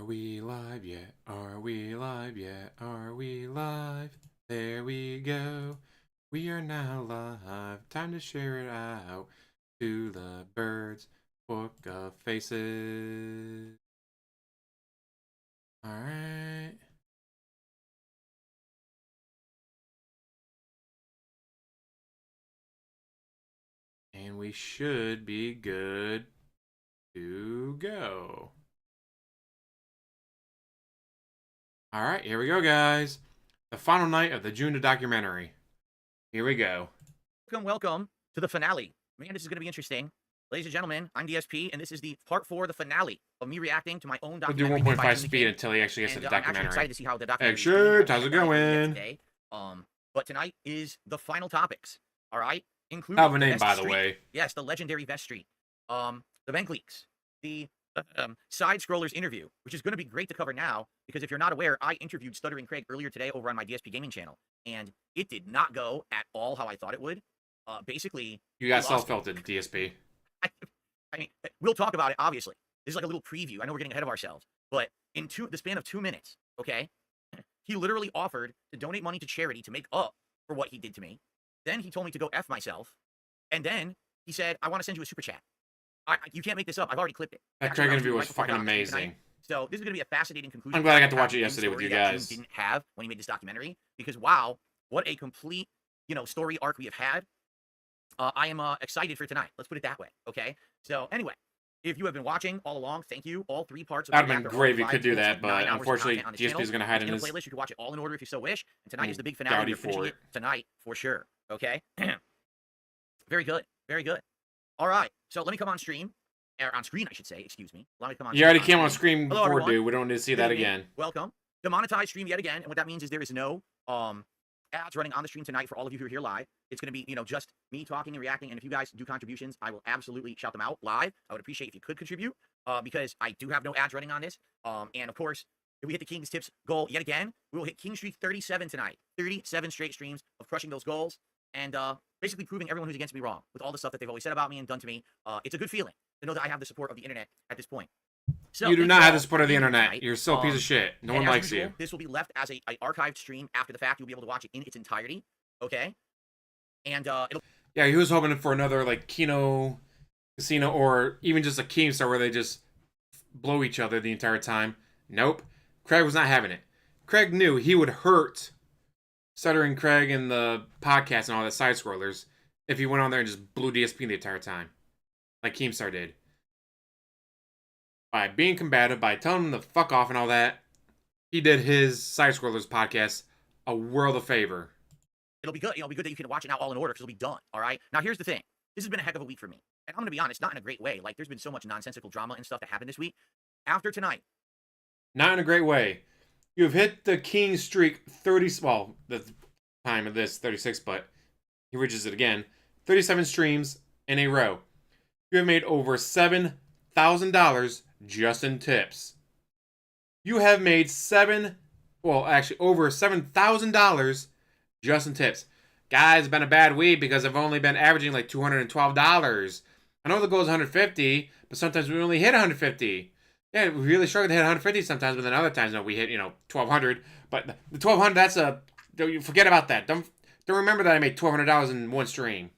Are we live yet? Are we live yet? Are we live? There we go. We are now live. Time to share it out to the birds. Book of faces. Alright. And we should be good to go. Alright, here we go, guys. The final night of the Joon documentary. Here we go. Welcome to the finale. Man, this is going to be interesting. Ladies and gentlemen, I'm DSP, and this is the part 4 of the finale of me reacting to my own We'll do documentary. 1.5 speed until he actually gets to the I'm documentary. actually excited to see how the documentary Hey, shit, how's it going? Today. But tonight is the final topics, all right? Including I have a name, by the way. Yes, the legendary Vest Street. The bank leaks. The Side Scrollers interview, which is going to be great to cover now, because if you're not aware, I interviewed Stuttering Craig earlier today over on my DSP gaming channel, and it did not go at all how I thought it would. Basically, you got self-filtered, DSP. I mean, we'll talk about it, obviously. This is like a little preview. I know we're getting ahead of ourselves, but in the span of 2 minutes, okay, he literally offered to donate money to charity to make up for what he did to me. Then he told me to go F myself, and then he said, I want to send you a super chat. You can't make this up. I've already clipped it. That Craig interview was fucking amazing. So this is going to be a fascinating conclusion. I'm glad I got to watch it yesterday with you guys. Didn't have when he made this documentary, because wow, what a complete, story arc we have had. I am excited for tonight. Let's put it that way. Okay. So anyway, if you have been watching all along, thank you. All 3 parts of that would have been great if you could do that, but unfortunately, DSP is going to hide in his playlist. You can watch it all in order if you so wish. And tonight is the big finale. We're finishing it tonight for sure. Okay. Very good. Very good. All right. So let me come on stream. Or on screen, I should say. Excuse me. Let me come on. You already came on screen before, dude. We don't need to see that again. Welcome. Demonetized stream yet again. And what that means is there is no ads running on the stream tonight for all of you who are here live. It's going to be, just me talking and reacting. And if you guys do contributions, I will absolutely shout them out live. I would appreciate if you could contribute because I do have no ads running on this. And of course, if we hit the King's Tips goal yet again, we will hit King Streak 37 tonight. 37 straight streams of crushing those goals and basically proving everyone who's against me wrong with all the stuff that they've always said about me and done to me. It's a good feeling to know that I have the support of the internet at this point. So, you do not have the support of the internet. You're still a piece of shit. No one likes you. This will be left as a archived stream after the fact. You'll be able to watch it in its entirety. Okay? And yeah, he was hoping for another like Casino, or even just a Keemstar where they just blow each other the entire time. Nope. Craig was not having it. Craig knew he would hurt Stuttering Craig and the podcast and all the side scrollers if he went on there and just blew DSP the entire time. Like Keemstar did. By being combative, by telling him to fuck off and all that, he did his side scrollers podcast a world of favor. It'll be good. It'll be good that you can watch it now all in order because it'll be done. All right. Now here's the thing. This has been a heck of a week for me, and I'm gonna be honest, not in a great way. Like there's been so much nonsensical drama and stuff that happened this week. After tonight, not in a great way. You've hit the king streak 30. Well, the time of this 36, but he reaches it again. 37 streams in a row. You have made over $7,000 just in tips. You have made over $7,000 just in tips. Guys, it's been a bad week because I've only been averaging like $212. I know the goal is $150, but sometimes we only hit $150. Yeah, we really struggle to hit $150 sometimes, but then other times, we hit, $1,200. But the $1,200, that's forget about that. Don't remember that I made $1,200 in one stream.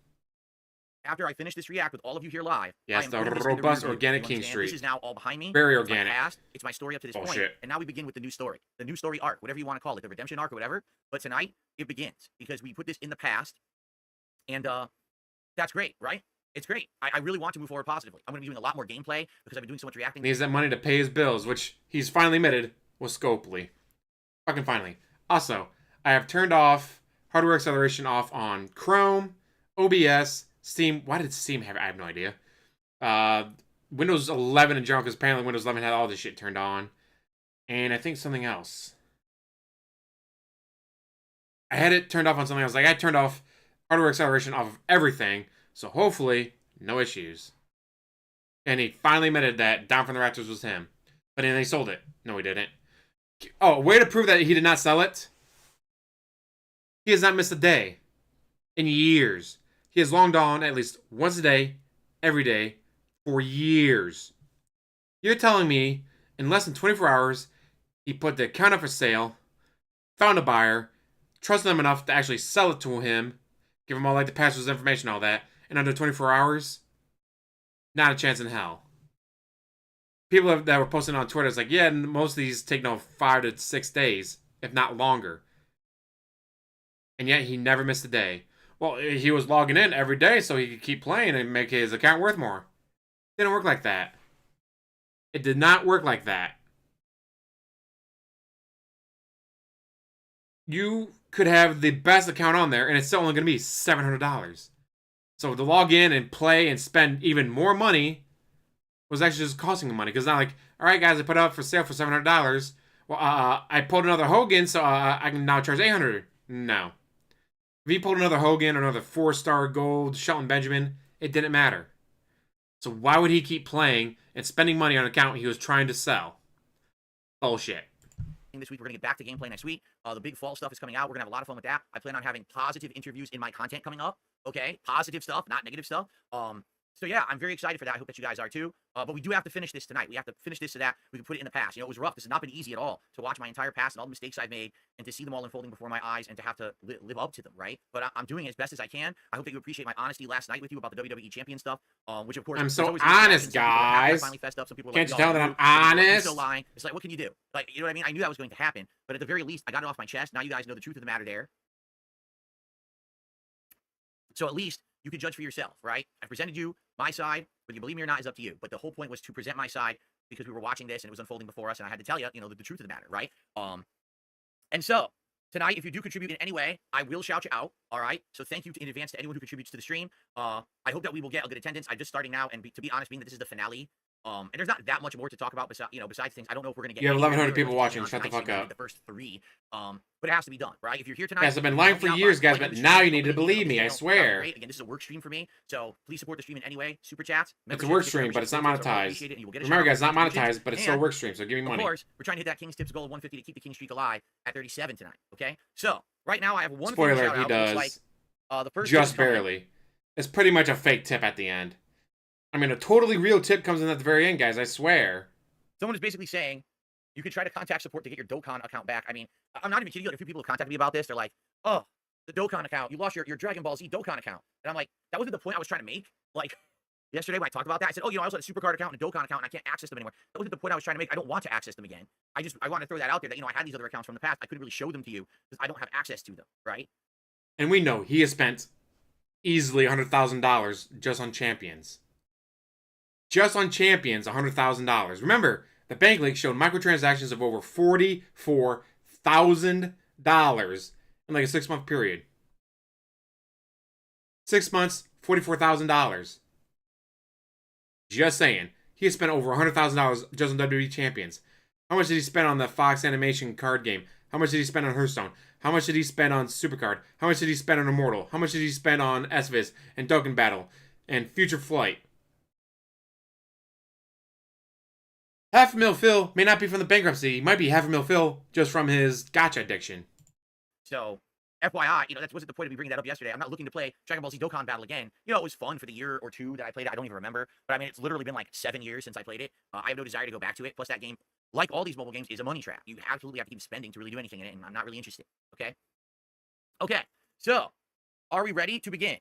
After I finish this react with all of you here live, yes, the robust organic King Street. This is now all behind me. Very organic. It's my story up to this point. And now we begin with the new story. The new story arc, whatever you want to call it, the redemption arc or whatever. But tonight, it begins because we put this in the past. And that's great, right? It's great. I really want to move forward positively. I'm going to be doing a lot more gameplay because I've been doing so much reacting. He needs that money to pay his bills, which he's finally admitted was Scopely. Fucking finally. Also, I have turned off hardware acceleration off on Chrome, OBS, Steam. Why did Steam have it? I have no idea. Windows 11 in general, because apparently Windows 11 had all this shit turned on. And I think something else. I had it turned off on something else. Like, I turned off hardware acceleration off of everything. So hopefully, no issues. And he finally admitted that Down from the Raptors was him. But then they sold it. No, he didn't. Oh, way to prove that he did not sell it. He has not missed a day in years. He has longed on at least once a day, every day, for years. You're telling me In less than 24 hours, he put the account up for sale, found a buyer, trusted them enough to actually sell it to him, give him all like the passwords, information, all that. In under 24 hours, not a chance in hell. People that were posting on Twitter is like, yeah, most of these take 5 to 6 days, if not longer. And yet he never missed a day. Well, he was logging in every day so he could keep playing and make his account worth more. It didn't work like that. It did not work like that. You could have the best account on there and it's still only going to be $700. So to log in and play and spend even more money was actually just costing him money. Because now, like, all right, guys, I put it up for sale for $700. Well, I pulled another Hogan, so I can now charge $800. No. If he pulled another Hogan or another 4-star gold Shelton Benjamin, it didn't matter. So why would he keep playing and spending money on an account he was trying to sell? Bullshit. This week we're gonna get back to gameplay next week. The big fall stuff is coming out. We're gonna have a lot of fun with that. I plan on having positive interviews in my content coming up. Okay, positive stuff, not negative stuff. So yeah, I'm very excited for that. I hope that you guys are too. But we do have to finish this tonight. We have to finish this so that we can put it in the past. You know, it was rough. This has not been easy at all to watch my entire past and all the mistakes I've made and to see them all unfolding before my eyes and to have to live up to them, right? But I'm doing it as best as I can. I hope that you appreciate my honesty last night with you about the WWE Champion stuff, which of course I'm so honest, guys. Finally fessed up. Some people were Can't like, you tell that I'm honest? You're still lying. It's like, what can you do? Like, you know what I mean? I knew that was going to happen, but at the very least, I got it off my chest. Now you guys know the truth of the matter there. So at least you can judge for yourself, right? I presented you my side. Whether you believe me or not is up to you. But the whole point was to present my side because we were watching this and it was unfolding before us, and I had to tell you, the truth of the matter, right? And so tonight, if you do contribute in any way, I will shout you out. All right. So thank you in advance to anyone who contributes to the stream. I hope that we will get a good attendance. I'm just starting now, and to be honest, being that this is the finale, and there's not that much more to talk about besides things. I don't know if we're gonna get. You have 1,100 people watching. Shut the fuck up. The first 3, but it has to be done, right? If you're here tonight, guys, I've been lying for years, guys, but now you need to believe me. I swear. Again, this is a work stream for me, so please support the stream in any way. Super chats. It's a work stream, but it's not monetized. Remember, guys, not monetized, but it's still a work stream. So give me money. Of course, we're trying to hit that King's Tips goal of 150 to keep the King streak alive at 37 tonight. Okay, so right now I have one. Spoiler: he does. The first just barely. It's pretty much a fake tip at the end. I mean, a totally real tip comes in at the very end, guys. I swear. Someone is basically saying you can try to contact support to get your Dokkan account back. I mean, I'm not even kidding you. Like, a few people have contacted me about this. They're like, oh, the Dokkan account. You lost your Dragon Ball Z Dokkan account. And I'm like, that wasn't the point I was trying to make. Like, yesterday when I talked about that, I said, oh, I also had a Supercard account and a Dokkan account, and I can't access them anymore. That wasn't the point I was trying to make. I don't want to access them again. I want to throw that out there that, I had these other accounts from the past. I couldn't really show them to you because I don't have access to them, right? And we know he has spent easily $100,000 just on champions. Just on champions, $100,000. Remember, the bank leak showed microtransactions of over $44,000 in like a 6-month period. 6 months, $44,000. Just saying. He has spent over $100,000 just on WWE champions. How much did he spend on the Fox Animation card game? How much did he spend on Hearthstone? How much did he spend on Supercard? How much did he spend on Immortal? How much did he spend on SVIS and Dokkan Battle and Future Flight? $500,000 Phil may not be from the bankruptcy. He might be $500,000 Phil just from his gacha addiction. So, FYI, that wasn't the point of me bringing that up yesterday. I'm not looking to play Dragon Ball Z Dokkan Battle again. It was fun for the year or two that I played it. I don't even remember. But I mean, it's literally been like 7 years since I played it. I have no desire to go back to it. Plus, that game, like all these mobile games, is a money trap. You absolutely have to keep spending to really do anything in it, and I'm not really interested. Okay? Okay. So, are we ready to begin?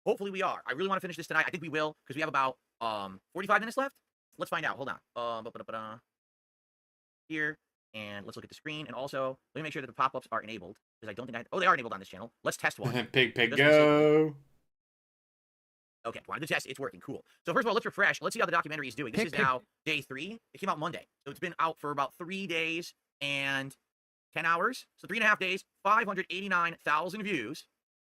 Hopefully we are. I really want to finish this tonight. I think we will, because we have about 45 minutes left. Let's find out. Hold on. Here, and let's look at the screen. And also, let me make sure that the pop-ups are enabled, because I don't think they are enabled on this channel. Let's test one. Pig, go. Okay, wanted to test. It's working. Cool. So first of all, let's refresh. Let's see how the documentary is doing. This is now day 3. It came out Monday, so it's been out for about 3 days and 10 hours. So 3.5 days, 589,000 views.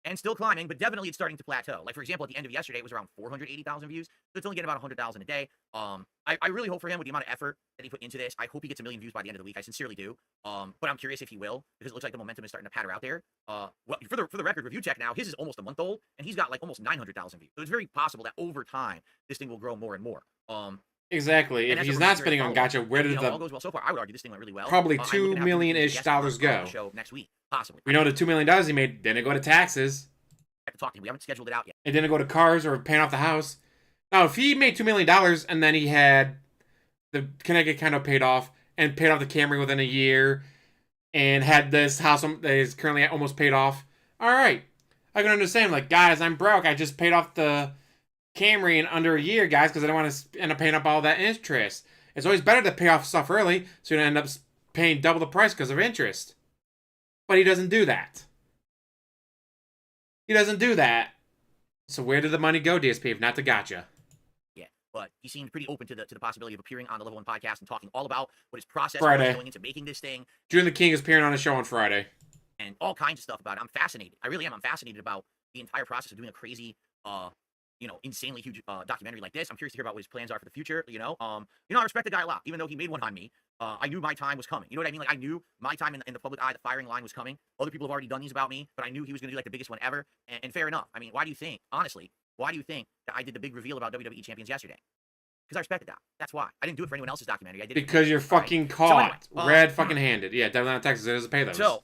And still climbing, but definitely it's starting to plateau. Like, for example, at the end of yesterday, it was around 480,000 views. So it's only getting about 100,000 a day. I really hope for him with the amount of effort that he put into this. I hope he gets 1 million views by the end of the week. I sincerely do. But I'm curious if he will, because it looks like the momentum is starting to patter out there. Well, for the record, review check now, his is almost a month old, and he's got like almost 900,000 views. So it's very possible that over time, this thing will grow more and more. Exactly. If he's not spending on gacha, where did all goes well so far? I would argue this thing went really well. Probably $2 million-ish dollars go. Show next week, possibly. We know the $2 million he made didn't go to taxes. I have to talk to him. We haven't scheduled it out yet. It didn't go to cars or paying off the house. Now, if he made $2 million and then he had the Connecticut condo paid off and paid off the Camry within a year and had this house that is currently almost paid off. All right. I can understand, like, guys, I'm broke. I just paid off the Camry in under a year, guys, because I don't want to end up paying up all that interest. It's always better to pay off stuff early so you don't end up paying double the price because of interest. But he doesn't do that. He doesn't do that. So where did the money go, DSP, if not to gotcha? Yeah, but he seemed pretty open to the possibility of appearing on the Level 1 podcast and talking all about what his process was going into making this thing. Joon the King is appearing on a show on Friday. And all kinds of stuff about it. I'm fascinated. I really am. I'm fascinated about the entire process of doing a crazy, insanely huge documentary like this. I'm curious to hear about what his plans are for the future. I respect the guy a lot, even though he made one on me. I knew my time was coming. You know what I mean? Like, I knew my time in the public eye, the firing line was coming. Other people have already done these about me, but I knew he was going to do like the biggest one ever. And fair enough. I mean, why do you think that I did the big reveal about WWE champions yesterday? Because I respected that. That's why. I didn't do it for anyone else's documentary. I did because you're fucking caught. So anyway, red fucking handed. Yeah, Atlanta, Texas, it doesn't pay those. So,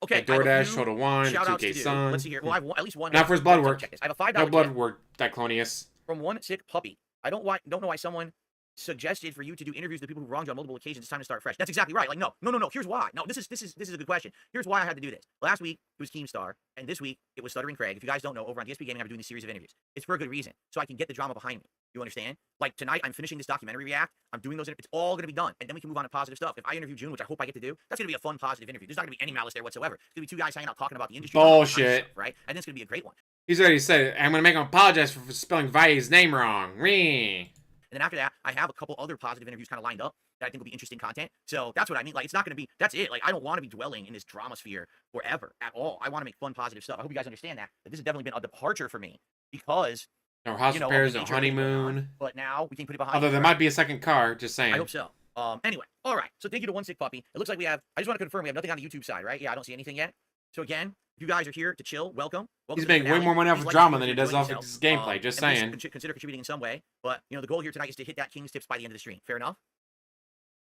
okay. DoorDash, Total Wine, 2K Sun. Let's see here. Well, I have at least one. Not for his blood work. I have a $5 no blood work, Diclonius. From one sick puppy. I don't know why someone suggested for you to do interviews with people who wronged you on multiple occasions. It's time to start fresh. That's exactly right. Like, no. Here's why. No, this is a good question. Here's why I had to do this. Last week it was Keemstar, and this week it was Stuttering Craig. If you guys don't know, over on DSP Gaming, I'm doing this series of interviews. It's for a good reason, so I can get the drama behind me. You understand? Like, tonight I'm finishing this documentary react. I'm doing those. It's all gonna be done, and then we can move on to positive stuff. If I interview Joon, which I hope I get to do, that's gonna be a fun, positive interview. There's not gonna be any malice there whatsoever. It's gonna be two guys hanging out talking about the industry. Bullshit. Stuff, right? And it's gonna be a great one. He's already said it. I'm gonna make him apologize for spelling Vai's name wrong. Reee. And then after that, I have a couple other positive interviews kind of lined up that I think will be interesting content. So that's what I mean. Like, it's not going to be, that's it. Like, I don't want to be dwelling in this drama sphere forever at all. I want to make fun, positive stuff. I hope you guys understand that this has definitely been a departure for me because, no house repairs, no honeymoon. But now we can put it behind. Although there might be a second car, just saying. I hope so. Anyway, all right. So thank you to One Sick Puppy. It looks like we have, I just want to confirm we have nothing on the YouTube side, right? Yeah, I don't see anything yet. So again, if you guys are here to chill, welcome. He's making way more money off of drama than he does off of his gameplay, just saying. Consider contributing in some way. But, the goal here tonight is to hit that King's Tips by the end of the stream. Fair enough?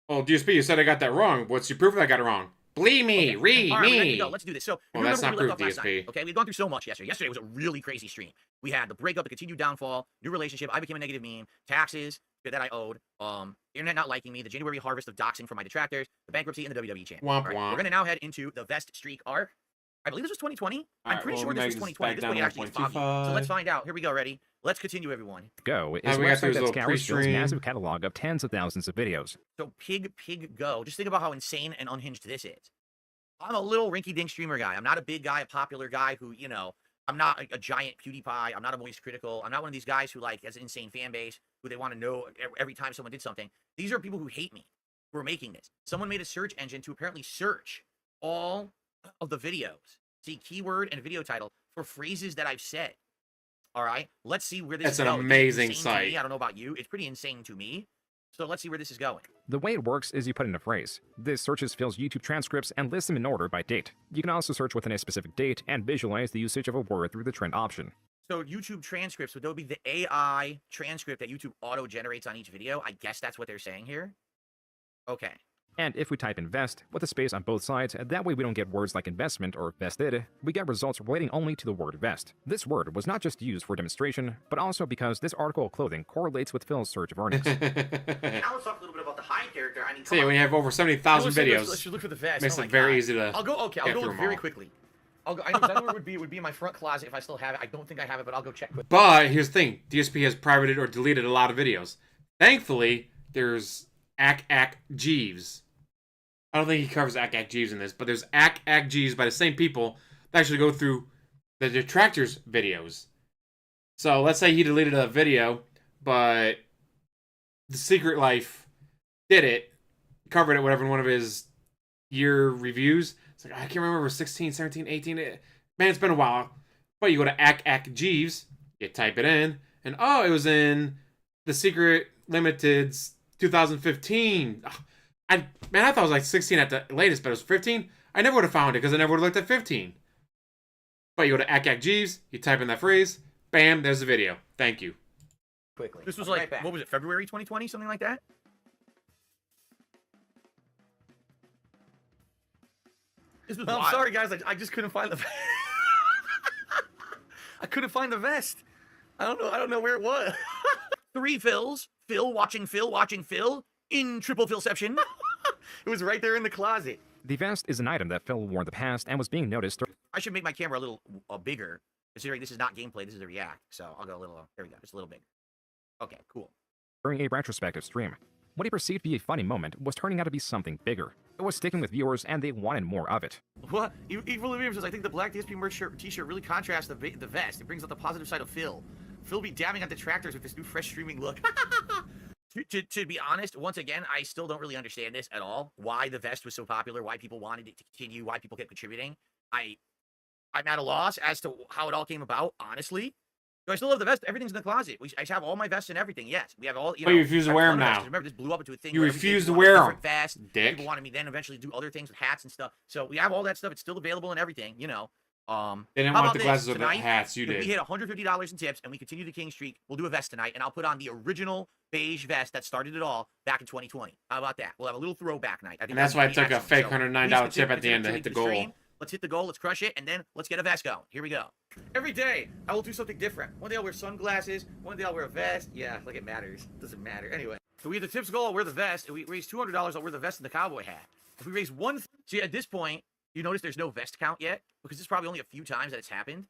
Oh, DSP, you said I got that wrong. What's your proof that I got it wrong? Believe me, Reee, all right, me. Ready to go. Let's do this. So, well, that's not proof, DSP. Okay, we've gone through so much yesterday. Yesterday was a really crazy stream. We had the breakup, the continued downfall, new relationship, I became a negative meme, taxes that I owed, internet not liking me, the January harvest of doxing from my detractors, the bankruptcy, and the WWE champ. Womp, right, womp. we're going to now head into the Vest Streak arc. I believe this was 2020. I'm pretty sure this was 2020. This is when it actually gets foggy. So let's find out. Here we go. Ready? Let's continue, everyone. Go is a website that scours Phil's massive catalog of tens of thousands of videos. So Pig Go. Just think about how insane and unhinged this is. I'm a little rinky-dink streamer guy. I'm not a big guy, a popular guy who, I'm not a giant PewDiePie. I'm not a voice critical. I'm not one of these guys who, like, has an insane fan base who they want to know every time someone did something. These are people who hate me, who are making this. Someone made a search engine to apparently search all of the videos, see keyword and video title for phrases that I've said. All right, let's see where this is going. That's an amazing site. I don't know about you. It's pretty insane to me. So let's see where this is going. The way it works is you put in a phrase. This searches Phil's YouTube transcripts and lists them in order by date. You can also search within a specific date and visualize the usage of a word through the trend option. So YouTube transcripts, would that be the AI transcript that YouTube auto-generates on each video? I guess that's what they're saying here. Okay. And if we type invest with a space on both sides, that way we don't get words like investment or vested, we get results relating only to the word vest. This word was not just used for demonstration, but also because this article of clothing correlates with Phil's search of earnings. Now let's talk a little bit about the Hyde character. I mean, see, we have over 70,000 videos. Let's look for the vest. Makes it very easy to. I'll go very quickly. I'll go. I know where it would be in my front closet if I still have it. I don't think I have it, but I'll go check quick. But here's the thing: DSP has privated or deleted a lot of videos. Thankfully, there's Ack Jeeves. I don't think he covers Ack Jeeves in this, but there's Ack Jeeves by the same people that actually go through the detractors videos. So let's say he deleted a video, but The Secret Life did it, covered it, whatever, in one of his year reviews. It's like, I can't remember, 16, 17, 18. Man, it's been a while. But you go to Ack Jeeves, you type it in, and oh, it was in The Secret Limited's 2015. I thought it was like 16 at the latest, but it was 15. I never would have found it because I never would have looked at 15. But you go to Ack Jeeves, you type in that phrase, bam, there's the video. Thank you. Quickly. This was like, what was it, February 2020, something like that? This was I'm sorry, guys. I just couldn't find the vest. I couldn't find the vest. I don't know where it was. 3 Phils. Phil watching Phil. in triple Philception. It was right there in the closet. The vest is an item that Phil wore in the past and was being noticed I should make my camera a little bigger, considering this is not gameplay, this is a react. So I'll go a little, there we go, just a little bigger. Okay, cool. during a retrospective stream. What he perceived to be a funny moment was turning out to be something bigger. It was sticking with viewers and they wanted more of it. What? Evil Williams says, I think the black DSP merch t-shirt really contrasts the vest. It brings out the positive side of Phil. Phil be dabbing on detractors with this new fresh streaming look. To be honest, once again, I still don't really understand this at all. Why the vest was so popular, why people wanted it to continue, why people kept contributing. I'm at a loss as to how it all came about, honestly. Do I still have the vest? Everything's in the closet. I have all my vests and everything. Yes, we have all. But you refuse to wear them now. Remember, this blew up into a thing. You refuse to wear them. Vest. Dick. People wanted me then eventually do other things with hats and stuff. So we have all that stuff. It's still available and everything. You know. They didn't want the glasses or the hats. You did. We hit $150 in tips and we continue the King streak. We'll do a vest tonight, and I'll put on the original beige vest that started it all back in 2020. How about that? We'll have a little throwback night. And that's why I took a fake $109 tip at the end to hit the goal. Let's hit the goal, let's crush it, and then let's get a vest going. Here we go. Every day, I will do something different. One day I'll wear sunglasses, one day I'll wear a vest. Yeah, like it matters. Doesn't matter. Anyway, so we have the tips goal, I'll wear the vest. If we raise $200, I'll wear the vest and the cowboy hat. If we raise one... See, at this point, you notice there's no vest count yet, because it's probably only a few times that it's happened,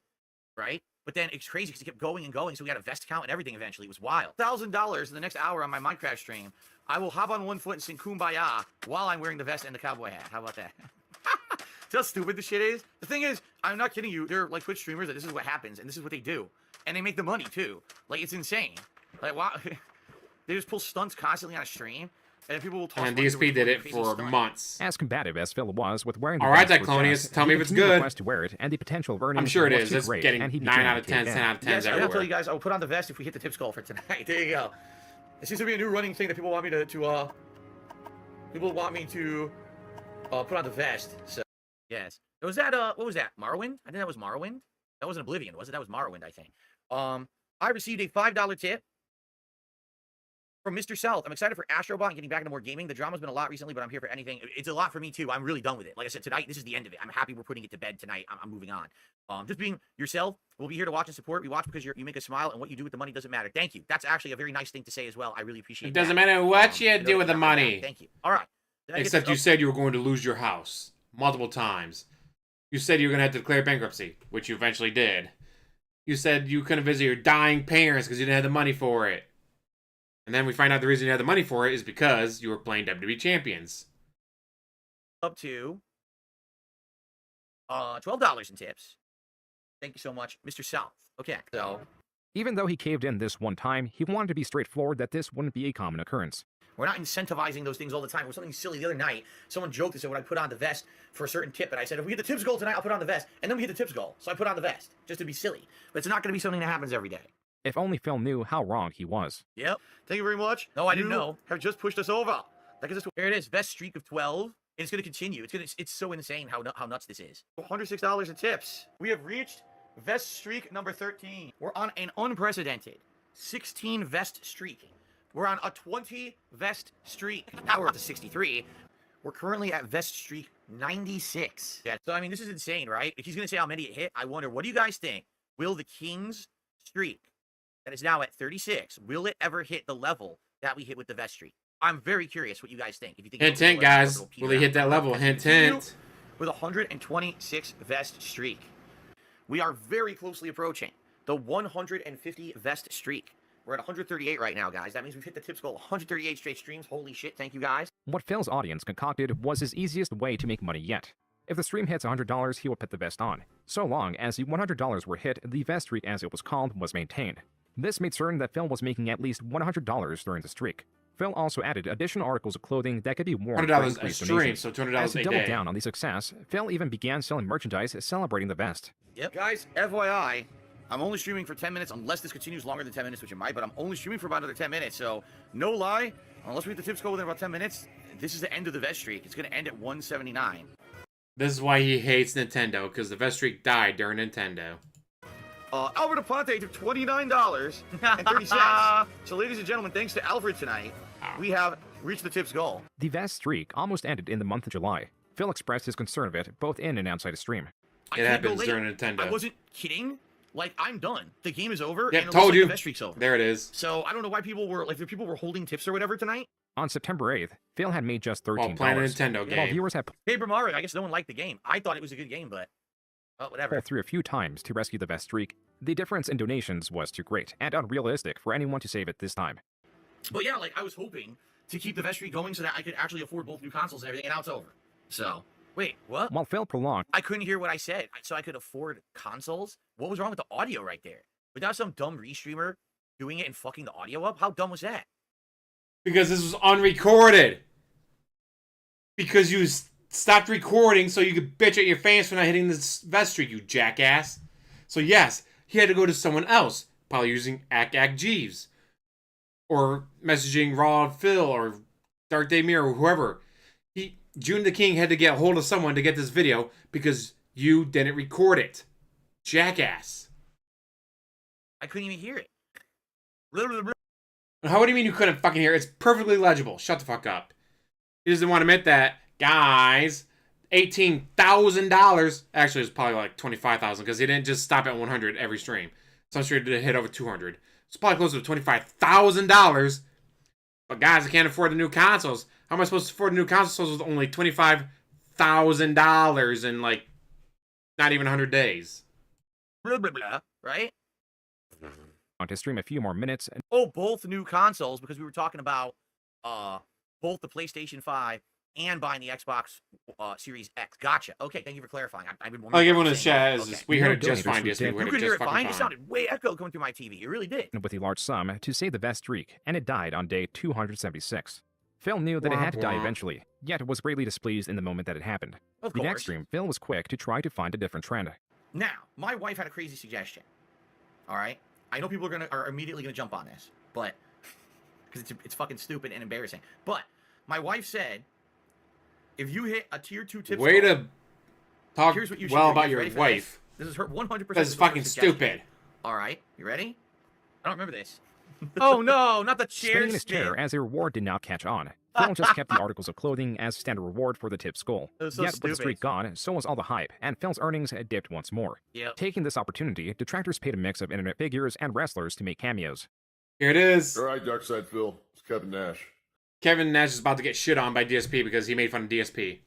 right? But then it's crazy because it kept going and going, so we got a vest count and everything eventually. It was wild. $1,000 in the next hour on my Minecraft stream. I will hop on one foot and sing Kumbaya while I'm wearing the vest and the cowboy hat. How about that? See how stupid this shit is? The thing is, I'm not kidding you. They're like Twitch streamers that this is what happens, and this is what they do. And they make the money, too. Like, it's insane. Like, wow. They just pull stunts constantly on a stream, and people will talk. And DSP did it for months. As combative as Phil was with wearing the Alright, vest that for Clonius, chess, tell me if it's he continued good. to request to wear it, and the potential of earning I'm sure it was is. too It's great, getting and he 9 out of became 10, a 10 out of 10s Yes, everywhere. I'll tell you guys, I will put on the vest if we hit the tips goal for tonight. There you go. It seems to be a new running thing that people want me to put on the vest. So yes. Was that what was that? Morrowind? I think that was Morrowind. That wasn't Oblivion, was it? That was Morrowind, I think. I received a $5 tip from Mr. South. I'm excited for Astrobot and getting back into more gaming. The drama's been a lot recently, but I'm here for anything. It's a lot for me too. I'm really done with it. Like I said, tonight, this is the end of it. I'm happy we're putting it to bed tonight. I'm moving on. Just being yourself. We'll be here to watch and support. We watch because you make us smile, and what you do with the money doesn't matter. Thank you. That's actually a very nice thing to say as well. I really appreciate It that. doesn't matter what you do with the money. Thank you. All right. Except you said you were going to lose your house multiple times. You said you were going to have to declare bankruptcy, which you eventually did. You said you couldn't visit your dying parents because you didn't have the money for it. And then we find out the reason you had the money for it is because you were playing WWE Champions. Up to $12 in tips. Thank you so much, Mr. South. Okay, so Even though he caved in this one time, he wanted to be straightforward that this wouldn't be a common occurrence. we're not incentivizing those things all the time. It was something silly the other night. Someone joked and said, when I put on the vest for a certain tip, and I said, if we hit the tips goal tonight, I'll put on the vest. And then we hit the tips goal. So I put on the vest, just to be silly. But it's not going to be something that happens every day. If only Phil knew how wrong he was. Yep. Thank you very much. No, I didn't know. Have just pushed us over. Here it is, vest streak of 12. And it's going to continue. It's so insane how nuts this is. $106 in tips. We have reached vest streak number 13. We're on an unprecedented 16 vest streak. We're on a 20 vest streak. Now we're up to 63. We're currently at vest streak 96. Yeah. So, I mean, this is insane, right? If he's going to say how many it hit, I wonder, what do you guys think? Will the King's streak that is now at 36, will it ever hit the level that we hit with the vest streak? I'm very curious what you guys think. If you think Hint, hint, guys. Will he hit that level? Hint, hint. With a 126 vest streak. We are very closely approaching the 150 vest streak. We're at 138 right now, guys. That means we've hit the tips goal 138 straight streams. Holy shit, thank you, guys. What Phil's audience concocted was his easiest way to make money yet. If the stream hits $100, he would put the vest on. So long as the $100 were hit, the vest streak, as it was called, was maintained. This made certain that Phil was making at least $100 during the streak. Phil also added additional articles of clothing that could be worn for $100 a increased stream, donations. so $200 As he a doubled day. down on the success, Phil even began selling merchandise celebrating the vest. Yep. Guys, FYI, I'm only streaming for 10 minutes unless this continues longer than 10 minutes, which it might, but I'm only streaming for about another 10 minutes. So, no lie, unless we hit the tips goal within about 10 minutes, this is the end of the vest streak. It's going to end at 179. This is why he hates Nintendo, because the vest streak died during Nintendo. Albert Aponte took $29.30. So, ladies and gentlemen, thanks to Alfred tonight, we have reached the tips goal. The vest streak almost ended in the month of July. Phil expressed his concern of it both in and outside the stream. I It can't go happens late. during Nintendo. I wasn't kidding. Like, I'm done. The game is over, Yeah, and it told looks you. like the best streak's over. There it is. So I don't know why people were like, if people were holding tips or whatever tonight. On September 8th, Phil had made just $13. While playing a Nintendo While game. viewers had Paper Mario, I guess no one liked the game. I thought it was a good game, but whatever. pulled through a few times to rescue the best streak, the difference in donations was too great and unrealistic for anyone to save it this time. But yeah, like I was hoping to keep the best streak going so that I could actually afford both new consoles and everything, and now it's over. So wait, what? While Phil prolonged I couldn't hear what I said, so I could afford consoles. What was wrong with the audio right there? Without some dumb restreamer doing it and fucking the audio up, how dumb was that? Because this was unrecorded. Because you stopped recording so you could bitch at your fans for not hitting this vest streak, you jackass. So yes, he had to go to someone else, probably using Ack Jeeves. Or messaging Raw Phil or Dark Day Mirror or whoever. Joon the King had to get a hold of someone to get this video because you didn't record it. Jackass. I couldn't even hear it. How do you mean you couldn't fucking hear it? It's perfectly legible. Shut the fuck up. He doesn't want to admit that. Guys, $18,000. Actually, it's probably like $25,000 because he didn't just stop at 100 every stream. Some stream did hit over 200. It's probably closer to $25,000. But guys, I can't afford the new consoles. How am I supposed to afford the new consoles with only $25,000 in like not even 100 days? Blah, blah, blah, right? on to stream a few more minutes. Oh, both new consoles, because we were talking about both the PlayStation 5 and buying the Xbox Series X. Gotcha. Okay, thank you for clarifying. I've been Like everyone in the chat, okay. we You heard know, it just fine, donators who DSP. did- We You heard could it hear just it fucking fine. It fine. sounded way echo going through my TV. It really did. with a large sum to save the best streak, and it died on day 276. Phil knew that it had to die Womp womp. eventually, yet was greatly displeased in the moment that it happened. Of The course. next stream, Phil was quick to try to find a different trend. Now, my wife had a crazy suggestion. All right, I know people are immediately gonna jump on this, but because it's fucking stupid and embarrassing. But my wife said, if you hit a tier 2 tip, Way score, to talk here's what you should well do. about You your ready for wife. This is her 100%. That's fucking stupid. All right, you ready? I don't remember this. Oh no, not the chair Spinning his spin. chair as a reward did not catch on. Phil just kept the articles of clothing as standard reward for the tip skull. It was so Yet with the stupid. streak gone, so was all the hype, and Phil's earnings had dipped once more. Yep. Taking this opportunity, detractors paid a mix of internet figures and wrestlers to make cameos. Here it is. All right, Darkside Phil. It's Kevin Nash. Kevin Nash is about to get shit on by DSP because he made fun of DSP.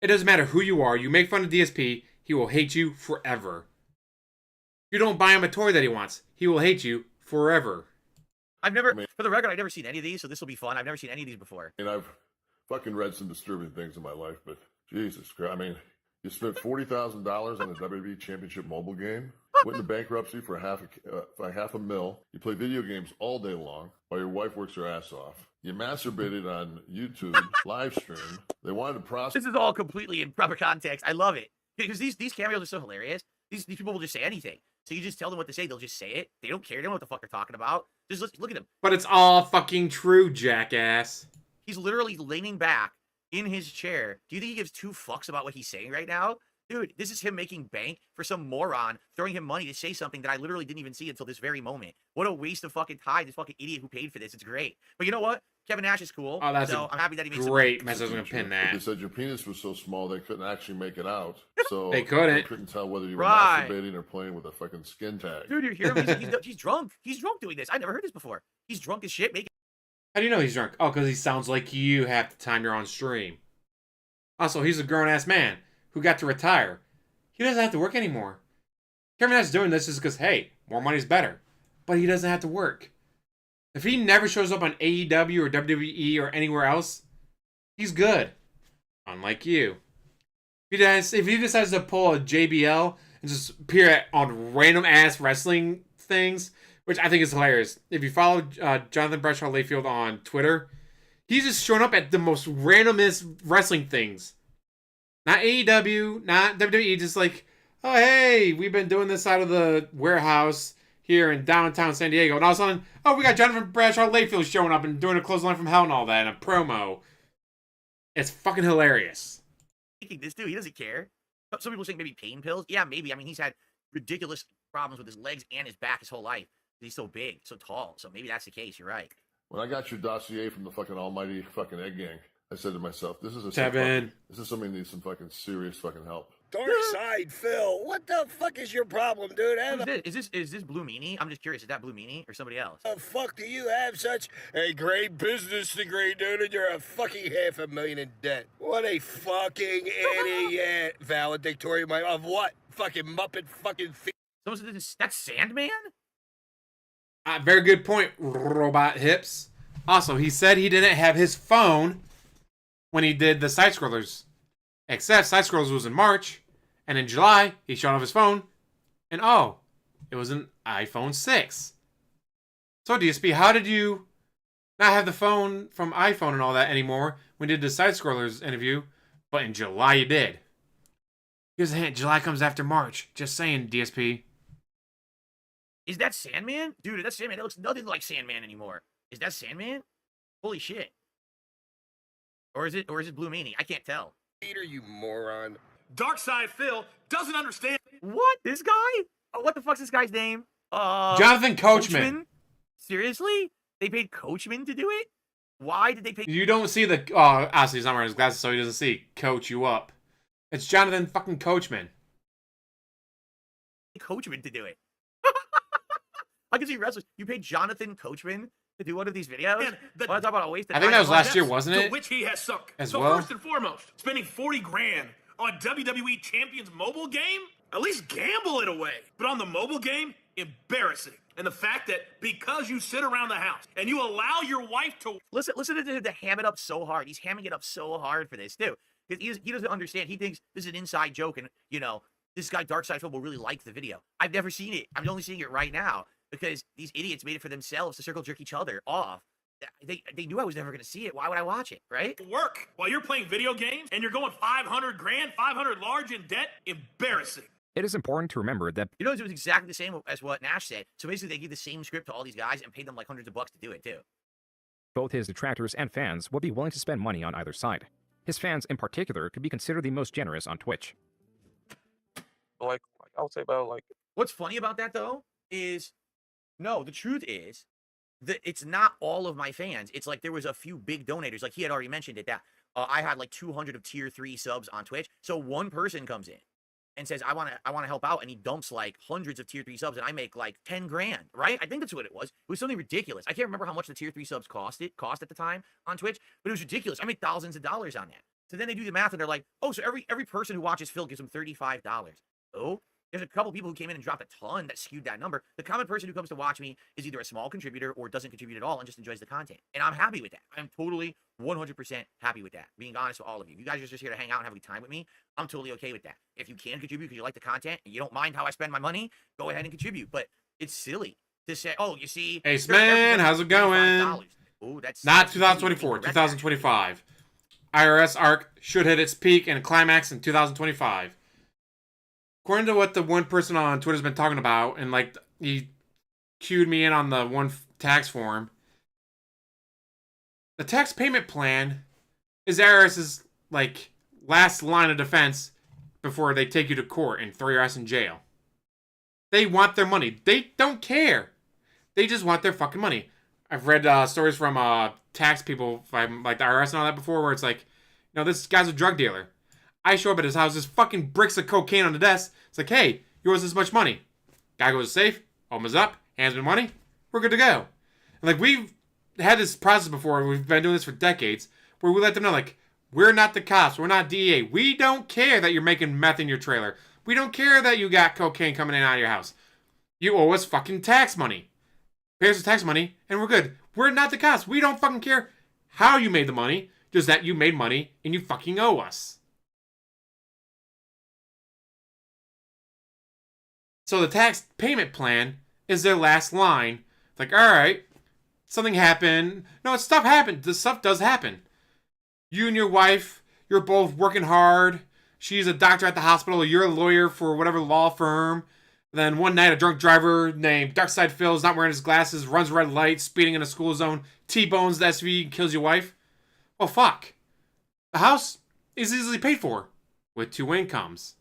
It doesn't matter who you are, you make fun of DSP, he will hate you forever. You don't buy him a toy that he wants, he will hate you forever. I've never, I mean- for the record, I've never seen any of these, so this will be fun. I've never seen any of these before. And I've fucking read some disturbing things in my life, but Jesus Christ. I mean, you spent $40,000 on a WWE Championship mobile game, went into bankruptcy for half a mil. You play video games all day long while your wife works her ass off. You masturbated on YouTube live stream. They wanted to prosecute. This is all completely in proper context. I love it because these cameos are so hilarious. These people will just say anything. So you just tell them what to say, they'll just say it. They don't care. They don't know what the fuck they're talking about. Just look at him. But it's all fucking true, jackass. He's literally leaning back in his chair. Do you think he gives two fucks about what he's saying right now? Dude, this is him making bank for some moron throwing him money to say something that I literally didn't even see until this very moment. What a waste of fucking time. This fucking idiot who paid for this. It's great. But you know what? Kevin Nash is cool. Oh, that's so a I'm happy that he made great some message. I'm gonna pin They that. said your penis was so small they couldn't actually make it out. So They couldn't. They couldn't tell whether you were Right. masturbating or playing with a fucking skin tag. Dude, you hear him? He's drunk. He's drunk doing this. I never heard this before. He's drunk as shit. How do you know he's drunk? Oh, because he sounds like you half the time you're on stream. Also, he's a grown-ass man who got to retire. He doesn't have to work anymore. Kevin Nash doing this is because, hey, more money's better. But he doesn't have to work. If he never shows up on AEW or WWE or anywhere else, he's good. Unlike you. If he decides to pull a JBL and just appear on random-ass wrestling things, which I think is hilarious. If you follow Jonathan Bradshaw Layfield on Twitter, he's just showing up at the most randomest wrestling things. Not AEW, not WWE, just like, oh, hey, we've been doing this out of the warehouse here in downtown San Diego. And all of a sudden, oh, we got Jonathan Bradshaw Layfield showing up and doing a clothesline from hell and all that, and a promo. It's fucking hilarious. This dude, he doesn't care. Some people think maybe pain pills. Yeah, maybe. I mean, he's had ridiculous problems with his legs and his back his whole life. He's so big, so tall. So maybe that's the case. You're right. When I got your dossier from the fucking almighty fucking egg gang, I said to myself, this is Kevin. this is somebody who needs some fucking serious fucking help. Dark Side Phil, what the fuck is your problem, dude? Is this Blue Meanie? I'm just curious. Is that Blue Meanie or somebody else? How the fuck do you have such a great business degree, dude, and you're a fucking $500,000 in debt? What a fucking idiot. Valedictorian of what? Fucking Muppet fucking So that's Sandman? Very good point, Robot Hips. Also, he said he didn't have his phone when he did the side scrollers. Except side scrollers was in March, and in July he showed off his phone, and oh, it was an iPhone 6. So DSP, how did you not have the phone from iPhone and all that anymore when you did the side scrollers interview, but in July you did? Here's a hint: July comes after March. Just saying, DSP. Is that Sandman? Dude, that's Sandman. That looks nothing like Sandman anymore. Is that Sandman? Holy shit. Or is it Blue Meanie? I can't tell. Peter, you moron. Dark Side Phil doesn't understand. What? This guy? Oh, what the fuck's this guy's name? Jonathan Coachman. Seriously? They paid Coachman to do it? Why did they pay? You don't see the... Oh, obviously he's not wearing his glasses, so he doesn't see Coach you up. It's Jonathan fucking Coachman. Coachman to do it. I can see wrestlers. You paid Jonathan Coachman to do one of these videos? Man, Want to talk about a waste of I think that was last year, wasn't to it? which he has sunk. As so well? first and foremost, spending 40 grand on a WWE Champions mobile game? At least gamble it away. But on the mobile game, embarrassing. And the fact that because you sit around the house and you allow your wife to... Listen to him to ham it up so hard. He's hamming it up so hard for this, too. Because he doesn't understand. He thinks this is an inside joke and, you know, this guy Dark Side Phil will really like the video. I've never seen it. I'm only seeing it right now because these idiots made it for themselves to circle jerk each other off. They knew I was never going to see it. Why would I watch it, right? work while you're playing video games and you're going 500 grand, 500 large in debt? Embarrassing. It is important to remember that You know, it was exactly the same as what Nash said. So basically, they gave the same script to all these guys and paid them like hundreds of bucks to do it, too. both his detractors and fans would be willing to spend money on either side. His fans, in particular, could be considered the most generous on Twitch. Like I would say about like What's funny about that, though, is no, the truth is that it's not all of my fans. It's like there was a few big donators. Like he had already mentioned it, that I had like 200 of tier 3 subs on Twitch. So one person comes in and says, I want to help out. And he dumps like hundreds of tier 3 subs and I make like 10 grand, right? I think that's what it was. It was something ridiculous. I can't remember how much the tier 3 subs cost at the time on Twitch, but it was ridiculous. I made thousands of dollars on that. So then they do the math and they're like, oh, so every person who watches Phil gives him $35. Oh, there's a couple people who came in and dropped a ton that skewed that number. The common person who comes to watch me is either a small contributor or doesn't contribute at all and just enjoys the content. And I'm happy with that. I'm totally 100% happy with that. Being honest with all of you. You guys are just here to hang out and have a good time with me. I'm totally okay with that. If you can contribute because you like the content and you don't mind how I spend my money, go ahead and contribute. But it's silly to say, oh, you see. Ace Man, how's it going? Oh, that's Not 2024, 2025. IRS arc should hit its peak and climax in 2025. According to what the one person on Twitter's been talking about, and like he cued me in on the one tax form, the tax payment plan is IRS's like last line of defense before they take you to court and throw your ass in jail. They want their money. They don't care. They just want their fucking money. I've read stories from tax people, like the IRS and all that before, where it's like, you know, this guy's a drug dealer. I show up at his house, there's fucking bricks of cocaine on the desk. It's like, hey, you owe us this much money. Guy goes to safe, opens up, hands me money, we're good to go. And like, we've had this process before, we've been doing this for decades, where we let them know, like, we're not the cops, we're not DEA. We don't care that you're making meth in your trailer. We don't care that you got cocaine coming in and out of your house. You owe us fucking tax money. Pay us the tax money, and we're good. We're not the cops. We don't fucking care how you made the money, just that you made money and you fucking owe us. So the tax payment plan is their last line. It's like, all right, something happened. No, stuff happened. This stuff does happen. You and your wife, you're both working hard. She's a doctor at the hospital. You're a lawyer for whatever law firm. Then one night, a drunk driver named Darkside Phil is not wearing his glasses, runs red light, speeding in a school zone, T-bones the SUV, and kills your wife. Well, fuck. The house is easily paid for with 2 incomes.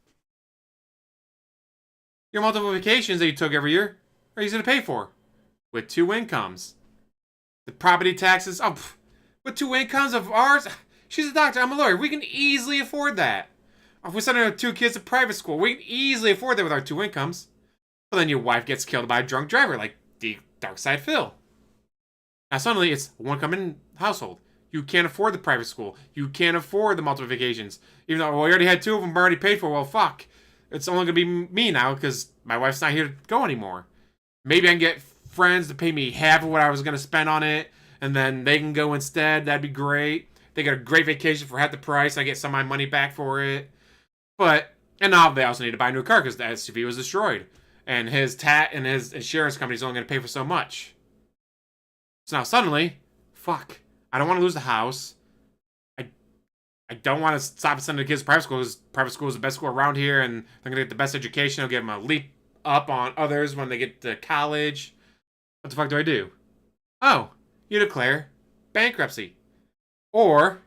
Your multiple vacations that you took every year are easy to pay for with 2 incomes. The property taxes, with 2 incomes of ours, she's a doctor, I'm a lawyer. We can easily afford that. If we send our 2 kids to private school, we can easily afford that with our 2 incomes. But then your wife gets killed by a drunk driver like the Dark Side Phil. Now suddenly it's a one-income household. You can't afford the private school. You can't afford the multiple vacations. Even though we already had 2 of them already paid for. Well, fuck. It's only going to be me now because my wife's not here to go anymore. Maybe I can get friends to pay me half of what I was going to spend on it, and then they can go instead. That'd be great. They get a great vacation for half the price. I get some of my money back for it. And now they also need to buy a new car because the SUV was destroyed. And his insurance company's only going to pay for so much. So now suddenly, fuck. I don't want to lose the house. I don't want to stop sending the kids to private school because private school is the best school around here and they're going to get the best education. It'll give them a leap up on others when they get to college. What the fuck do I do? Oh, you declare bankruptcy. Or,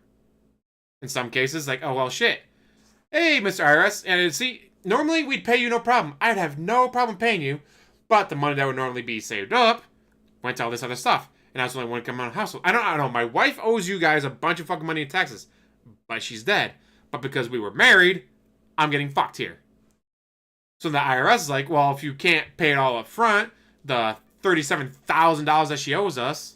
in some cases, like, oh, well, shit. Hey, Mr. IRS, and see, normally we'd pay you no problem. I'd have no problem paying you, but the money that would normally be saved up went to all this other stuff. And that's only one income on a household. I don't know. My wife owes you guys a bunch of fucking money in taxes, but she's dead. But because we were married, I'm getting fucked here. So the IRS is like, well, if you can't pay it all up front, the $37,000 that she owes us,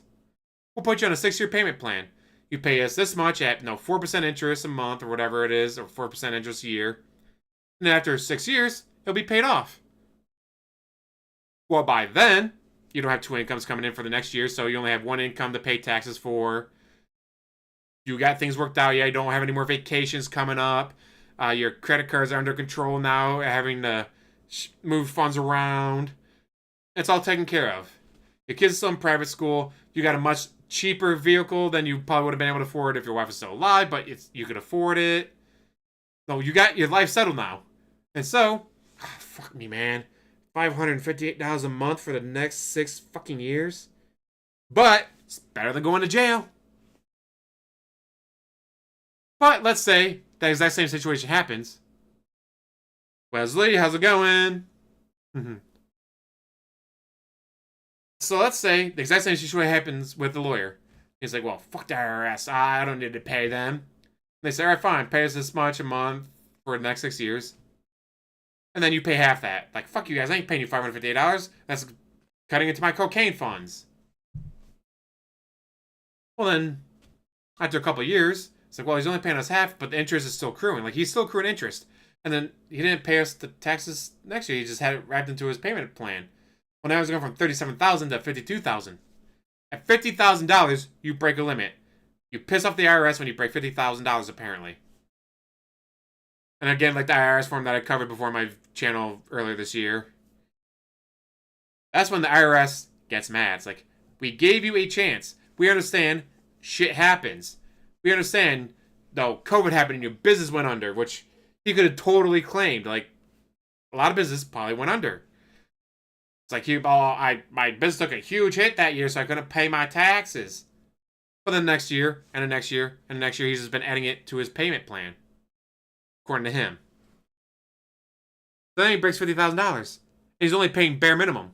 we'll put you on a 6-year payment plan. You pay us this much at 4% interest a month or whatever it is, or 4% interest a year. And then after 6 years, it'll be paid off. Well, by then, you don't have 2 incomes coming in for the next year, so you only have 1 income to pay taxes for. You got things worked out. Yeah, you don't have any more vacations coming up. Your credit cards are under control now, having to move funds around. It's all taken care of. Your kids are still in private school. You got a much cheaper vehicle than you probably would have been able to afford if your wife was still alive, but you could afford it. So you got your life settled now. And so, fuck me, man. $558 a month for the next 6 fucking years. But it's better than going to jail. But let's say that exact same situation happens. Wesley, how's it going? So let's say the exact same situation happens with the lawyer. He's like, well, fuck the IRS. I don't need to pay them. And they say, all right, fine. Pay us this much a month for the next 6 years. And then you pay half that. Like, fuck you guys. I ain't paying you $558. That's cutting into my cocaine funds. Well, then, after a couple of years, it's like, well, he's only paying us half, but the interest is still accruing. Like, he's still accruing interest. And then he didn't pay us the taxes next year. He just had it wrapped into his payment plan. Well, now he's going from $37,000 to $52,000. At $50,000, you break a limit. You piss off the IRS when you break $50,000, apparently. And again, like the IRS form that I covered before my channel earlier this year. That's when the IRS gets mad. It's like, we gave you a chance. We understand shit happens. We understand, though, COVID happened and your business went under, which he could have totally claimed. Like, a lot of business probably went under. It's like, my business took a huge hit that year, so I couldn't pay my taxes. But then next year, and the next year, and the next year, he's just been adding it to his payment plan. According to him. Then he breaks $50,000. He's only paying bare minimum.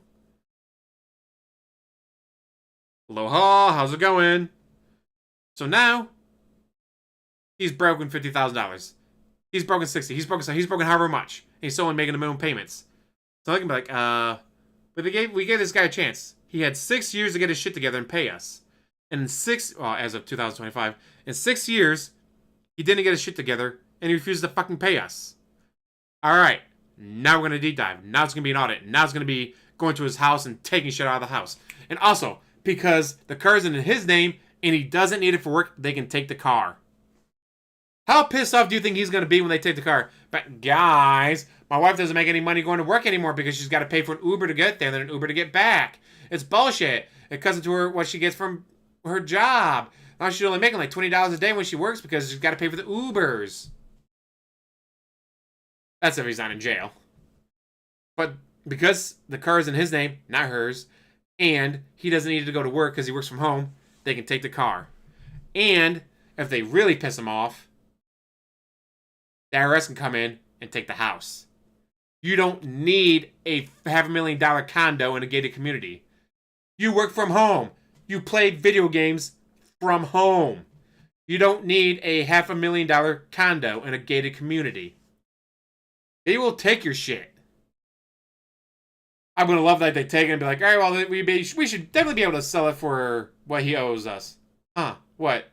Aloha, how's it going? So now, he's broken $50,000. He's broken 60. He's broken however much. And he's still only making the minimum payments. So I can be like, but we gave this guy a chance. He had 6 years to get his shit together and pay us. And as of 2025, in 6 years, he didn't get his shit together, and he refuses to fucking pay us. Alright, now we're going to deep dive. Now it's going to be an audit. Now it's going to be going to his house and taking shit out of the house. And also, because the car isn't in his name, and he doesn't need it for work, they can take the car. How pissed off do you think he's going to be when they take the car? But guys, my wife doesn't make any money going to work anymore because she's got to pay for an Uber to get there and then an Uber to get back. It's bullshit. It cuts into her what she gets from her job. Now she's only making like $20 a day when she works because she's got to pay for the Ubers. That's if he's not in jail. But because the car is in his name, not hers, and he doesn't need to go to work because he works from home, they can take the car. And if they really piss him off, the IRS can come in and take the house. You don't need a $500,000 condo in a gated community. You work from home. You play video games from home. You don't need a $500,000 condo in a gated community. They will take your shit. I'm gonna love that they take it and be like, all right, well, we should definitely be able to sell it for what he owes us. Huh? What?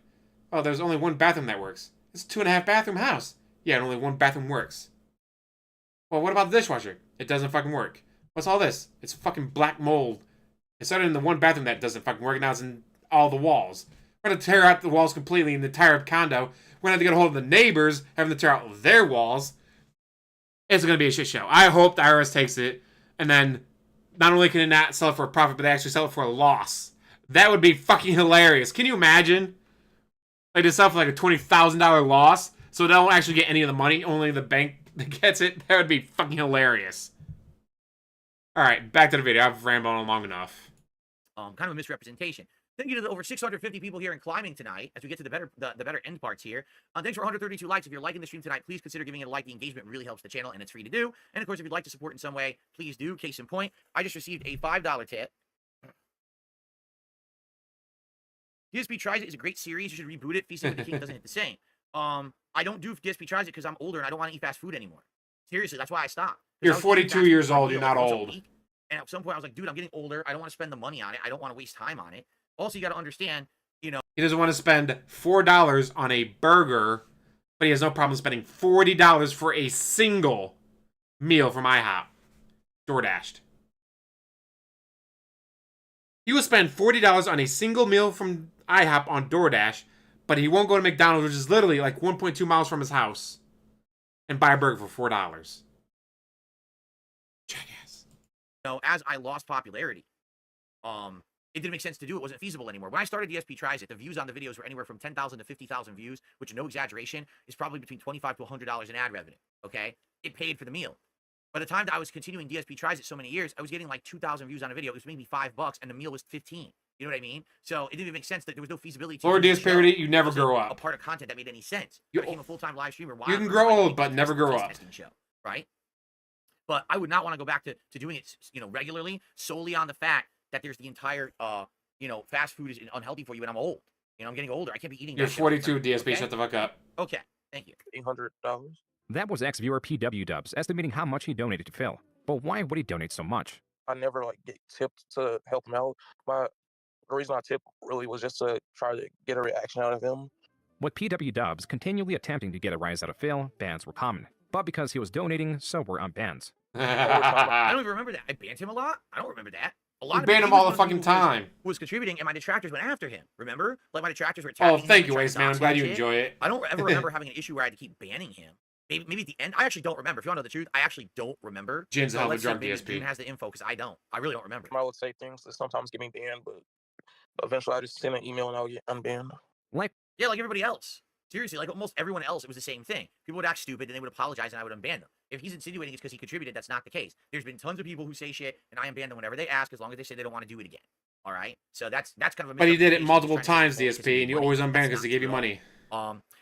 Oh, there's only one bathroom that works. It's a 2.5 bathroom house. Yeah, and only one bathroom works. Well, what about the dishwasher? It doesn't fucking work. What's all this? It's fucking black mold. It started in the one bathroom that doesn't fucking work. Now it's in all the walls. We're gonna tear out the walls completely in the entire condo. We're gonna have to get a hold of the neighbors, having to tear out their walls. It's gonna be a shit show. I hope the IRS takes it, and then not only can it not sell it for a profit, but they actually sell it for a loss. That would be fucking hilarious. Can you imagine? Like, to sell for like a $20,000 loss, so they don't actually get any of the money, only the bank that gets it. That would be fucking hilarious. Alright, back to the video. I've rambled on long enough. Kind of a misrepresentation. Thank you to the over 650 people here in climbing tonight as we get to the better end parts here. Thanks for 132 likes. If you're liking the stream tonight, please consider giving it a like. The engagement really helps the channel, and it's free to do. And of course, if you'd like to support in some way, please do. Case in point, I just received a $5 tip. DSP Tries It is a great series. You should reboot it. Feasting with the King doesn't hit the same. I don't do DSP Tries It because I'm older and I don't want to eat fast food anymore. Seriously, that's why I stopped. You're 42 years old. You're not old. And at some point, I was like, dude, I'm getting older. I don't want to spend the money on it. I don't want to waste time on it. Also, you got to understand, you know. He doesn't want to spend $4 on a burger, but he has no problem spending $40 for a single meal from IHOP. DoorDashed. He will spend $40 on a single meal from IHOP on DoorDash, but he won't go to McDonald's, which is literally like 1.2 miles from his house, and buy a burger for $4. Jackass. You know, as I lost popularity, it didn't make sense to do. It wasn't feasible anymore. When I started DSP Tries It, the views on the videos were anywhere from 10,000 to 50,000 views, which, no exaggeration, is probably between $25 to $100 in ad revenue. Okay, it paid for the meal. By the time that I was continuing DSP Tries It so many years, I was getting like 2,000 views on a video. It was maybe $5, and the meal was 15. You know what I mean? So it didn't even make sense that there was no feasibility. Lord DSP, you never grow up. A part of content that made any sense. I became a full-time live streamer. You can grow old, but never grow up. Show, right? But I would not want to go back to doing it, you know, regularly, solely on the fact that there's the entire, you know, fast food is unhealthy for you, and I'm old. You know, I'm getting older. I can't be eating. You're 42, DSP. Okay? Shut the fuck up. Okay, thank you. $800. That was ex-viewer PW Dubs estimating how much he donated to Phil. But why would he donate so much? I never like get tipped to help him out. The reason I tipped really was just to try to get a reaction out of him. With PW Dubs continually attempting to get a rise out of Phil, bans were common. But because he was donating, so were unbans. I don't even remember that. I banned him a lot. I don't remember that. A lot you of banned him all the fucking time. Who was contributing, and my detractors went after him. Remember? Like, my detractors were attacking him. Oh, thank you, Ace, man. I'm glad you enjoy it. I don't ever remember having an issue where I had to keep banning him. Maybe at the end. I actually don't remember. If you want to know the truth, I actually don't remember. Jin's a hell of a drunk maybe DSP. June has the info, because I don't. I really don't remember. I would say things that sometimes get me banned, but eventually I just send an email and I'll get unbanned. Yeah, like everybody else. Seriously, like almost everyone else, it was the same thing. People would act stupid and they would apologize and I would unban them. If he's insinuating it's because he contributed, that's not the case. There's been tons of people who say shit and I unban them whenever they ask, as long as they say they don't want to do it again. All right? So that's kind of a. But he did it multiple times, DSP, and you always unbanned because he gave you money.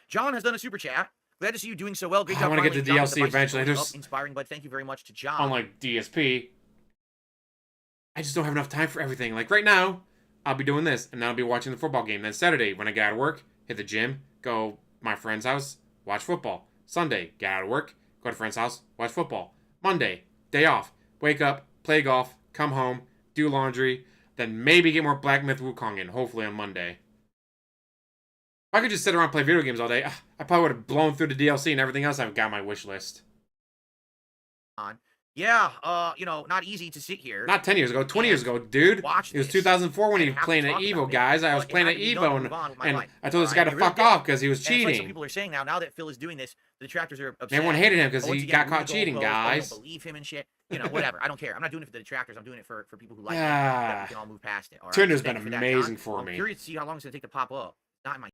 John has done a super chat. Glad to see you doing so well. Great job. I want to get the DLC eventually. There's inspiring, but thank you very much to John. Unlike DSP, I just don't have enough time for everything. Like right now, I'll be doing this, and then I'll be watching the football game. Then Saturday, when I get out of work, hit the gym, go to my friend's house, watch football. Sunday, get out of work, go to friend's house, watch football. Monday, day off, wake up, play golf, come home, do laundry, then maybe get more Black Myth Wukong in, hopefully on Monday. If I could just sit around and play video games all day, I probably would have blown through the DLC and everything else I've got on my wish list. Yeah, you know, not easy to sit here. Not 10 years ago, 20 years ago, dude. It was 2004 when he was playing at Evo, guys. I was playing at Evo, and I told this guy to fuck off because he was cheating. Like some people are saying now that Phil is doing this, the detractors are upset. Everyone hated him because he got caught cheating, guys. I don't believe him and shit. You know, whatever. I don't care. I'm not doing it for the detractors. I'm doing it for people who like it. That we can all move past it. All right? Tinder's been amazing for me. I'm curious to see how long it's going to take to pop up. Not in my...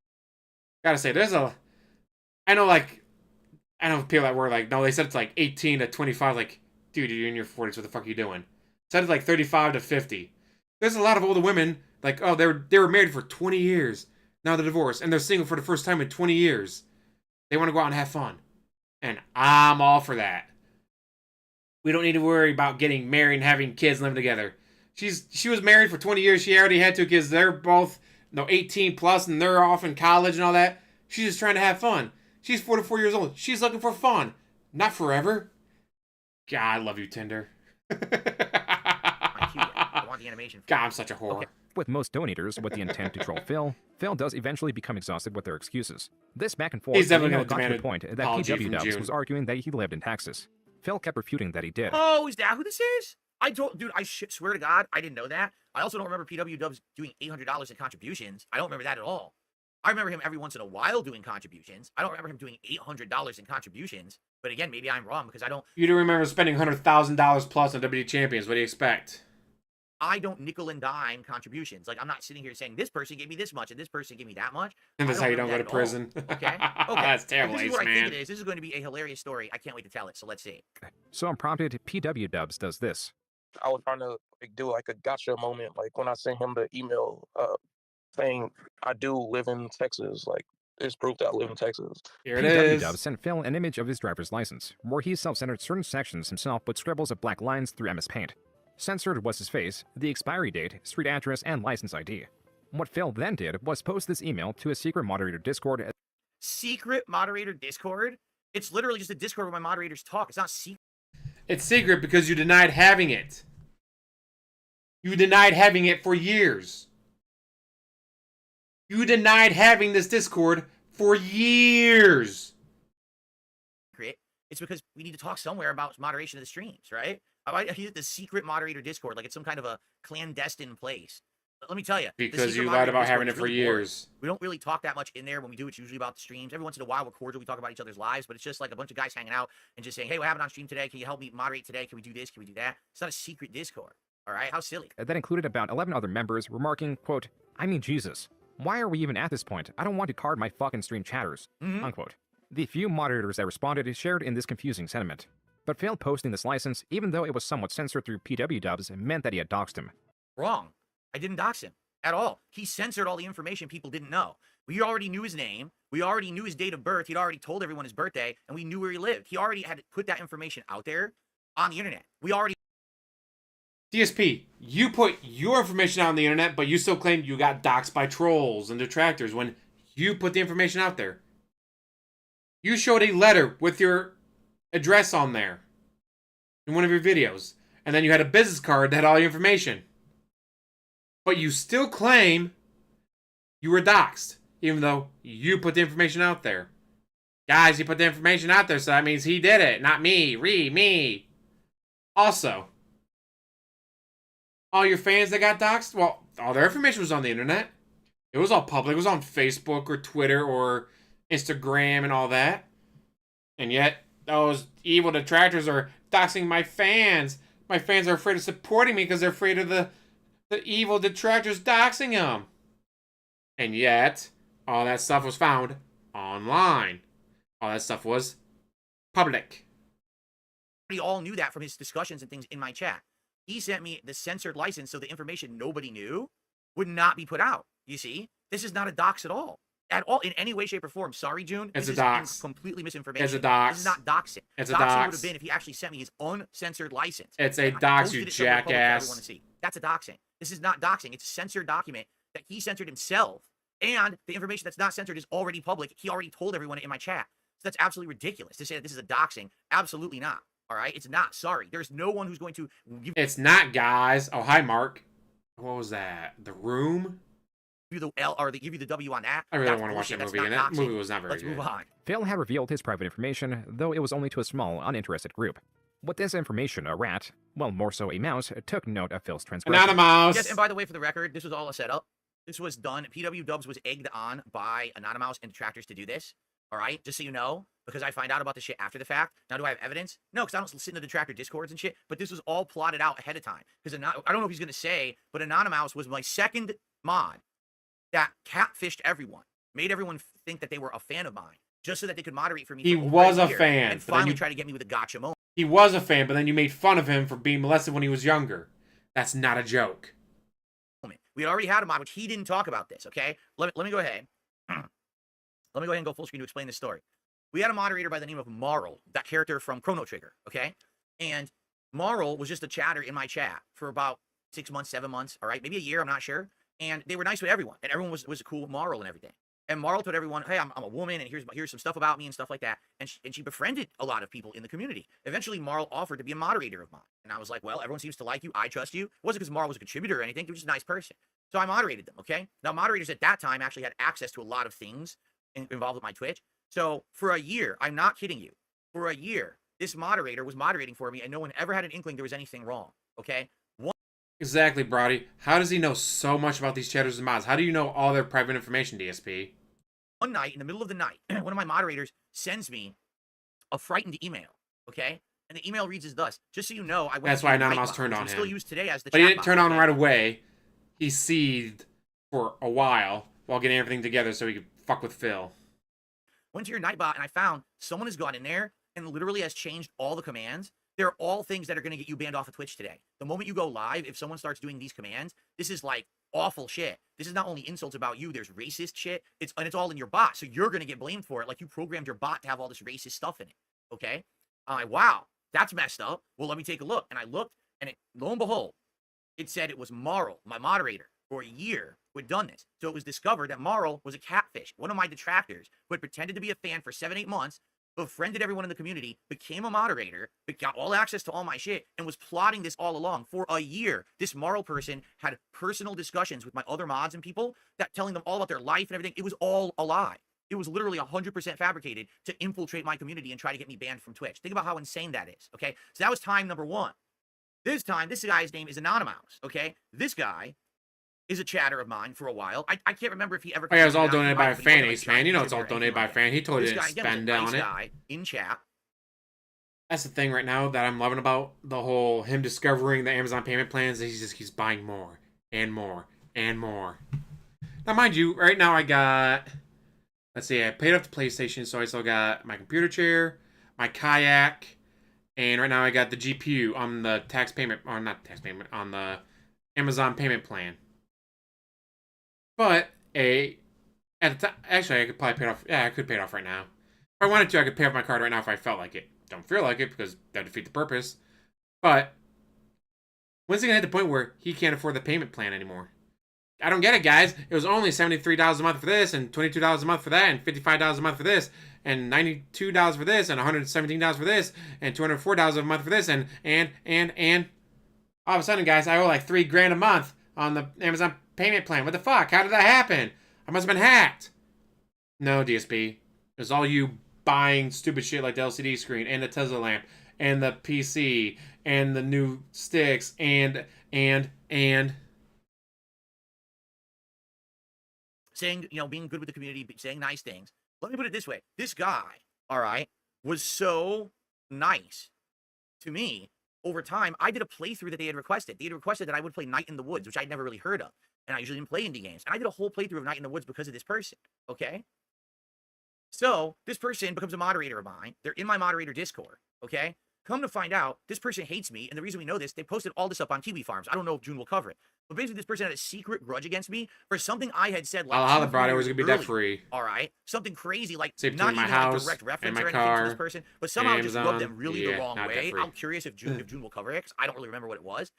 Gotta say, I know people that were like, no, they said it's like 18 to 25, like, dude, you're in your 40s, what the fuck are you doing? Said it's like 35 to 50. There's a lot of older women, like, oh, they were married for 20 years. Now they're divorced, and they're single for the first time in 20 years. They want to go out and have fun. And I'm all for that. We don't need to worry about getting married and having kids living together. She was married for 20 years. She already had 2 kids. They're both 18 plus, and they're off in college and all that. She's just trying to have fun. She's 44 years old. She's looking for fun. Not forever. God, I love you, Tinder. I cute. I want the animation. God, I'm such a whore. Okay. With most donators with the intent to troll Phil does eventually become exhausted with their excuses. This back and forth He's definitely email gonna got to demand the point an that apology PW from Dubs Joon. was arguing that he lived in Texas. Phil kept refuting that he did. Oh, is that who this is? Dude, swear to God, I didn't know that. I also don't remember PW Dubs doing $800 in contributions. I don't remember that at all. I remember him every once in a while doing contributions. I don't remember him doing $800 in contributions. But again, maybe I'm wrong because I don't You do remember spending $100,000 plus on WWE Champions. What do you expect? nickel and dime contributions. Like, I'm not sitting here saying this person gave me this much and this person gave me that much. And that's I how you remember don't go to that at all. prison. Okay. That's But terrible, this is Ace what I think Man. it is. This is going to be a hilarious story. I can't wait to tell it. So let's see. So unprompted, PW Dubs does this. I was trying to do like a gotcha moment, like when I sent him the email saying I do live in Texas, like it's proof that I live in Texas. Here it PW Dubs is. sent Phil an image of his driver's license, where he self-centered certain sections himself with scribbles of black lines through MS Paint. Censored was his face, the expiry date, street address, and license ID. What Phil then did was post this email to a secret moderator Discord. Secret moderator Discord? It's literally just a Discord where my moderators talk. It's not secret. It's secret because you denied having it. You denied having it for years. You denied having this Discord for years. It's because we need to talk somewhere about moderation of the streams, right? I use the secret moderator Discord like it's some kind of a clandestine place. Let me tell you. Because you lied about having it for years. We don't really talk that much in there when we do. It's usually about the streams. Every once in a while, we're cordial. We talk about each other's lives, but it's just like a bunch of guys hanging out and just saying, hey, what happened on stream today? Can you help me moderate today? Can we do this? Can we do that? It's not a secret Discord. All right? How silly. That included about 11 other members, remarking, quote, I mean Jesus. Why are we even at this point? I don't want to card my fucking stream chatters, unquote. The few moderators that responded shared in this confusing sentiment. But failed posting this license, even though it was somewhat censored through PW Dubs, meant that he had doxed him. Wrong. I didn't dox him at all. He censored all the information people didn't know. We already knew his name. We already knew his date of birth. He'd already told everyone his birthday, and we knew where he lived. He already had put that information out there on the internet. We already... DSP, you put your information out on the internet, but you still claim you got doxxed by trolls and detractors when you put the information out there. You showed a letter with your address on there in one of your videos, and then you had a business card that had all your information. But you still claim you were doxxed, even though you put the information out there. Guys, you put the information out there, so that means he did it, not me. Reee, me. Also, all your fans that got doxxed, well, all their information was on the internet. It was all public. It was on Facebook or Twitter or Instagram and all that. And yet, those evil detractors are doxing my fans. My fans are afraid of supporting me because they're afraid of the evil detractors doxing them. And yet, all that stuff was found online. All that stuff was public. We all knew that from his discussions and things in my chat. He sent me the censored license so the information nobody knew would not be put out. You see? This is not a dox at all. At all, in any way, shape, or form. Sorry, Joon. It's a this dox. is completely misinformation. It's a dox. This is not doxing. It's a doxing dox. would have been if he actually sent me his uncensored license. It's a and I dox, posted you it somewhere public for jackass. everyone to see. That's a doxing. This is not doxing. It's a censored document that he censored himself. And the information that's not censored is already public. He already told everyone in my chat. So that's absolutely ridiculous to say that this is a doxing. Absolutely not. All right? It's not. Sorry. There's no one who's going to give It's not, guys. Oh, hi, Mark. What was that? The Room? you the L or they give you the W on that. I really That's want to watch bullshit. that That's movie, and not that doxing. movie was not very Let's good. move on. Phil had revealed his private information, though it was only to a small, uninterested group. With this information, a rat, well, more so a mouse, took note of Phil's transgression. Anonymous. Yes, and by the way, for the record, this was all a setup. This was done. PW Dubs was egged on by Anonymous and detractors to do this. All right, just so you know, because I find out about the shit after the fact. Now, do I have evidence? No, because I don't sit in the detractor discords and shit. But this was all plotted out ahead of time. Because I don't know if he's gonna say, but Anonymous was my second mod that catfished everyone, made everyone think that they were a fan of mine, just so that they could moderate for me. He for over was a year, fan, and but then finally you- try to get me with a gotcha moment. He was a fan, but then you made fun of him for being molested when he was younger. That's not a joke. We had already had a mod, which he didn't talk about this. Okay, let me go ahead. Let me go ahead and go full screen to explain this story. We had a moderator by the name of Marl, that character from Chrono Trigger, okay? And Marl was just a chatter in my chat for about 6 months, 7 months, all right? Maybe a year, I'm not sure. And they were nice with everyone. And everyone was cool with Marl and everything. And Marl told everyone, hey, I'm a woman, and here's some stuff about me and stuff like that. And she befriended a lot of people in the community. Eventually, Marl offered to be a moderator of mine. And I was like, well, everyone seems to like you. I trust you. It wasn't because Marl was a contributor or anything. He was just a nice person. So I moderated them, okay? Now, moderators at that time actually had access to a lot of things involved with my Twitch. So for a year, I'm not kidding you, for a year, this moderator was moderating for me, and no one ever had an inkling there was anything wrong, okay? Exactly, Brody. How does he know so much about these chatters and mods? How do you know all their private information, DSP? One night, in the middle of the night, one of my moderators sends me a frightened email, okay? And the email reads as thus: just so you know, I went That's to why your Anonymous nightbot, turned which on we him. still use today as the But he chat didn't box, turn on okay? right away. He seethed for a while while getting everything together so he could fuck with Phil. Went to your nightbot, and I found someone has gone in there and literally has changed all the commands. They're all things that are going to get you banned off of Twitch today. The moment you go live, if someone starts doing these commands, this is like awful shit. This is not only insults about you, there's racist shit. It's all in your bot, so you're going to get blamed for it. Like you programmed your bot to have all this racist stuff in it, okay? I'm like, wow, that's messed up. Well, let me take a look. And I looked, and lo and behold, it said it was Marl, my moderator, for a year who had done this. So it was discovered that Marl was a catfish, one of my detractors, who had pretended to be a fan for 7-8 months, befriended everyone in the community, became a moderator, got all access to all my shit, and was plotting this all along for a year. This Marl person had personal discussions with my other mods and people, that telling them all about their life and everything. It was all a lie. It was literally 100% fabricated to infiltrate my community and try to get me banned from Twitch. Think about how insane that is, okay? So that was time number one. This time, this guy's name is Anonymous, okay? This guy is a chatter of mine for a while. I can't remember if he ever... Oh yeah, it was all donated by a but he fan wasn't, ace, like, man. You know giant it's all user or donated by a anything fan. He totally like didn't that. This guy, again, spend was a on nice it. guy in chat. That's the thing right now that I'm loving about the whole him discovering the Amazon payment plans. He just keeps buying more and more and more. Now, mind you, right now I got... Let's see, I paid off the PlayStation, so I still got my computer chair, my kayak, and right now I got the GPU on the tax payment, or not tax payment, on the Amazon payment plan. But at the time, actually, I could probably pay it off. Yeah, I could pay it off right now. If I wanted to, I could pay off my card right now if I felt like it. Don't feel like it because that would defeat the purpose. But when's it gonna hit the point where he can't afford the payment plan anymore? I don't get it, guys. It was only $73 a month for this, and $22 a month for that, and $55 a month for this, and $92 for this, and $117 for this, and $204 a month for this, and all of a sudden, guys, I owe like $3,000 a month on the Amazon payment plan. What the fuck? How did that happen? I must have been hacked. No, DSP. It was all you buying stupid shit like the LCD screen, and the Tesla lamp, and the PC, and the new sticks, and saying, you know, being good with the community, saying nice things. Let me put it this way. This guy, all right, was so nice to me over time. I did a playthrough that they had requested. They had requested that I would play Night in the Woods, which I'd never really heard of. And I usually didn't play indie games. And I did a whole playthrough of Night in the Woods because of this person, okay? So this person becomes a moderator of mine. They're in my moderator Discord, okay? Come to find out, this person hates me, and the reason we know this, they posted all this up on Kiwi Farms. I don't know if Joon will cover it. But basically, this person had a secret grudge against me for something I had said like I'll have it, 2-3 was years gonna be debt earlier. free. All right, something crazy like Say not between my even like house direct and reference my or anything to car this person, but somehow just rubbed them Amazon, really yeah, the wrong not way. debt-free. I'm curious if Joon will cover it because I don't really remember what it was.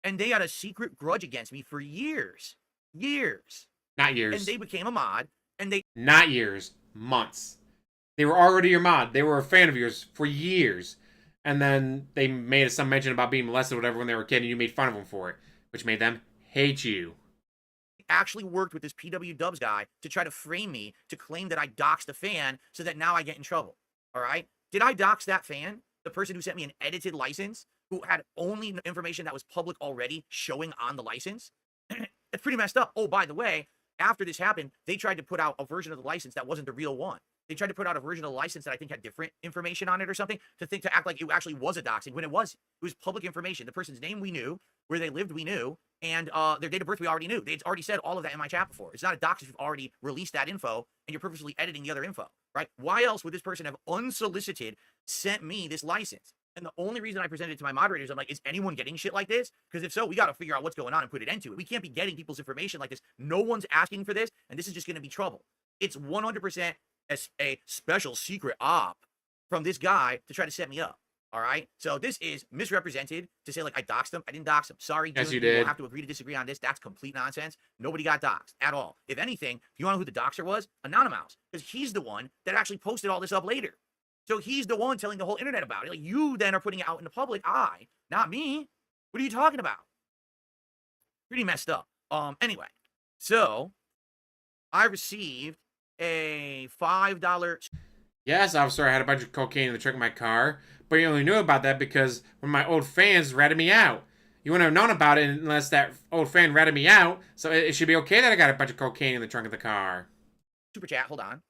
And they had a secret grudge against me for years. Not years. And they became a mod, and they Not years. Months. They were already your mod. They were a fan of yours for years. And then they made some mention about being molested or whatever when they were a kid, and you made fun of them for it, which made them hate you. actually worked with this PW Dubs guy to try to frame me to claim that I doxed a fan so that now I get in trouble. All right? Did I dox that fan? The person who sent me an edited license, who had only information that was public already showing on the license? It's pretty messed up. Oh, by the way, after this happened, they tried to put out a version of the license that wasn't the real one. They tried to put out a version of the license that I think had different information on it or something to act like it actually was a doxing when it was. It was public information. The person's name we knew, where they lived we knew, and their date of birth we already knew. They'd already said all of that in my chat before. It's not a dox if you've already released that info and you're purposely editing the other info, right? Why else would this person have unsolicited sent me this license? And the only reason I presented it to my moderators, I'm like, is anyone getting shit like this? Because if so, we got to figure out what's going on and put it into it. We can't be getting people's information like this. No one's asking for this, and this is just going to be trouble. It's 100% a special secret op from this guy to try to set me up. All right. So this is misrepresented to say like I doxed him. I didn't dox him. Sorry, Yes, Joon, you we will did. have to agree to disagree on this. That's complete nonsense. Nobody got doxed at all. If anything, if you want to know who the doxer was, Anonymous, because he's the one that actually posted all this up later. So he's the one telling the whole internet about it. Like you then are putting it out in the public eye, not me. What are you talking about? Pretty messed up. Anyway, so I received a $5. Yes, officer, I had a bunch of cocaine in the trunk of my car, but you only knew about that because one of my old fans ratted me out. You wouldn't have known about it unless that old fan ratted me out, so it should be okay that I got a bunch of cocaine in the trunk of the car. Super chat, hold on.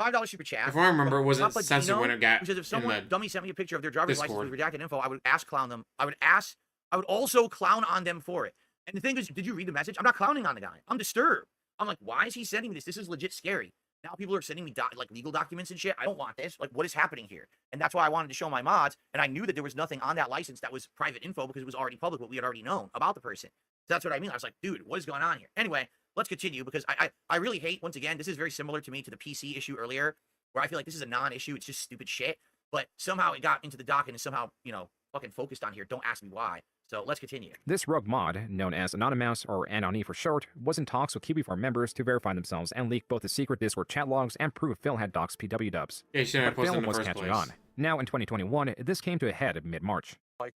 $5 super chat. If I remember, it wasn't Papa censored Dino, when it got who says if in someone the dummy sent me a picture of their driver's license Discord. with redacted info, I would clown them. I would also clown on them for it. And the thing is, did you read the message? I'm not clowning on the guy. I'm disturbed. I'm like, why is he sending me this? This is legit scary. Now people are sending me like legal documents and shit. I don't want this. Like, what is happening here? And that's why I wanted to show my mods. And I knew that there was nothing on that license that was private info because it was already public, what we had already known about the person. So that's what I mean. I was like, dude, what is going on here? Anyway, let's continue because I really hate, once again, this is very similar to me to the PC issue earlier, where I feel like this is a non-issue. It's just stupid shit. But somehow it got into the docket and somehow, you know, fucking focused on here. Don't ask me why. So let's continue. This rogue mod, known as Anonymous or Anony for short, was in talks with KiwiFarm members to verify themselves and leak both the secret Discord chat logs and prove Phil had doxed PW dubs. Yeah, you shouldn't have But posted Phil in the was first catching place. on. Now in 2021, this came to a head mid-March. Like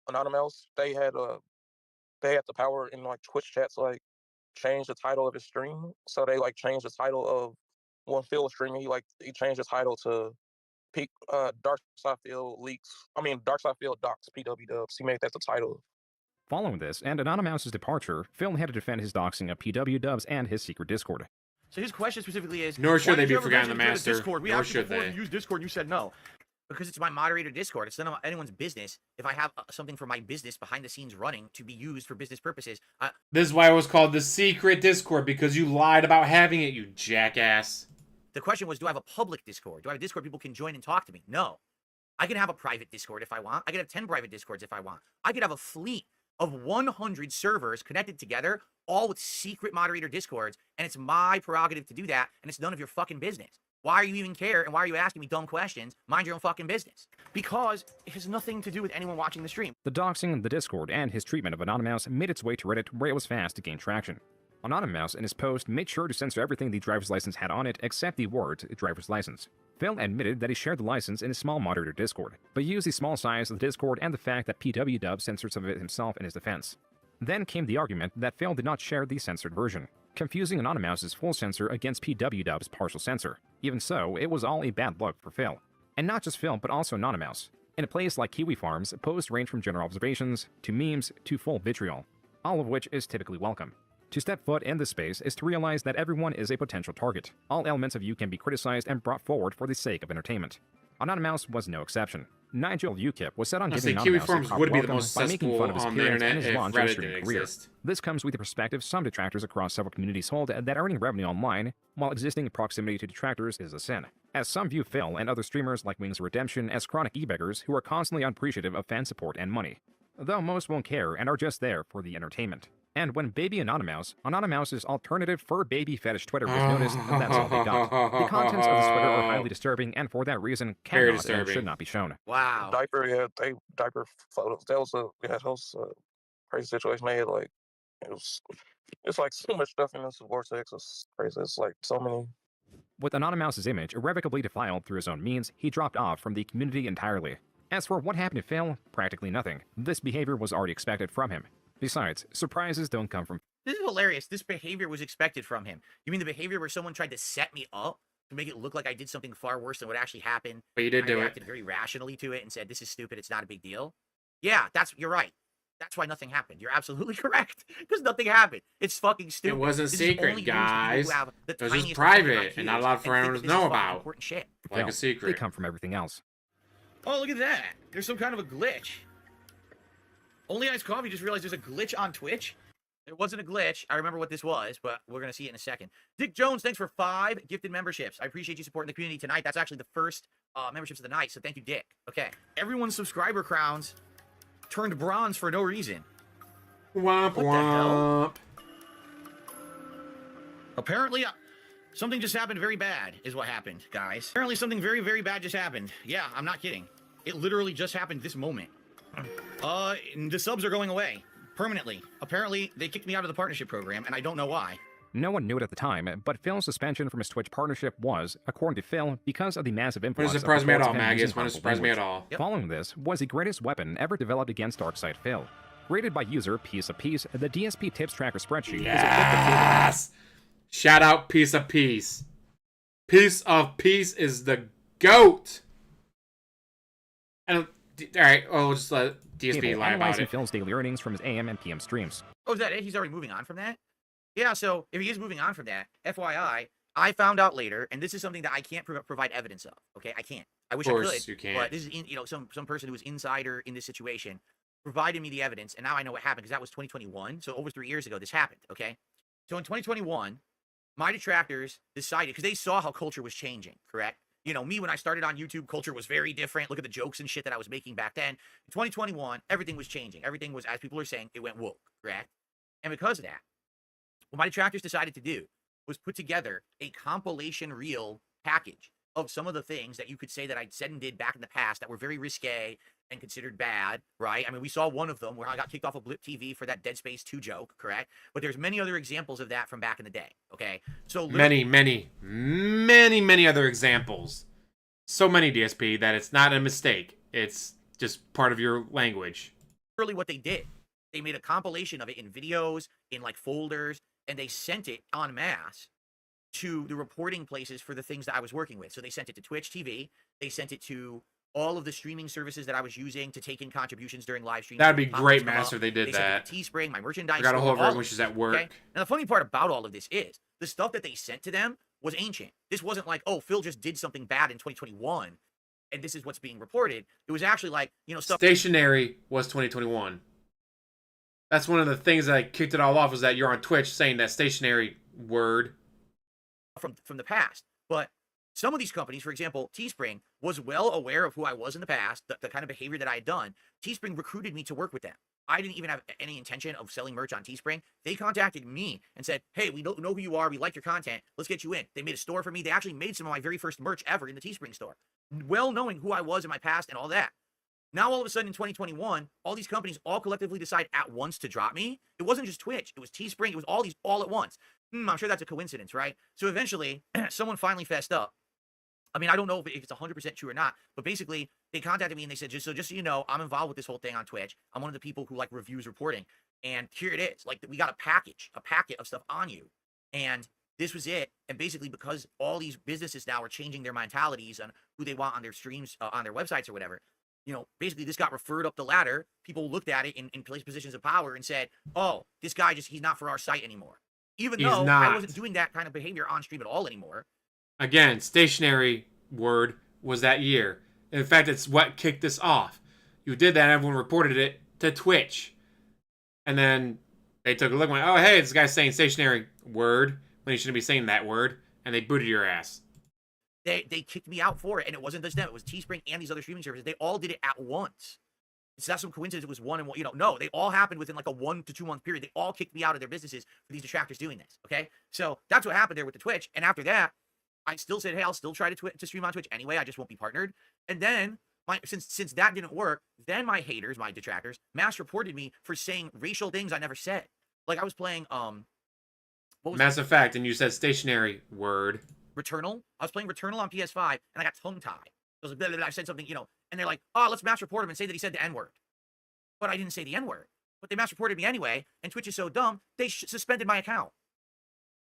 Anonymous, they had the power in like Twitch chats like change the title of his stream. So they like changed the title of when Phil was streaming. He changed the title to Dark Side Phil leaks. I mean Dark Side Phil docs PW dubs. He made that the title. Following this and Anonymous's departure, Phil had to defend his doxing of PW dubs and his secret Discord. So his question specifically is, Nor should why they did be you ever forgotten in the mention to master, Discord? We nor asked you should before they. to use Discord, and you said no. Because it's my moderator Discord. It's none of anyone's business. If I have something for my business behind the scenes running to be used for business purposes, This is why it was called the secret Discord, because you lied about having it, you jackass. the question was, do I have a public Discord? Do I have a Discord people can join and talk to me? No. I can have a private Discord if I want. I can have 10 private Discords if I want. I could have a fleet of 100 servers connected together, all with secret moderator Discords, and it's my prerogative to do that, and it's none of your fucking business. Why are you even care, and why are you asking me dumb questions? Mind your own fucking business. Because it has nothing to do with anyone watching the stream. The doxing, the Discord, and his treatment of Anonymous made its way to Reddit, where it was fast to gain traction. Anonymous, in his post, made sure to censor everything the driver's license had on it except the word driver's license. Phil admitted that he shared the license in a small moderator Discord, but used the small size of the Discord and the fact that PW Dub censored some of it himself in his defense. Then came the argument that Phil did not share the censored version, confusing Anonymous's full censor against PW Dub's partial censor. Even so, it was all a bad look for Phil. And not just Phil, but also Anonymous. In a place like Kiwi Farms, posts range from general observations, to memes, to full vitriol, all of which is typically welcome. To step foot in this space is to realize that everyone is a potential target. All elements of you can be criticized and brought forward for the sake of entertainment. Anonymous was no exception. Nigel UKIP was set on Honestly, giving Kiwi Anonymous Farms a prompt would be the welcome most by making successful fun of his on the appearance and internet his if launch Reddit and didn't streaming career. exist. This comes with the perspective some detractors across several communities hold that earning revenue online while existing proximity to detractors is a sin. As some view Phil and other streamers like Wings of Redemption as chronic e-beggars who are constantly unappreciative of fan support and money. Though most won't care and are just there for the entertainment. And when Baby Anonymous's alternative fur baby fetish Twitter was noticed, that's all they got. The contents of this Twitter are highly disturbing and for that reason Very cannot and disturbing. should not be shown. Wow. Diaper photos. That was a crazy situation. They had like it's like so much stuff in this vortex. It's crazy. It's like so many. With Anonymous's image irrevocably defiled through his own means, he dropped off from the community entirely. As for what happened to Phil, practically nothing. This behavior was already expected from him. Besides, surprises don't come from... This is hilarious. This behavior was expected from him. You mean the behavior where someone tried to set me up to make it look like I did something far worse than what actually happened? But you did I do it. reacted very rationally to it and said, this is stupid. It's not a big deal. Yeah, you're right. That's why nothing happened. You're absolutely correct. Because nothing happened. It's fucking stupid. It wasn't This is secret, only used for people guys. who have the It was just tiniest private fucking and not IQs allowed for and think everyone that to this is know fucking about. important shit. Like Phil. a They secret. come from everything else. Oh, look at that. There's some kind of a glitch. Only Iced Coffee just realized there's a glitch on Twitch. It wasn't a glitch. I remember what this was, but we're going to see it in a second. Dick Jones, thanks for 5 gifted memberships. I appreciate you supporting the community tonight. That's actually the first memberships of the night, so thank you, Dick. Okay. Everyone's subscriber crowns turned bronze for no reason. Womp What the hell? womp. Apparently, Something just happened very bad is what happened, guys. Apparently something very, very bad just happened. Yeah, I'm not kidding. It literally just happened this moment. The subs are going away permanently. Apparently, they kicked me out of the partnership program, and I don't know why. No one knew it at the time, but Phil's suspension from his Twitch partnership was, according to Phil, because of the massive influx Wouldn't of surprise me at reports all, of him Magus. using Wouldn't harmful surprise me at language. all. Following this was the greatest weapon ever developed against Darkside Phil. Rated by user Piece of Peace, the DSP tips tracker spreadsheet is equipped Yes! Shout out Piece of Peace. Piece of Peace is the GOAT! Alright, well, we'll just let DSP lie about analyzing it. Phil's daily earnings from his AM and PM streams. Oh, is that it? He's already moving on from that? Yeah, so if he is moving on from that, FYI, I found out later, and this is something that I can't provide evidence of, okay? I can't. I wish I could. Of course you can't. But this is, some person who was insider in this situation provided me the evidence, and now I know what happened, because that was 2021, so over 3 years ago this happened, okay? So in 2021, my detractors decided, because they saw how culture was changing, correct? You know, me, when I started on YouTube, culture was very different. Look at the jokes and shit that I was making back then. In 2021, everything was changing. Everything was, as people are saying, it went woke, correct? And because of that, what my detractors decided to do was put together a compilation reel package of some of the things that you could say that I'd said and did back in the past that were very risque and considered bad, right? I mean, we saw one of them where I got kicked off of Blip TV for that Dead Space 2 joke, correct? But there's many other examples of that from back in the day, okay? So Many other examples. So many, DSP, that it's not a mistake. It's just part of your language. Literally what they did. They made a compilation of it in videos, in like folders, and they sent it en masse to the reporting places for the things that I was working with. So they sent it to Twitch TV. They sent it to all of the streaming services that I was using to take in contributions during live streams. That'd be great, Master, if they did that. Sent it to Teespring, my merchandise. I got a store, whole all of of which it, is at work. Okay? And the funny part about all of this is the stuff that they sent to them was ancient. This wasn't like, oh, Phil just did something bad in 2021, and this is what's being reported. It was actually like, stuff. Stationary was 2021. That's one of the things that kicked it all off, was that you're on Twitch saying that stationary word from the past. But some of these companies, for example, Teespring, was well aware of who I was in the past, the kind of behavior that I had done. Teespring recruited me to work with them. I didn't even have any intention of selling merch on Teespring. They contacted me and said, hey, we don't know who you are. We like your content. Let's get you in. They made a store for me. They actually made some of my very first merch ever in the Teespring store, well knowing who I was in my past and all that. Now, all of a sudden in 2021, all these companies all collectively decide at once to drop me. It wasn't just Twitch. It was Teespring. It was all these all at once. I'm sure that's a coincidence, right? So eventually, someone finally fessed up. I mean, I don't know if it's 100% true or not, but basically, they contacted me and they said, just so you know, I'm involved with this whole thing on Twitch. I'm one of the people who, reviews reporting. And here it is. We got a packet of stuff on you. And this was it. And basically, because all these businesses now are changing their mentalities on who they want on their streams, on their websites or whatever, basically this got referred up the ladder. People looked at it in positions of power and said, oh, this guy he's not for our site anymore. Even though I wasn't doing that kind of behavior on stream at all anymore. Again, stationary word was that year. In fact, it's what kicked this off. You did that, everyone reported it to Twitch. And then they took a look and went, oh, hey, this guy's saying stationary word when he shouldn't be saying that word. And they booted your ass. They kicked me out for it, and it wasn't just them. It was Teespring and these other streaming services. They all did it at once. It's not some coincidence. It was one and one. No, they all happened within a 1 to 2 month period. They all kicked me out of their businesses for these detractors doing this. Okay, so that's what happened there with the Twitch. And after that, I still said, hey, I'll still try to stream on Twitch anyway. I just won't be partnered. And then since that didn't work, then my haters, my detractors, mass reported me for saying racial things I never said. Like I was playing Mass Effect, and you said stationary word. Returnal. I was playing Returnal on PS5, and I got tongue-tied. I was like, blah, blah, blah, I said something, and they're like, oh, let's mass report him and say that he said the N-word. But I didn't say the N-word. But they mass reported me anyway, and Twitch is so dumb, they suspended my account.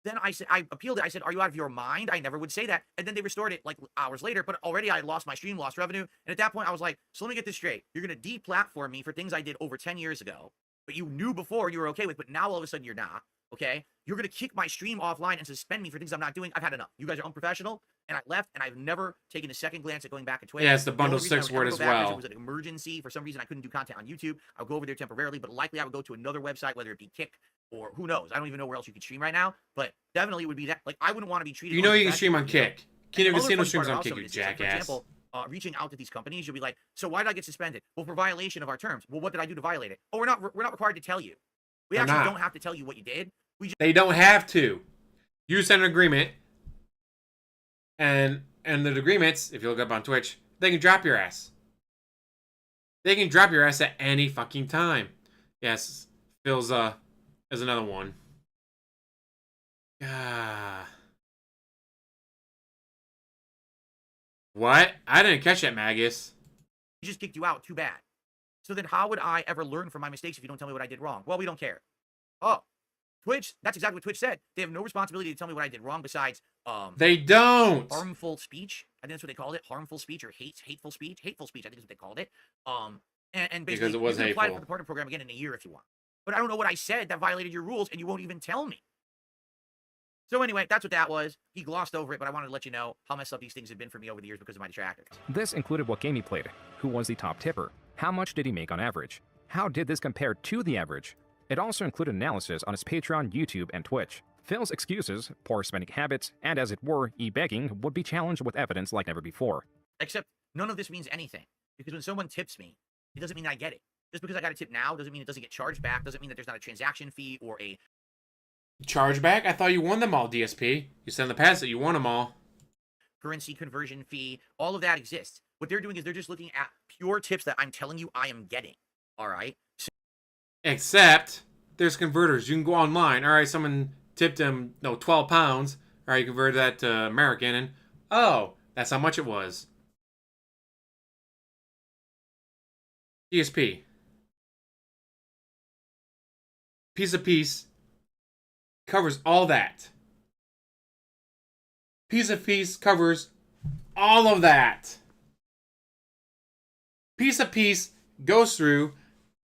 Then I appealed it. I said, are you out of your mind? I never would say that. And then they restored it hours later, but already I lost my stream, lost revenue. And at that point, I was like, so let me get this straight. You're going to deplatform me for things I did over 10 years ago, but you knew before you were okay with, but now all of a sudden you're not. Okay, you're gonna kick my stream offline and suspend me for things I'm not doing. I've had enough. You guys are unprofessional, and I left. And I've never taken a second glance at going back to Twitch. Yeah, it's the bundle 6 word as well. It was an emergency for some reason. I couldn't do content on YouTube. I'll go over there temporarily, but likely I would go to another website, whether it be Kick or who knows. I don't even know where else you could stream right now, but definitely it would be that. I wouldn't want to be treated. You can stream on Kick. Kino Casino streams on Kick, you jackass. For example, reaching out to these companies, you'll be like, so why did I get suspended? Well, for violation of our terms. Well, what did I do to violate it? Oh, we're not required to tell you. We actually don't have to tell you what you did. They don't have to. You send an agreement. And the agreements, if you look up on Twitch, they can drop your ass. They can drop your ass at any fucking time. Yes, Phil's is another one. Ah. What? I didn't catch that, Magus. just kicked you out. Too bad. So then how would I ever learn from my mistakes if you don't tell me what I did wrong? Well, we don't care. Oh, Twitch, that's exactly what Twitch said. They have no responsibility to tell me what I did wrong besides they don't. Harmful speech. I think that's what they called it. Harmful speech or hateful speech. Hateful speech, I think is what they called it. And basically Because it was you can apply it hateful. for the partner program again in a year if you want. But I don't know what I said that violated your rules and you won't even tell me. So anyway, that's what that was. He glossed over it, but I wanted to let you know how messed up these things have been for me over the years because of my detractors. This included what game he played, who was the top tipper, how much did he make on average, how did this compare to the average. It also included analysis on his Patreon, YouTube, and Twitch. Phil's excuses, poor spending habits, and as it were, e-begging would be challenged with evidence like never before. Except none of this means anything. Because when someone tips me, it doesn't mean I get it. Just because I got a tip now doesn't mean it doesn't get charged back, doesn't mean that there's not a transaction fee or a Chargeback? I thought you won them all, DSP. You said in the past that you won them all. currency conversion fee. All of that exists. What they're doing is they're just looking at pure tips that I'm telling you I am getting. All right? Except there's converters. You can go online. All right, someone tipped him, 12 pounds. All right, you converted that to American, and oh, that's how much it was. DSP. Piece of piece covers all that. Piece of piece covers all of that. Piece of piece goes through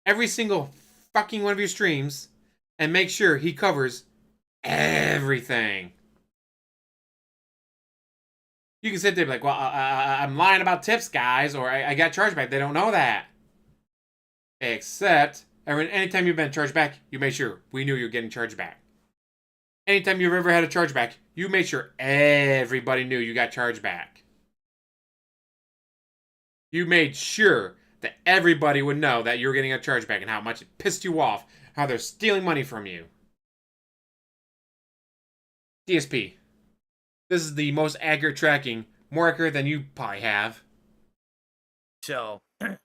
every single fucking one of your streams and make sure he covers everything. You can sit there and be like, well, I'm lying about tips, guys, or I got charged back. They don't know that. Except, anytime you've been charged back, you made sure we knew you were getting charged back. Anytime you've ever had a chargeback, you made sure everybody knew you got charged back. You made sure that everybody would know that you were getting a chargeback and how much it pissed you off, how they're stealing money from you. DSP. This is the most accurate tracking, more accurate than you probably have. So, it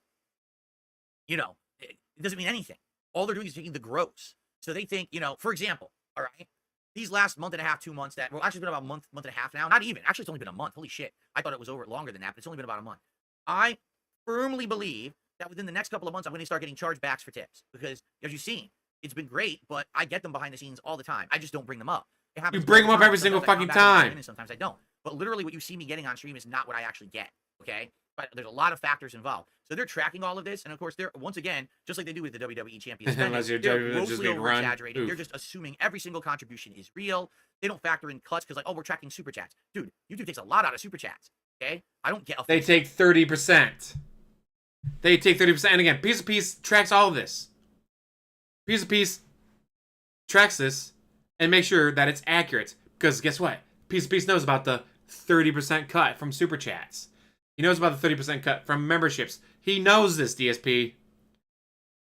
doesn't mean anything. All they're doing is taking the gross. So they think, for example, all right, these last month and a half, 2 months actually it's been about a month and a half now. Not even. Actually, it's only been a month. Holy shit. I thought it was over longer than that, but it's only been about a month. I firmly believe that within the next couple of months, I'm going to start getting chargebacks for tips because, as you've seen, it's been great, but I get them behind the scenes all the time. I just don't bring them up. It happens. You bring them up every single fucking time. And sometimes I don't. But literally, what you see me getting on stream is not what I actually get. Okay, but there's a lot of factors involved. So they're tracking all of this, and of course, they're once again, just like they do with the WWE champion spending, Unless you're they're just grossly being run. over-exaggerating. They're just assuming every single contribution is real. They don't factor in cuts because, we're tracking super chats. Dude, YouTube takes a lot out of super chats. Okay, I don't get. They take 30%. They take 30%. And again, Piece of Piece tracks all of this. Piece of Piece tracks this and make sure that it's accurate. Because guess what? Piece of Piece knows about the 30% cut from super chats. He knows about the 30% cut from memberships. He knows this, DSP.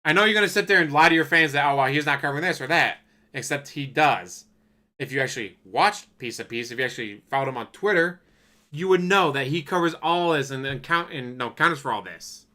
I know you're going to sit there and lie to your fans that, he's not covering this or that. Except he does. If you actually watched Piece of Piece, if you actually followed him on Twitter, you would know that he covers all this and then counters for all this.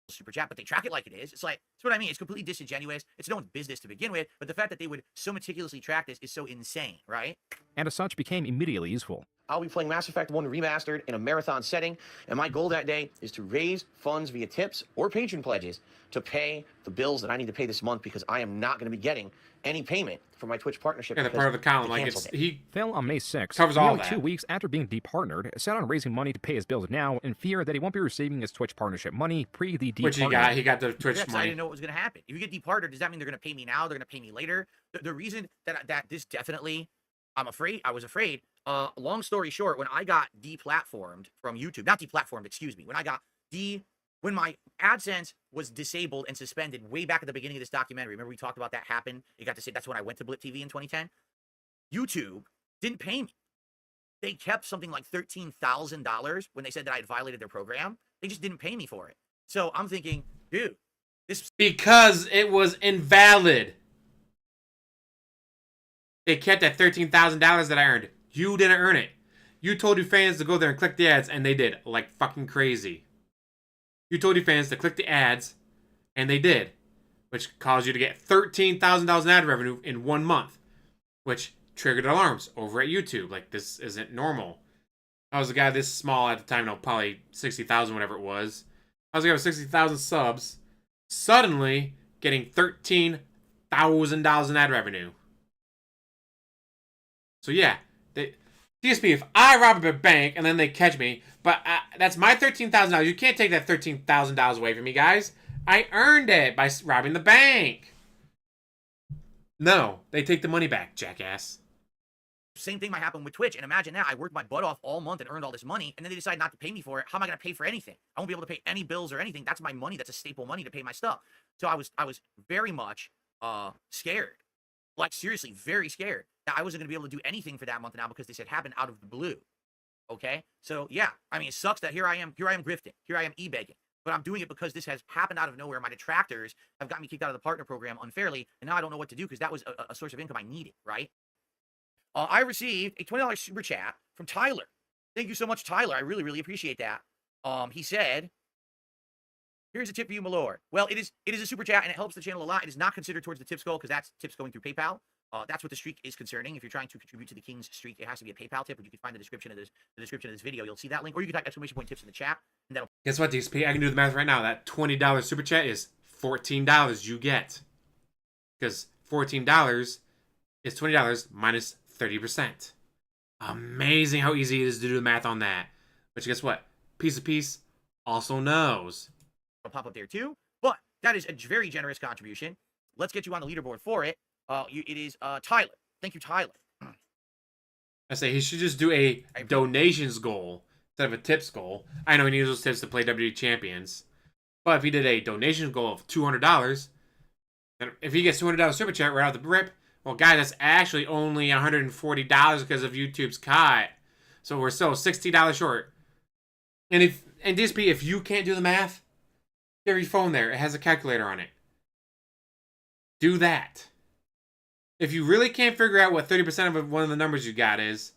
Super chat, but they track it like it is. It's like, that's what I mean. It's completely disingenuous. It's no one's business to begin with, but the fact that they would so meticulously track this is so insane, right? And as such became immediately useful. I'll be playing Mass Effect 1 Remastered in a marathon setting, and my goal that day is to raise funds via tips or patron pledges to pay the bills that I need to pay this month because I am not going to be getting any payment for my Twitch partnership. Yeah, the part of the column, they like canceled it. he Phil on May 6th, covers all nearly that. 2 weeks after being departnered, set on raising money to pay his bills now in fear that he won't be receiving his Twitch partnership money pre the department. which he got the Twitch Yes, I money. didn't know what was going to happen. If you get departed, does that mean they're going to pay me now? They're going to pay me later? The reason that this definitely, I was afraid. Long story short, when I got deplatformed from YouTube, not deplatformed, excuse me, when my AdSense was disabled and suspended way back at the beginning of this documentary, remember we talked about that happened? You got to say that's when I went to Blip TV in 2010. YouTube didn't pay me. They kept something like $13,000 when they said that I had violated their program. They just didn't pay me for it. So I'm thinking, dude, Because it was invalid. They kept that $13,000 that I earned. You didn't earn it. You told your fans to go there and click the ads, and they did, like fucking crazy. You told your fans to click the ads, and they did, which caused you to get $13,000 in ad revenue in 1 month, which triggered alarms over at YouTube. Like, this isn't normal. I was a guy this small at the time, probably 60,000, whatever it was. I was a guy with 60,000 subs, suddenly getting $13,000 in ad revenue. So yeah, DSP, if I rob a bank and then they catch me, but that's my $13,000. You can't take that $13,000 away from me, guys. I earned it by robbing the bank. No, they take the money back, jackass. Same thing might happen with Twitch. And imagine that I worked my butt off all month and earned all this money, and then they decide not to pay me for it. How am I going to pay for anything? I won't be able to pay any bills or anything. That's my money. That's a staple money to pay my stuff. So I was very much scared. Like, seriously, very scared that I wasn't going to be able to do anything for that month now because this had happened out of the blue. Okay? So, yeah. I mean, it sucks that here I am grifting. Here I am e-begging. But I'm doing it because this has happened out of nowhere. My detractors have got me kicked out of the partner program unfairly, and now I don't know what to do because that was a source of income I needed, right? I received a $20 super chat from Tyler. Thank you so much, Tyler. I really, really appreciate that. He said, here's a tip for you, my lord. Well, it is a super chat, and it helps the channel a lot. It is not considered towards the tips goal because that's tips going through PayPal. That's what the streak is concerning. If you're trying to contribute to the King's streak, it has to be a PayPal tip, but you can find the description of this video. You'll see that link, or you can type exclamation point tips in the chat, and that'll. Guess what, DSP? I can do the math right now. That $20 super chat is $14 you get. Because $14 is $20 minus 30%. Amazing how easy it is to do the math on that. But guess what? Piece of Peace also knows. It'll pop up there too. But that is a very generous contribution. Let's get you on the leaderboard for it. It is Tyler. Thank you, Tyler. I say he should just do a donations goal instead of a tips goal. I know he needs those tips to play WWE Champions. But if he did a donation goal of $200, then if he gets $200 super chat right out the rip, well, guys, that's actually only $140 because of YouTube's cut. So we're still $60 short. And DSP, if you can't do the math, you have your phone there. It has a calculator on it. Do that. If you really can't figure out what 30% of one of the numbers you got is,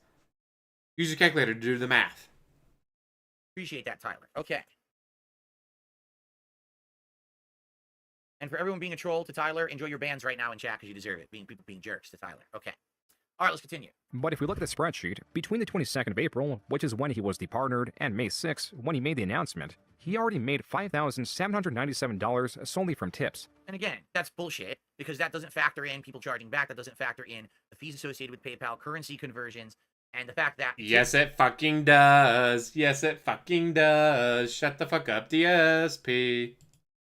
use your calculator to do the math. Appreciate that, Tyler. Okay. And for everyone being a troll to Tyler, enjoy your bans right now in chat because you deserve it. People being jerks to Tyler. Okay. All right, let's continue. But if we look at the spreadsheet, between the 22nd of April, which is when he was departnered, and May 6th, when he made the announcement, he already made $5,797 solely from tips. And again, that's bullshit because that doesn't factor in people charging back. That doesn't factor in the fees associated with PayPal, currency conversions, and the fact that... Yes, it fucking does. Yes, it fucking does. Shut the fuck up, DSP.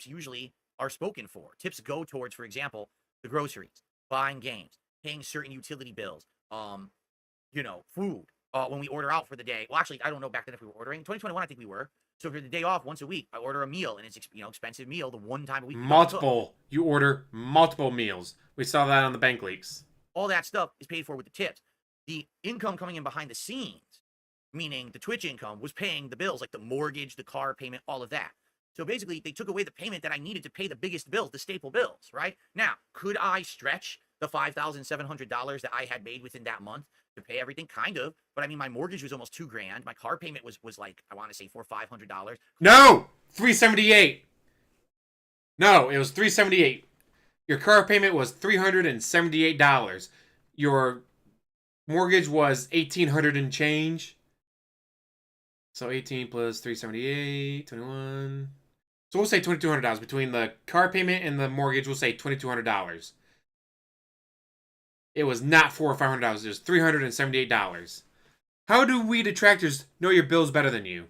Usually are spoken for. Tips go towards, for example, the groceries, buying games, paying certain utility bills, food, when we order out for the day. Well, actually, I don't know back then if we were ordering. 2021, I think we were. So for the day off, once a week, I order a meal, and it's expensive meal the one time a week. Multiple. You order multiple meals. We saw that on the bank leaks. All that stuff is paid for with the tips. The income coming in behind the scenes, meaning the Twitch income, was paying the bills, like the mortgage, the car payment, all of that. So basically, they took away the payment that I needed to pay the biggest bills, the staple bills, right? Now, could I stretch the $5,700 that I had made within that month to pay everything? Kind of. But I mean, my mortgage was almost $2,000. My car payment was like, I want to say $400 or $500. No! $378. No, it was $378. Your car payment was $378. Your mortgage was $1,800 and change. So 18 plus 378, 21. So we'll say $2,200 between the car payment and the mortgage. We'll say $2,200. It was not $400 or $500. It was $378. How do we detractors know your bills better than you?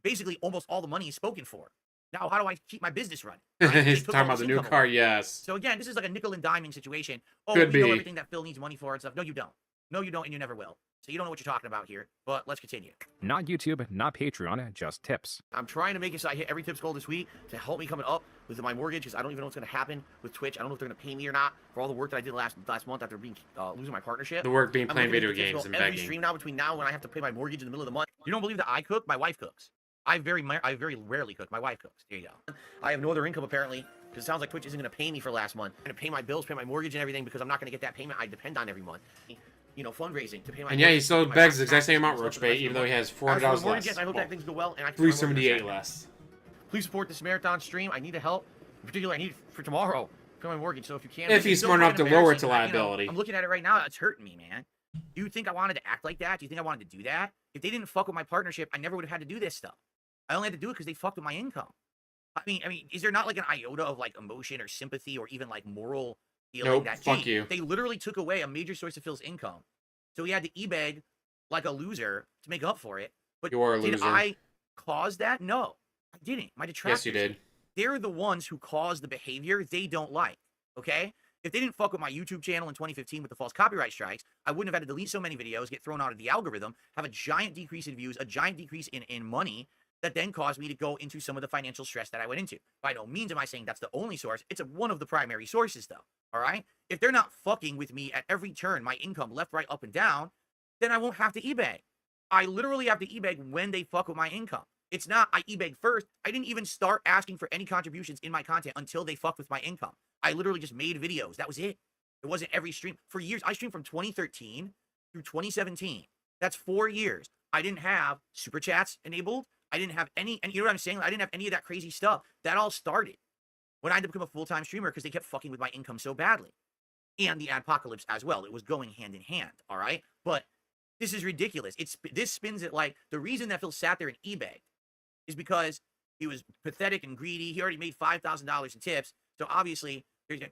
Basically almost all the money is spoken for. Now, how do I keep my business running? He's talking about the new car, yes. So again, this is like a nickel and diming situation. Oh, Could we know be. everything that Phil needs money for and stuff. No, you don't. No, you don't, and you never will. So you don't know what you're talking about here, but let's continue. Not YouTube, not Patreon, just tips. I'm trying to make it so I hit every tips goal this week to help me coming up with my mortgage because I don't even know what's going to happen with Twitch. I don't know if they're going to pay me or not for all the work that I did last month after losing my partnership. The work being I'm playing looking video at the tips games and goal every begging. stream now between now and when I have to pay my mortgage in the middle of the month. You don't believe that I cook? My wife cooks. I very rarely cook. My wife cooks. There you go. I have no other income apparently because it sounds like Twitch isn't going to pay me for last month. I'm going to pay my bills, pay my mortgage and everything because I'm not going to get that payment I depend on every month. fundraising to pay my And yeah, he mortgage, still to pay my begs the back exact same taxes, amount, and stuff Roach like Bait, that. even though he has As for the $400 mortgage, less. yes, I hope Well, that things go well, and I can pay my mortgage in a 378 second. less. Please support this marathon stream. I need the help. In particular, I need it for tomorrow for my mortgage. So if you can, If he's it's still smart enough kind to of lower it to embarrassing. liability. I'm looking at it right now. It's hurting me, man. Do you think I wanted to act like that? Do you think I wanted to do that? If they didn't fuck with my partnership, I never would have had to do this stuff. I only had to do it because they fucked with my income. I mean, is there not like an iota of like emotion or sympathy or even like moral feeling Nope, that fuck you. they literally took away a major source of Phil's income, so he had to e-beg like a loser to make up for it. But You are a did loser. I cause that? No, I didn't. My detractors. Yes, you did. They're the ones who caused the behavior they don't like. Okay? If they didn't fuck with my YouTube channel in 2015 with the false copyright strikes, I wouldn't have had to delete so many videos, get thrown out of the algorithm, have a giant decrease in views, a giant decrease in money that then caused me to go into some of the financial stress that I went into. By no means am I saying that's the only source. It's one of the primary sources, though. All right? If they're not fucking with me at every turn, my income left, right, up, and down, then I won't have to eBay. I literally have to eBay when they fuck with my income. It's not I eBay first. I didn't even start asking for any contributions in my content until they fucked with my income. I literally just made videos. That was it. It wasn't every stream. For years, I streamed from 2013 through 2017. That's 4 years. I didn't have super chats enabled. I didn't have any, and you know what I'm saying? I didn't have any of that crazy stuff. That all started when I had to become a full-time streamer because they kept fucking with my income so badly. And the adpocalypse as well. It was going hand in hand, all right? But this is ridiculous. This spins it like the reason that Phil sat there and eBay is because he was pathetic and greedy. He already made $5,000 in tips. So obviously, dude,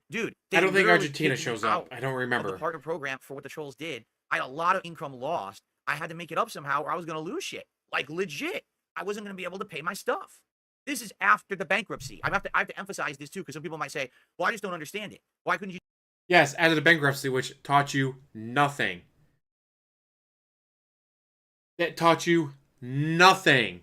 I don't think literally Argentina kicked me shows out up. I don't of remember. the partner program for what the trolls did. I had a lot of income lost. I had to make it up somehow or I was going to lose shit. Like legit. I wasn't going to be able to pay my stuff. This is after the bankruptcy. I have to emphasize this too because some people might say, well, I just don't understand it. Why couldn't you? Yes, after the bankruptcy, which taught you nothing. That taught you nothing.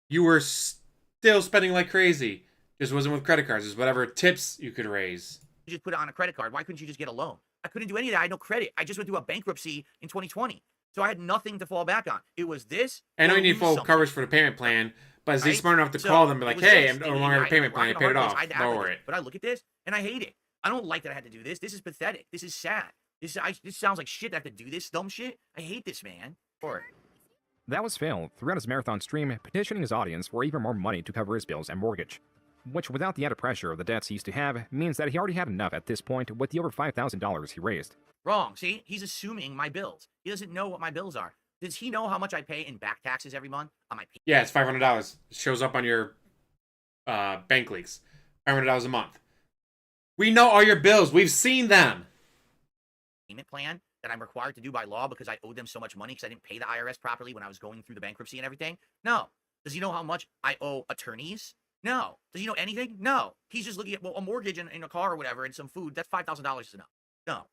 You were still spending like crazy. Just wasn't with credit cards. Just whatever tips you could raise. Just put it on a credit card? Why couldn't you just get a loan? I couldn't do any of that. I had no credit. I just went through a bankruptcy in 2020. So I had nothing to fall back on. It was this. I know or you need lose full something. coverage for the payment plan, but is he Right? smart enough to So, call them and be it like, was hey, this, I'm no and longer have a I- payment plan. I rock paid and it a hard off. place. I had to act like Lower this. it. But I look at this and I hate it. I don't like that I had to do this. This is pathetic. This is sad. This sounds like shit. I have to do this dumb shit. I hate this, man. For it. That was Phil throughout his marathon stream, petitioning his audience for even more money to cover his bills and mortgage. Which, without the added pressure of the debts he used to have, means that he already had enough at this point with the over $5,000 he raised. Wrong. See, he's assuming my bills. He doesn't know what my bills are. Does he know how much I pay in back taxes every month on my pay? Yeah, it's $500. It shows up on your bank leaks. $500 a month. We know all your bills. We've seen them. Payment plan that I'm required to do by law because I owed them so much money because I didn't pay the IRS properly when I was going through the bankruptcy and everything? No. Does he know how much I owe attorneys? No. Does he know anything? No. He's just looking at, well, a mortgage and a car or whatever and some food. That's $5,000 is enough. No.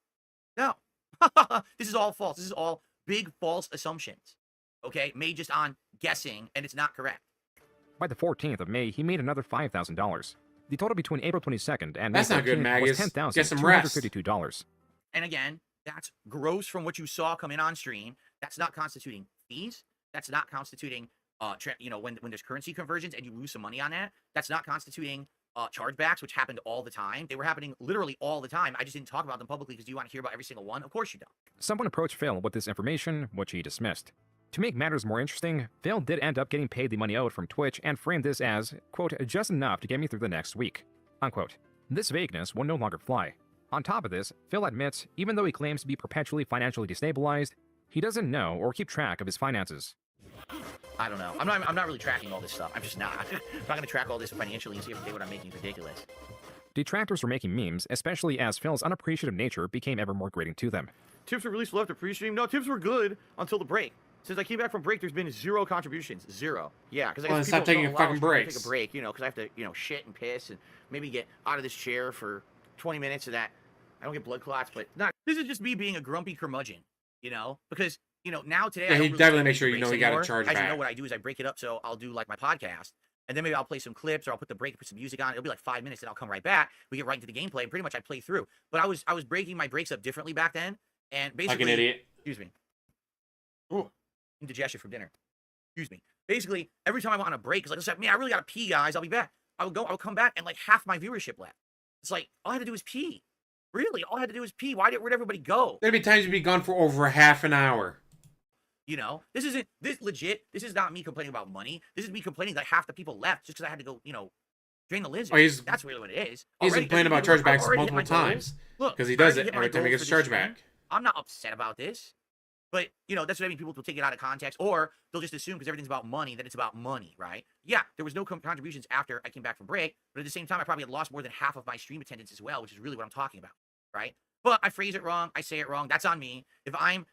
No. This is all false. This is all big false assumptions. Okay? Made just on guessing, and it's not correct. By the 14th of May, he made another $5,000. The total between April 22nd and May That's not good, 13th was Magus. Get some rest. $10,252. And again, that's gross from what you saw come in on stream. That's not constituting fees. That's not constituting, when there's currency conversions and you lose some money on that. That's not constituting chargebacks, which happened all the time. They were happening literally all the time. I just didn't talk about them publicly because do you want to hear about every single one? Of course you don't. Someone approached Phil with this information, which he dismissed. To make matters more interesting, Phil did end up getting paid the money owed from Twitch and framed this as, quote, just enough to get me through the next week, unquote. This vagueness will no longer fly. On top of this, Phil admits, even though he claims to be perpetually financially destabilized, he doesn't know or keep track of his finances. I don't know. I'm not really tracking all this stuff. I'm just not. I'm not going to track all this financially and see every day what I'm making is ridiculous. Detractors were making memes, especially as Phil's unappreciative nature became ever more grating to them. Tips were released after pre-stream. No, tips were good until the break. Since I came back from break, there's been 0 contributions. 0. Yeah, because I Well, guess stop people taking don't allow fucking us to breaks. Take a break, because I have to, shit and piss and maybe get out of this chair for 20 minutes so that I don't get blood clots. But not. This is just me being a grumpy curmudgeon, because now today. Yeah, I don't he really definitely take make sure breaks you know he got anymore. to charge As you back. know, what I do is I break it up, so I'll do like my podcast. And then maybe I'll play some clips or I'll put the break, put some music on. It'll be like 5 minutes and I'll come right back. We get right into the gameplay and pretty much I play through. But I was breaking my breaks up differently back then. And basically. Like an idiot. Excuse me. Ooh. Indigestion from dinner. Excuse me. Basically, every time I want a break, it's like, man, I really got to pee, guys. I'll be back. I'll come back and like half my viewership left. It's like, all I had to do was pee. Really, all I had to do was pee. Where'd everybody go? There'd be times you'd be gone for over half an hour. You know, this isn't this legit. This is not me complaining about money. This is me complaining that half the people left just because I had to go, drain the lizard. Oh, That's really what it is. He's complaining about chargebacks multiple times. Look, Because he does it hit every my time he goals gets a for this stream. chargeback. I'm not upset about this. But, that's what I mean. People will take it out of context, or they'll just assume because everything's about money that it's about money, right? Yeah, there was no contributions after I came back from break, but at the same time, I probably had lost more than half of my stream attendance as well, which is really what I'm talking about, right? But I phrase it wrong. I say it wrong. That's on me. If I'm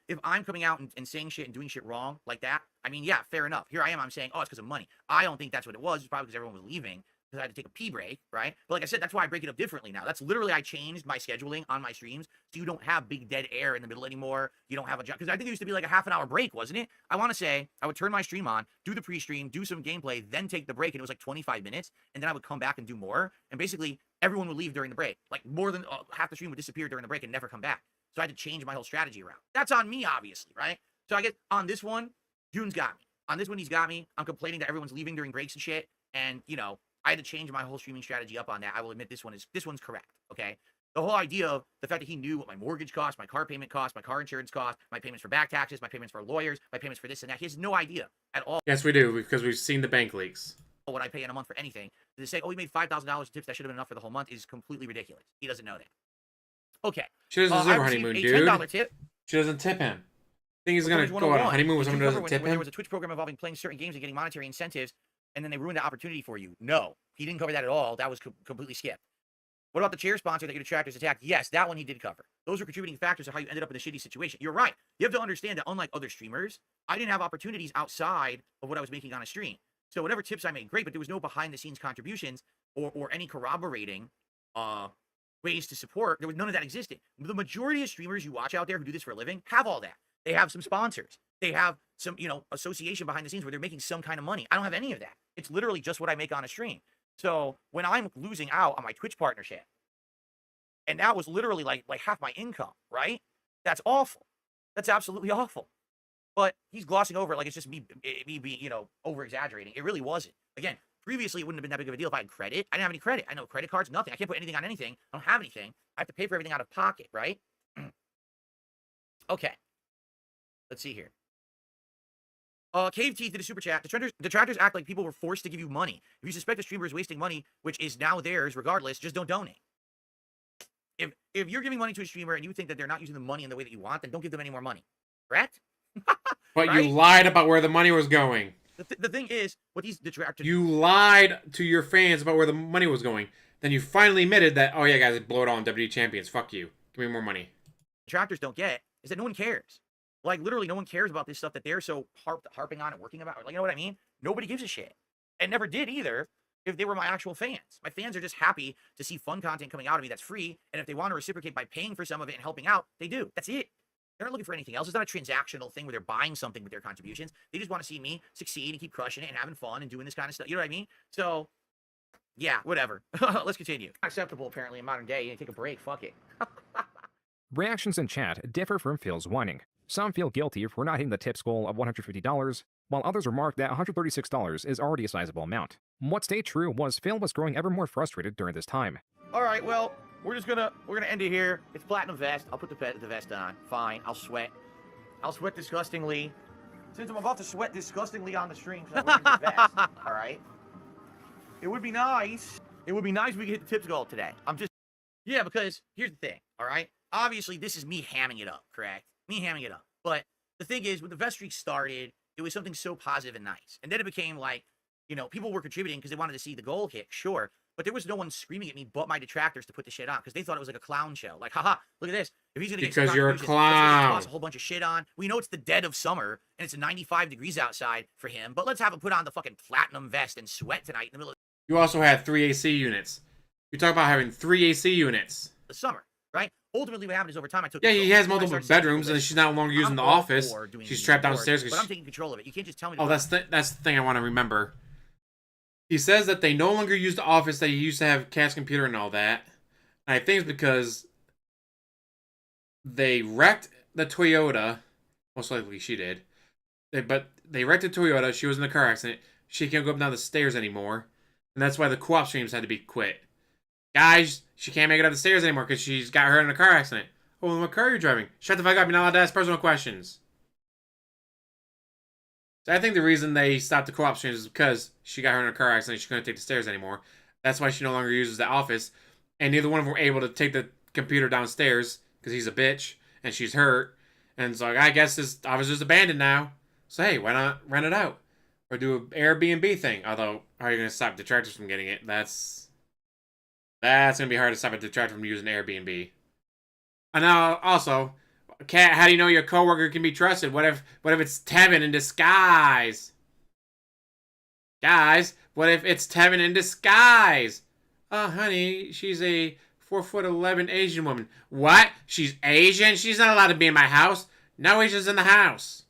coming out and saying shit and doing shit wrong like that, I mean, yeah, fair enough. Here I am. I'm saying, oh, it's because of money. I don't think that's what it was. It's probably because everyone was leaving because I had to take a pee break, right? But like I said, that's why I break it up differently now. That's literally, I changed my scheduling on my streams so you don't have big dead air in the middle anymore. You don't have a job. Because I think it used to be like a half an hour break, wasn't it? I want to say I would turn my stream on, do the pre-stream, do some gameplay, then take the break. And it was like 25 minutes. And then I would come back and do more. And basically, everyone would leave during the break. Like more than half the stream would disappear during the break and never come back. So I had to change my whole strategy around. That's on me, obviously, right? So I guess on this one, Joon's got me. On this one, he's got me. I'm complaining that everyone's leaving during breaks and shit. And, I had to change my whole streaming strategy up on that. I will admit this one's correct, okay? The whole idea of the fact that he knew what my mortgage cost, my car payment cost, my car insurance cost, my payments for back taxes, my payments for lawyers, my payments for this and that. He has no idea at all Yes, we do, because we've seen the bank leaks. what I pay in a month for anything. To say, oh, we made $5,000 in tips, that should have been enough for the whole month is completely ridiculous. He doesn't know that. Okay. She doesn't deserve a honeymoon, a dude. $10 tip. She doesn't tip him. Think he's going to go on a honeymoon with someone who doesn't tip There him? was a Twitch program involving playing certain games and getting monetary incentives, and then they ruined the opportunity for you. No, he didn't cover that at all. That was completely skipped. What about the chair sponsor that your detractors attacked? Yes, that one he did cover. Those were contributing factors of how you ended up in a shitty situation. You're right. You have to understand that unlike other streamers, I didn't have opportunities outside of what I was making on a stream. So whatever tips I made, great, but there was no behind-the-scenes contributions or any corroborating ways to support. There was none of that existed. The majority of streamers you watch out there who do this for a living have all that. They have some sponsors. They have some, association behind the scenes where they're making some kind of money. I don't have any of that. It's literally just what I make on a stream. So when I'm losing out on my Twitch partnership, and that was literally like half my income, right? That's awful. That's absolutely awful. But he's glossing over it like it's just me being, over exaggerating. It really wasn't. Again, previously it wouldn't have been that big of a deal if I had credit. I didn't have any credit. I know credit cards, nothing. I can't put anything on anything. I don't have anything. I have to pay for everything out of pocket, right? Okay. Let's see here. Cave Teeth did a super chat. Detractors act like people were forced to give you money. If you suspect a streamer is wasting money, which is now theirs regardless, just don't donate. If you're giving money to a streamer and you think that they're not using the money in the way that you want, then don't give them any more money. Correct? But right? you lied about where the money was going. The thing is, what these detractors... You lied to your fans about where the money was going. Then you finally admitted that, oh yeah, guys, blow it all on WWE Champions. Fuck you. Give me more money. Detractors don't get is that no one cares. Like, literally, no one cares about this stuff that they're so harping on and working about. Like, you know what I mean? Nobody gives a shit. And never did either if they were my actual fans. My fans are just happy to see fun content coming out of me that's free. And if they want to reciprocate by paying for some of it and helping out, they do. That's it. They're not looking for anything else. It's not a transactional thing where they're buying something with their contributions. They just want to see me succeed and keep crushing it and having fun and doing this kind of stuff. You know what I mean? So, yeah, whatever. Let's continue. Acceptable, apparently, in modern day. You take a break. Fuck it. Reactions in chat differ from Phil's whining. Some feel guilty for not hitting the tips goal of $150, while others remark that $136 is already a sizable amount. What stayed true was Phil was growing ever more frustrated during this time. All right, well, we're gonna end it here. It's platinum vest. I'll put the vest on. Fine. I'll sweat. I'll sweat disgustingly. Since I'm about to sweat disgustingly on the stream, so I'm wearing the vest. All right. It would be nice. It would be nice if we could hit the tips goal today. Yeah, because here's the thing. All right. Obviously, this is me hamming it up. Correct. Me hamming it up. But the thing is, when the vest streak started, it was something so positive and nice. And then it became like, people were contributing because they wanted to see the goal kick, sure. But there was no one screaming at me but my detractors to put the shit on because they thought it was like a clown show. Like, haha, look at this. If he's going to get because you're a let's clown. toss a whole bunch of shit on. We know it's the dead of summer and it's 95 degrees outside for him, but let's have him put on the fucking platinum vest and sweat tonight in the middle of You also had 3 AC units. You talk about having 3 AC units. the summer, right? Ultimately, what happened is over time, I took. Yeah, control. he has When I multiple started bedrooms, doing and this, she's no longer using I'm the all office. for doing She's the trapped board, downstairs. but I'm taking control of it. You can't just tell me. Oh, that's the thing I want to remember. He says that they no longer use the office that he used to have Cat's computer and all that. And I think it's because they wrecked the Toyota. Most likely she did. But they wrecked the Toyota. She was in a car accident. She can't go up and down the stairs anymore. And that's why the co-op streams had to be quit. Guys, she can't make it up the stairs anymore because she's got hurt in a car accident. Oh, well, what car are you driving? Shut the fuck up. You're not allowed to ask personal questions. So I think the reason they stopped the co-op streams is because she got hurt in a car accident. She couldn't take the stairs anymore. That's why she no longer uses the office. And neither one of them were able to take the computer downstairs because he's a bitch and she's hurt. And so I guess this office is abandoned now. So hey, why not rent it out? Or do an Airbnb thing. Although, how are you going to stop detractors from getting it? That's going to be hard to stop a detractor from using Airbnb. And now, also, Kat, how do you know your coworker can be trusted? What if it's Tevin in disguise? Guys, what if it's Tevin in disguise? Oh, honey, she's a 4'11" Asian woman. What? She's Asian? She's not allowed to be in my house. No Asians in the house.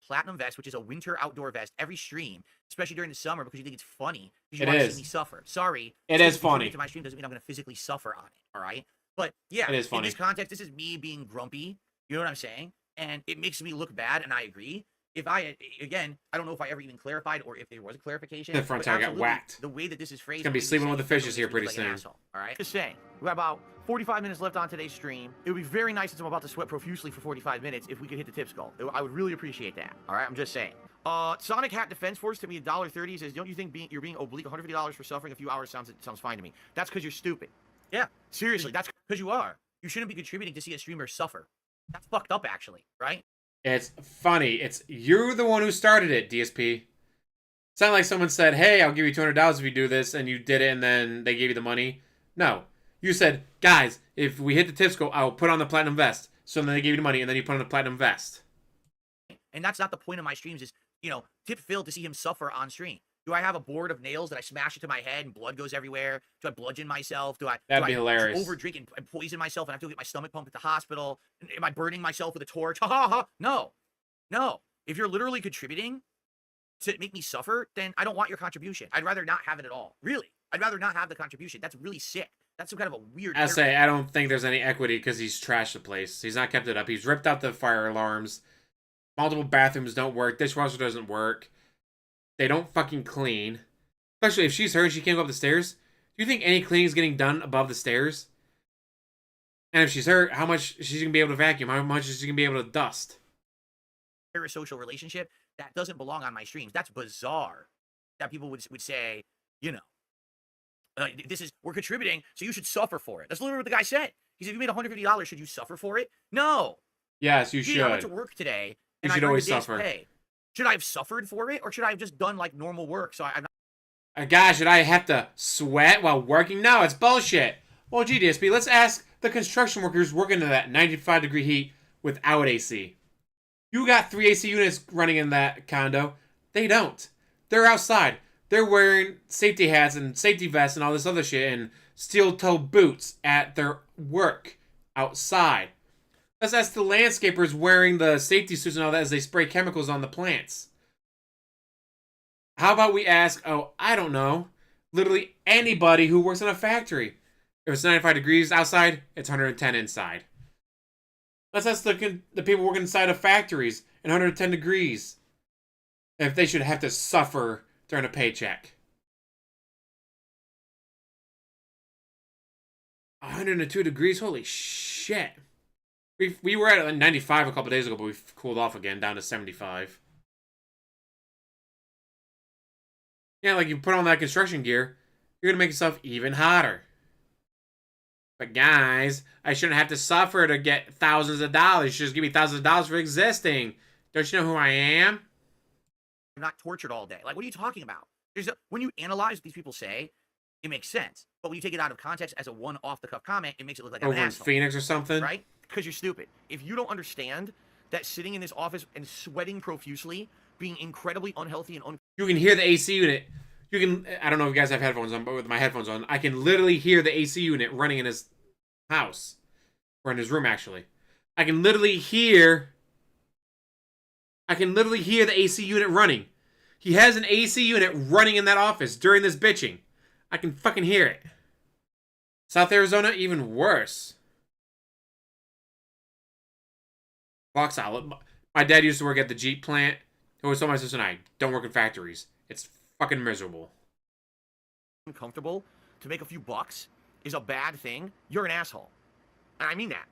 Platinum vest, which is a winter outdoor vest, every stream, especially during the summer, because you think it's funny. Because It you want to is. see me suffer. Sorry. It just is because you funny. To my stream doesn't mean I'm going to physically suffer on it. All right. But yeah, It is in funny. this context, this is me being grumpy. You know what I'm saying? And it makes me look bad, and I agree. If I, again, I don't know if I ever even clarified or if there was a clarification. The front but tire got absolutely, whacked. The way that this is phrased. He's gonna be it makes me sleeping say with the federal fishes here speak pretty like an soon. asshole, all right? Just saying. We got about 45 minutes left on today's stream. It would be very nice since I'm about to sweat profusely for 45 minutes if we could hit the tips goal. I would really appreciate that. All right, I'm just saying. Sonic Hat Defense Force to me $1.30 says, don't you think you're being oblique? $150 for suffering a few hours sounds fine to me. That's because you're stupid. Yeah, seriously, that's because you are. You shouldn't be contributing to see a streamer suffer. That's fucked up, actually, right? It's funny. It's you're the one who started it, DSP. It's not like someone said, hey, I'll give you $200 if you do this, and you did it, and then they gave you the money. No. You said, guys, if we hit the tips goal, I'll put on the platinum vest. So then they gave you the money, and then you put on the platinum vest. And that's not the point of my streams is, tip Phil to see him suffer on stream. Do I have a board of nails that I smash into my head and blood goes everywhere? Do I bludgeon myself? That'd be hilarious. Overdrink and poison myself and I have to get my stomach pumped at the hospital? Am I burning myself with a torch? Ha ha ha. No. No. If you're literally contributing to make me suffer, then I don't want your contribution. I'd rather not have it at all. Really. I'd rather not have the contribution. That's really sick. That's some kind of a weird... I say, I don't think there's any equity because he's trashed the place. He's not kept it up. He's ripped out the fire alarms. Multiple bathrooms don't work. Dishwasher doesn't work. They don't fucking clean. Especially if she's hurt and she can't go up the stairs. Do you think any cleaning is getting done above the stairs? And if she's hurt, how much she's going to be able to vacuum? How much is she going to be able to dust? Parasocial relationship that doesn't belong on my streams. That's bizarre. That people would say, we're contributing, so you should suffer for it. That's literally what the guy said. He said, if you made $150, should you suffer for it? No. Yes, you should. I went to work today. You and should I earned always a day's suffer. pay. Should I have suffered for it, or should I have just done like normal work? So I'm not. Gosh, should I have to sweat while working? No, it's bullshit. Well, gee, DSP, let's ask the construction workers working in that 95-degree heat without AC. You got 3 AC units running in that condo. They don't. They're outside. They're wearing safety hats and safety vests and all this other shit and steel-toe boots at their work outside. Let's ask the landscapers wearing the safety suits and all that as they spray chemicals on the plants. How about we ask, I don't know, literally anybody who works in a factory. If it's 95 degrees outside, it's 110 inside. Let's ask the people working inside of factories in 110 degrees if they should have to suffer during a paycheck. 102 degrees? Holy shit. We were at 95 a couple days ago, but we've cooled off again down to 75. Yeah, like you put on that construction gear, you're going to make yourself even hotter. But guys, I shouldn't have to suffer to get thousands of dollars. You should just give me thousands of dollars for existing. Don't you know who I am? I'm not tortured all day. Like, what are you talking about? When you analyze what these people say, it makes sense. But when you take it out of context as a one off-the-cuff comment, it makes it look like I'm Over an in asshole. Phoenix or something? Right? Because you're stupid. If you don't understand that sitting in this office and sweating profusely, being incredibly unhealthy and You can hear the AC unit. You can, I don't know if you guys have headphones on, but with my headphones on, I can literally hear the AC unit running in his house. Or in his room, actually. I can literally hear the AC unit running. He has an AC unit running in that office during this bitching. I can fucking hear it. South Arizona, even worse. Box outlet. My dad used to work at the Jeep plant. He always told my sister and I, don't work in factories. It's fucking miserable. uncomfortable to make a few bucks is a bad thing, you're an asshole. And I mean that.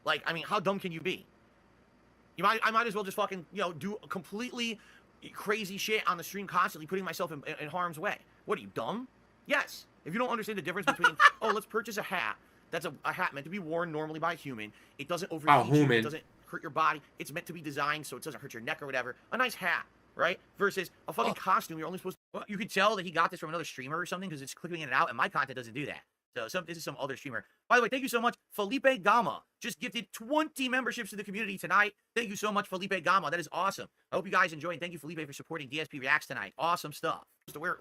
Like, I mean, how dumb can you be? I might as well just fucking, do completely crazy shit on the stream constantly, putting myself in harm's way. What are you, dumb? Yes. If you don't understand the difference between, oh, let's purchase a hat. That's a hat meant to be worn normally by a human. It doesn't overheat you. It doesn't hurt your body. It's meant to be designed so it doesn't hurt your neck or whatever. A nice hat, right? Versus a fucking costume you're only supposed to... Well, you could tell that he got this from another streamer or something because it's clicking in and out, and my content doesn't do that. So this is some other streamer. By the way, thank you so much. Felipe Gama just gifted 20 memberships to the community tonight. Thank you so much, Felipe Gama. That is awesome. I hope you guys enjoy, and thank you, Felipe, for supporting DSP Reacts tonight. Awesome stuff. Just to wear,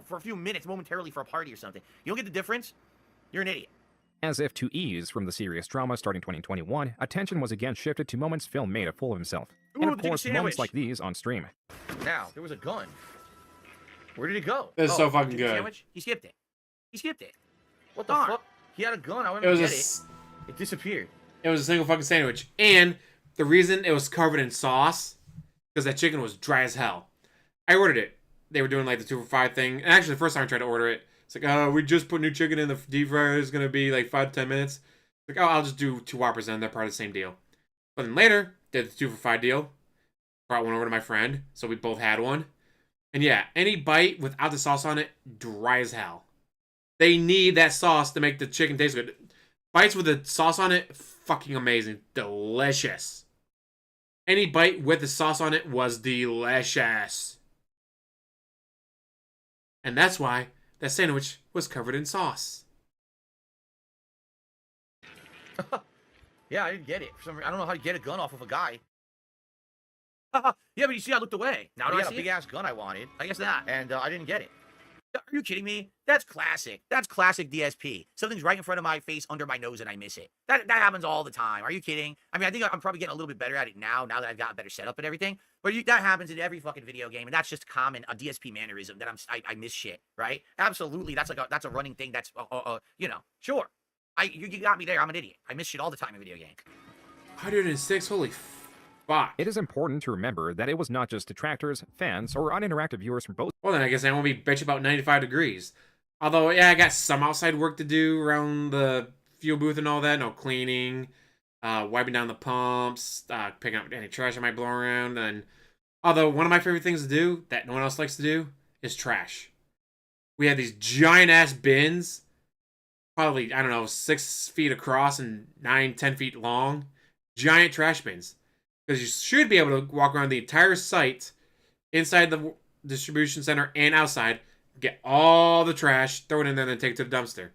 for a few minutes momentarily for a party or something. You don't get the difference? You're an idiot. As if to ease from the serious drama starting 2021, attention was again shifted to moments Phil made a fool of himself. Ooh, And of course, moments like these on stream. Now, there was a gun. Where did it go? It's so fucking good. Sandwich? He skipped it. He skipped it. What the fuck? He had a gun. I went It to was get it. It disappeared. It was a single fucking sandwich. And the reason it was covered in sauce, because that chicken was dry as hell. I ordered it. They were doing like the 2 for $5 thing. And actually, the first time I tried to order it, it's like, oh, we just put new chicken in the deep fryer. It's going to be like 5 to 10 minutes. It's like, oh, I'll just do 2 Whoppers then. They're part of the same deal. But then later, did the 2 for $5 deal. Brought one over to my friend. So we both had one. And yeah, any bite without the sauce on it, dry as hell. They need that sauce to make the chicken taste good. Bites with the sauce on it, fucking amazing. Delicious. Any bite with the sauce on it was delicious. And that's why that sandwich was covered in sauce. Yeah, I didn't get it. For some reason, I don't know how to get a gun off of a guy. Yeah, but you see, I looked away. Now I got a big-ass gun I wanted. I guess not. And I didn't get it. Are you kidding me? That's classic. That's classic DSP. Something's right in front of my face, under my nose, and I miss it. That happens all the time. Are you kidding? I mean, I think I'm probably getting a little bit better at it now that I've got a better setup and everything. But that happens in every fucking video game, and that's just common, a DSP mannerism that I miss shit, right? Absolutely. That's a running thing. That's sure. You got me there. I'm an idiot. I miss shit all the time in video games. 106, holy fuck. It is important to remember that it was not just detractors, fans, or uninteractive viewers from both. Well, then I guess I won't be bitch about 95 degrees. Although, yeah, I got some outside work to do around the fuel booth and all that. No cleaning, wiping down the pumps, picking up any trash I might blow around. And although one of my favorite things to do that no one else likes to do is trash. We had these giant ass bins, probably, I don't know, 6 feet across and 9-10 feet long. Giant trash bins. Because you should be able to walk around the entire site, inside the distribution center and outside, get all the trash, throw it in there, and then take it to the dumpster.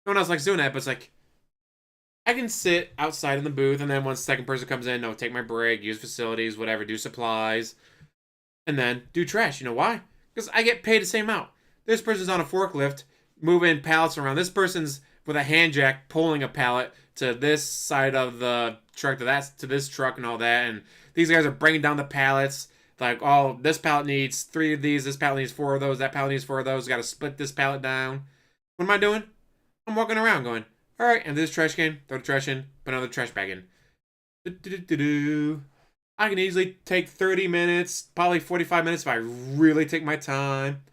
No one else likes doing that, but it's like, I can sit outside in the booth, and then once the second person comes in, take my break, use facilities, whatever, do supplies, and then do trash. You know why? Because I get paid the same amount. This person's on a forklift, moving pallets around. This person's with a hand jack pulling a pallet to this side of the truck to this truck and all that, and these guys are bringing down the pallets. Like, oh, this pallet needs 3 of these, this pallet needs 4 of those, that pallet needs 4 of those, got to split this pallet down. What am I doing? I'm walking around going, all right, and this trash can, throw the trash in, put another trash bag in. I can easily take 30 minutes, probably 45 minutes if I really take my time.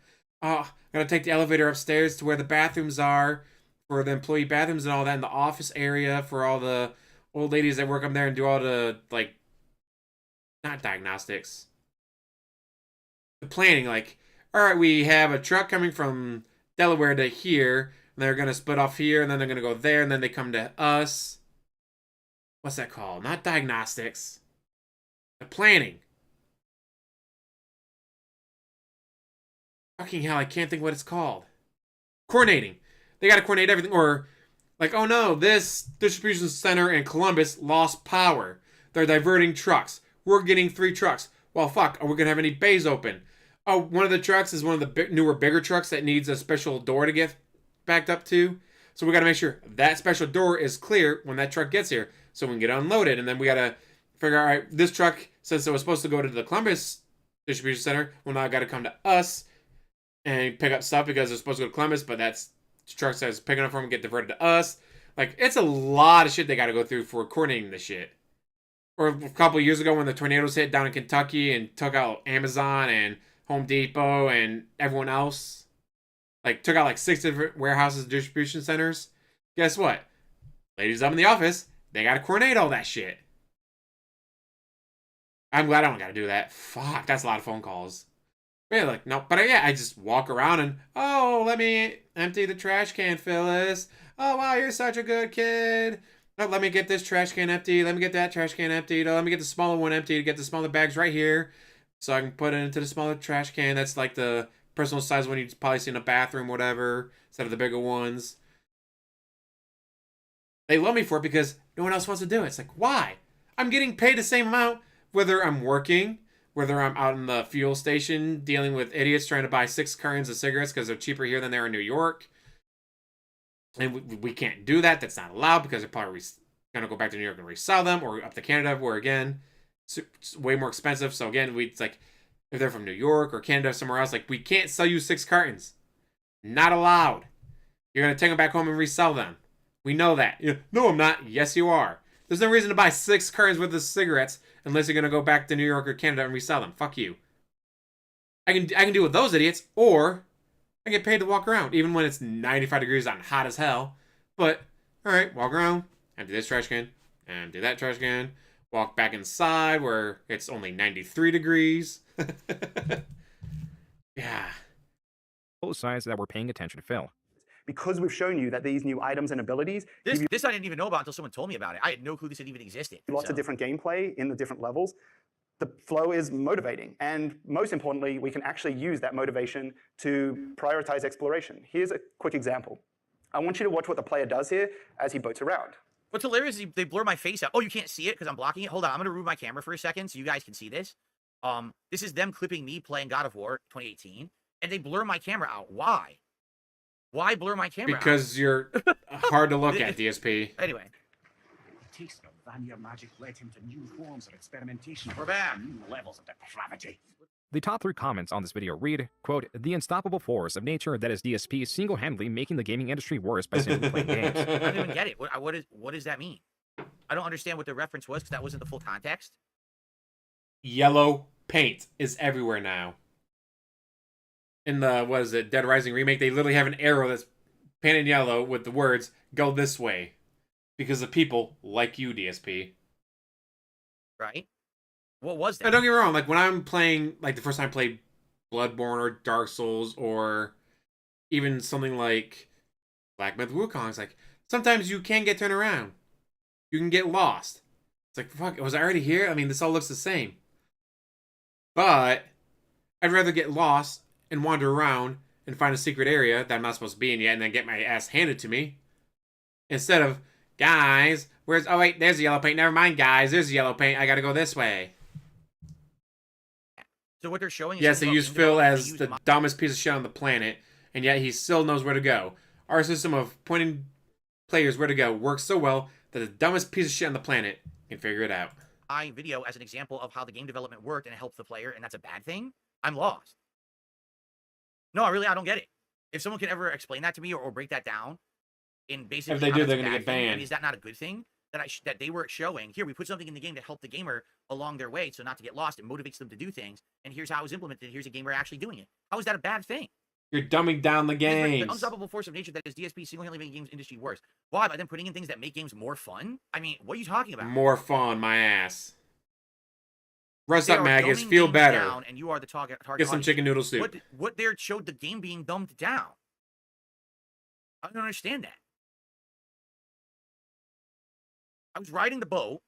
I gotta take the elevator upstairs to where the bathrooms are, for the employee bathrooms and all that, in the office area for all the old ladies that work up there and do all the, like, not diagnostics. The planning, like, all right, we have a truck coming from Delaware to here, and they're going to split off here, and then they're going to go there, and then they come to us. What's that called? Not diagnostics. The planning. Fucking hell, I can't think what it's called. Coordinating. They got to coordinate everything. Or, like, oh no, this distribution center in Columbus lost power. They're diverting trucks. We're getting 3 trucks. Well, fuck, are we going to have any bays open? Oh, one of the trucks is one of the newer, bigger trucks that needs a special door to get backed up to. So we got to make sure that special door is clear when that truck gets here so we can get unloaded. And then we got to figure out, all right, this truck, since it was supposed to go to the Columbus distribution center, well, now got to come to us and pick up stuff because it's supposed to go to Columbus, but that's the truck that's picking up from and get diverted to us. Like, it's a lot of shit they got to go through for coordinating this shit. Or a couple of years ago when the tornadoes hit down in Kentucky and took out Amazon and Home Depot and everyone else. like took out like 6 different warehouses and distribution centers. Guess what? Ladies up in the office, they gotta coordinate all that shit. I'm glad I don't gotta do that. Fuck, that's a lot of phone calls. Yeah, like, no, but yeah, I just walk around and, oh, let me empty the trash can, Phyllis. Oh, wow, you're such a good kid. Oh, let me get this trash can empty. Let me get that trash can emptied. Oh, let me get the smaller one empty to get the smaller bags right here so I can put it into the smaller trash can. That's like the personal size one you'd probably see in a bathroom, whatever, instead of the bigger ones. They love me for it because no one else wants to do it. It's like, why? I'm getting paid the same amount whether I'm working, whether I'm out in the fuel station dealing with idiots trying to buy 6 cartons of cigarettes because they're cheaper here than they are in New York. And we can't do that. That's not allowed because they're probably going to go back to New York and resell them, or up to Canada where, again, it's way more expensive. So, again, it's like if they're from New York or Canada or somewhere else, like we can't sell you 6 cartons. Not allowed. You're going to take them back home and resell them. We know that. No, I'm not. Yes, you are. There's no reason to buy 6 cartons worth of cigarettes unless you're going to go back to New York or Canada and resell them. Fuck you. I can deal with those idiots, or I get paid to walk around, even when it's 95 degrees out and hot as hell. But, alright, walk around, empty this trash can, empty that trash can, walk back inside where it's only 93 degrees. Yeah. Both sides that were paying attention fell. Because we've shown you that these new items and abilities give you This I didn't even know about until someone told me about it. I had no clue this had even existed. lots of different gameplay in the different levels. The flow is motivating, and most importantly, we can actually use that motivation to prioritize exploration. Here's a quick example. I want you to watch what the player does here as he boats around. What's hilarious is they blur my face out. Oh, you can't see it because I'm blocking it? Hold on, I'm going to remove my camera for a second so you guys can see this. This is them clipping me playing God of War 2018, and they blur my camera out. Why? Why blur my camera out? Because you're hard to look at, DSP. Anyway. Taste of Vanya magic led him to new forms of experimentation. We're back. New levels of depravity. The top 3 comments on this video read, quote, "The unstoppable force of nature that is DSP single-handedly making the gaming industry worse by simply playing games." I don't even get it. What does that mean? I don't understand what the reference was because that wasn't the full context. Yellow paint is everywhere now. In the, what is it, Dead Rising remake, they literally have an arrow that's painted yellow with the words, "Go this way." Because of people like you, DSP. Right? What was that? Now, don't get me wrong, like when I'm playing, like the first time I played Bloodborne or Dark Souls or even something like Black Myth Wukong, it's like, sometimes you can get turned around. You can get lost. It's like, fuck, was I already here? I mean, this all looks the same. But I'd rather get lost and wander around and find a secret area that I'm not supposed to be in yet and then get my ass handed to me. Instead of, guys, where's... Oh, wait, there's the yellow paint. Never mind, guys. There's the yellow paint. I gotta go this way. So what they're showing is... Yes, they use Phil as the dumbest piece of shit on the planet, and yet he still knows where to go. Our system of pointing players where to go works so well that the dumbest piece of shit on the planet can figure it out. Video as an example of how the game development worked and it helps the player, and that's a bad thing? I'm lost. No, I don't get it. If someone can ever explain that to me or break that down, in basically if they do, they're going to get banned. I mean, is that not a good thing? That they were showing, here, we put something in the game to help the gamer along their way so not to get lost. It motivates them to do things, and here's how it was implemented. Here's a gamer actually doing it. How is that a bad thing? You're dumbing down the games. The unstoppable force of nature that is DSP single-handedly making games industry worse. Why? By them putting in things that make games more fun? I mean, what are you talking about? More fun, my ass. Rest up, maggots. Feel better. And you are the target Get some chicken noodle soup. What there showed the game being dumbed down? I don't understand that. I was riding the boat.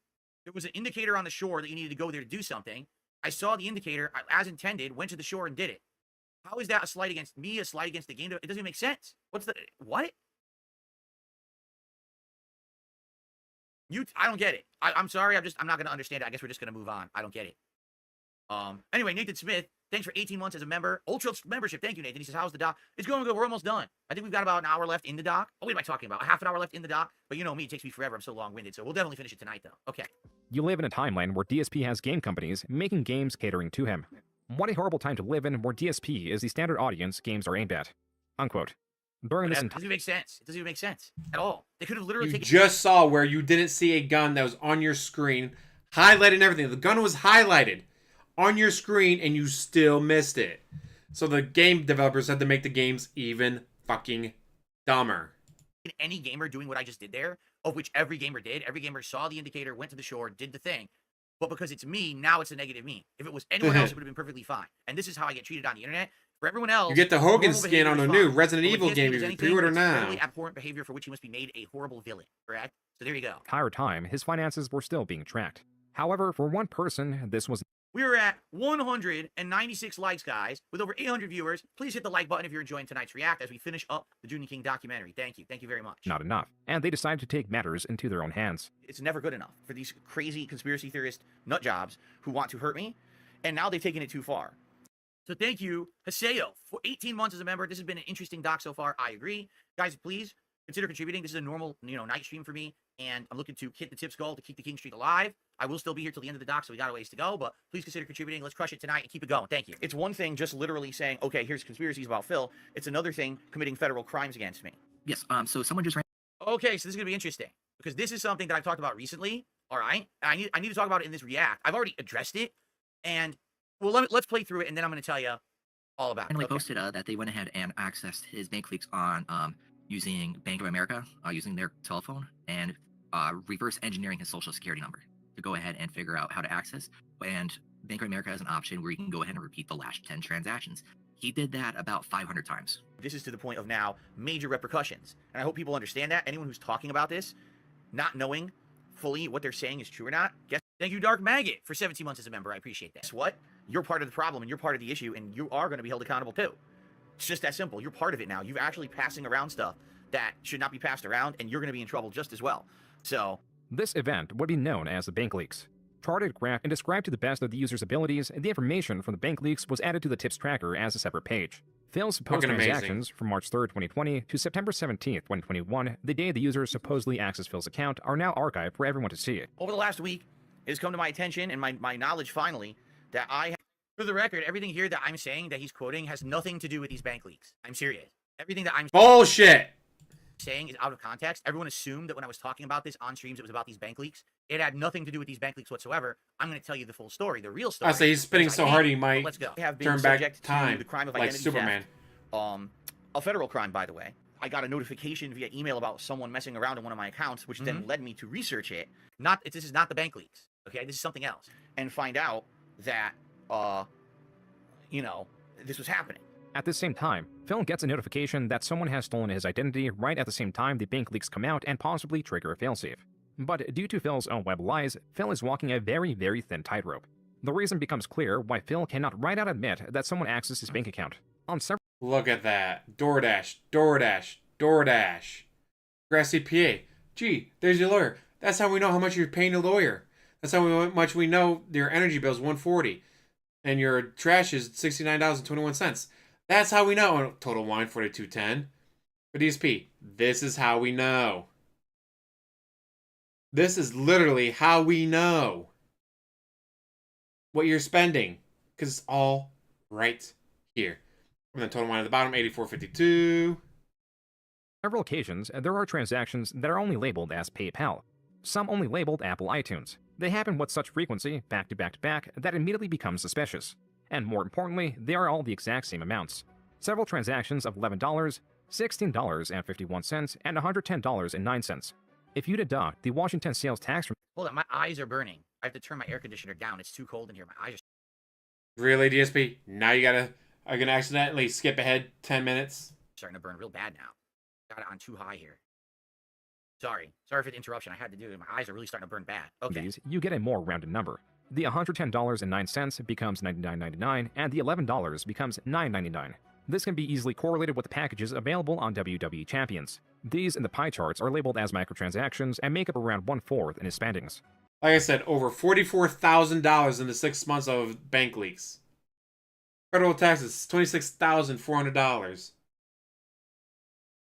There was an indicator on the shore that you needed to go there to do something. I saw the indicator as intended, went to the shore and did it. How is that a slight against me, a slight against the game? It doesn't even make sense. What? I don't get it. I'm sorry. I'm not going to understand it. I guess we're just going to move on. I don't get it. Anyway, Nathan Smith, thanks for 18 months as a member. Ultra membership. Thank you, Nathan. He says, how's the doc? It's going good. We're almost done. I think we've got about an hour left in the doc. Oh, what am I talking about? A half an hour left in the doc? But you know me, it takes me forever. I'm so long-winded. So we'll definitely finish it tonight, though. Okay. You live in a timeline where DSP has game companies making games catering to him. What a horrible time to live in where DSP is the standard audience games are aimed at. Unquote. During this It doesn't even make sense. It doesn't even make sense at all. They could have literally taken... just saw where you didn't see a gun that was on your screen, highlighted and everything. The gun was highlighted on your screen, and you still missed it. So the game developers had to make the games even fucking dumber. Any gamer doing what I just did there, of which every gamer did. Every gamer saw the indicator, went to the shore, did the thing. But because it's me, now it's a negative me. If it was anyone else, it would have been perfectly fine. And this is how I get treated on the internet. For everyone else, You get the Hogan normal skin on behavior the is new fine. Resident But Evil what gets game me if is you anything pre-order that's now. fairly abhorrent behavior for which he must be made a horrible villain, correct? So there you go. Entire time, his finances were still being tracked. However, for one person, this was We are at 196 likes, guys, with over 800 viewers. Please hit the like button if you're enjoying tonight's react as we finish up the Joon King documentary. Thank you. Thank you very much. not enough, and they decided to take matters into their own hands. It's never good enough for these crazy conspiracy theorist nut jobs who want to hurt me, and now they've taken it too far. So thank you, Haseo, for 18 months as a member. This has been an interesting doc so far. I agree. Guys, please consider contributing. This is a normal, night stream for me, and I'm looking to hit the tips goal to keep the King streak alive. I will still be here till the end of the doc, so we got a ways to go, but please consider contributing. Let's crush it tonight and keep it going. Thank you. It's one thing just literally saying, okay, here's conspiracies about Phil. It's another thing committing federal crimes against me. Yes. So someone just ran. Okay, so this is going to be interesting because this is something that I've talked about recently, all right? And I need to talk about it in this react. I've already addressed it, and well, let's play through it, and then I'm going to tell you all about it. Randomly Okay. posted that they went ahead and accessed his bank leaks on using Bank of America, using their telephone, and reverse engineering his social security number to go ahead and figure out how to access. And Bank of America has an option where you can go ahead and repeat the last 10 transactions. He did that about 500 times. This is to the point of now major repercussions. And I hope people understand that. Anyone who's talking about this, not knowing fully what they're saying is true or not, thank you, Dark Maggot, for 17 months as a member. I appreciate that. Guess what? You're part of the problem and you're part of the issue, and you are going to be held accountable too. It's just that simple. You're part of it now. You're actually passing around stuff that should not be passed around, and you're going to be in trouble just as well. So This event would be known as the bank leaks. Charted, graphed, and described to the best of the user's abilities, the information from the bank leaks was added to the tips tracker as a separate page. Phil's supposed Fucking amazing. transactions from March 3rd, 2020 to September 17th, 2021, the day the user supposedly accessed Phil's account, are now archived for everyone to see. over the last week, it has come to my attention and my knowledge finally that for the record, everything here that I'm saying that he's quoting has nothing to do with these bank leaks. I'm serious. Everything that I'm Bullshit. saying is out of context. Everyone assumed that when I was talking about this on streams, it was about these bank leaks. It had nothing to do with these bank leaks whatsoever. I'm going to tell you the full story, the real story. I say he's spitting because so I hard hate. he But might let's go. I have been turn back subject time to the crime of like identity Superman. theft. A federal crime, by the way. I got a notification via email about someone messing around in one of my accounts, which then led me to research it. This is not the bank leaks. Okay, this is something else, and find out that this was happening. At the same time, Phil gets a notification that someone has stolen his identity right at the same time the bank leaks come out and possibly trigger a failsafe. But due to Phil's own web lies, Phil is walking a very, very thin tightrope. The reason becomes clear why Phil cannot right out admit that someone accessed his bank account. On several Look at that. DoorDash. Grassy PA. Gee, there's your lawyer. That's how we know how much you're paying a lawyer. That's how much we know your energy bill is $140 and your trash is $69.21. That's how we know. Oh, total wine $42.10. For DSP, this is how we know. This is literally how we know what you're spending, because it's all right here. And then total wine at the bottom, $84.52. occasions, there are transactions that are only labeled as PayPal. Some only labeled Apple iTunes. They happen with such frequency, back to back to back, that immediately becomes suspicious. And more importantly, they are all the exact same amounts. Several transactions of $11, $16.51, and $110.09. If you deduct the Washington sales tax from Hold on, my eyes are burning. I have to turn my air conditioner down. It's too cold in here. My eyes are Really, DSP? Now you are gonna accidentally skip ahead 10 minutes? starting to burn real bad now. Got it on too high here. Sorry for the interruption. I had to do it. My eyes are really starting to burn bad. Okay. these, you get a more rounded number. The $110.09 becomes $99.99, and the $11 becomes $9.99. This can be easily correlated with the packages available on WWE Champions. These in the pie charts are labeled as microtransactions and make up around 1/4 in his spendings. Like I said, over $44,000 in the 6 months of bank leaks. Federal taxes, $26,400.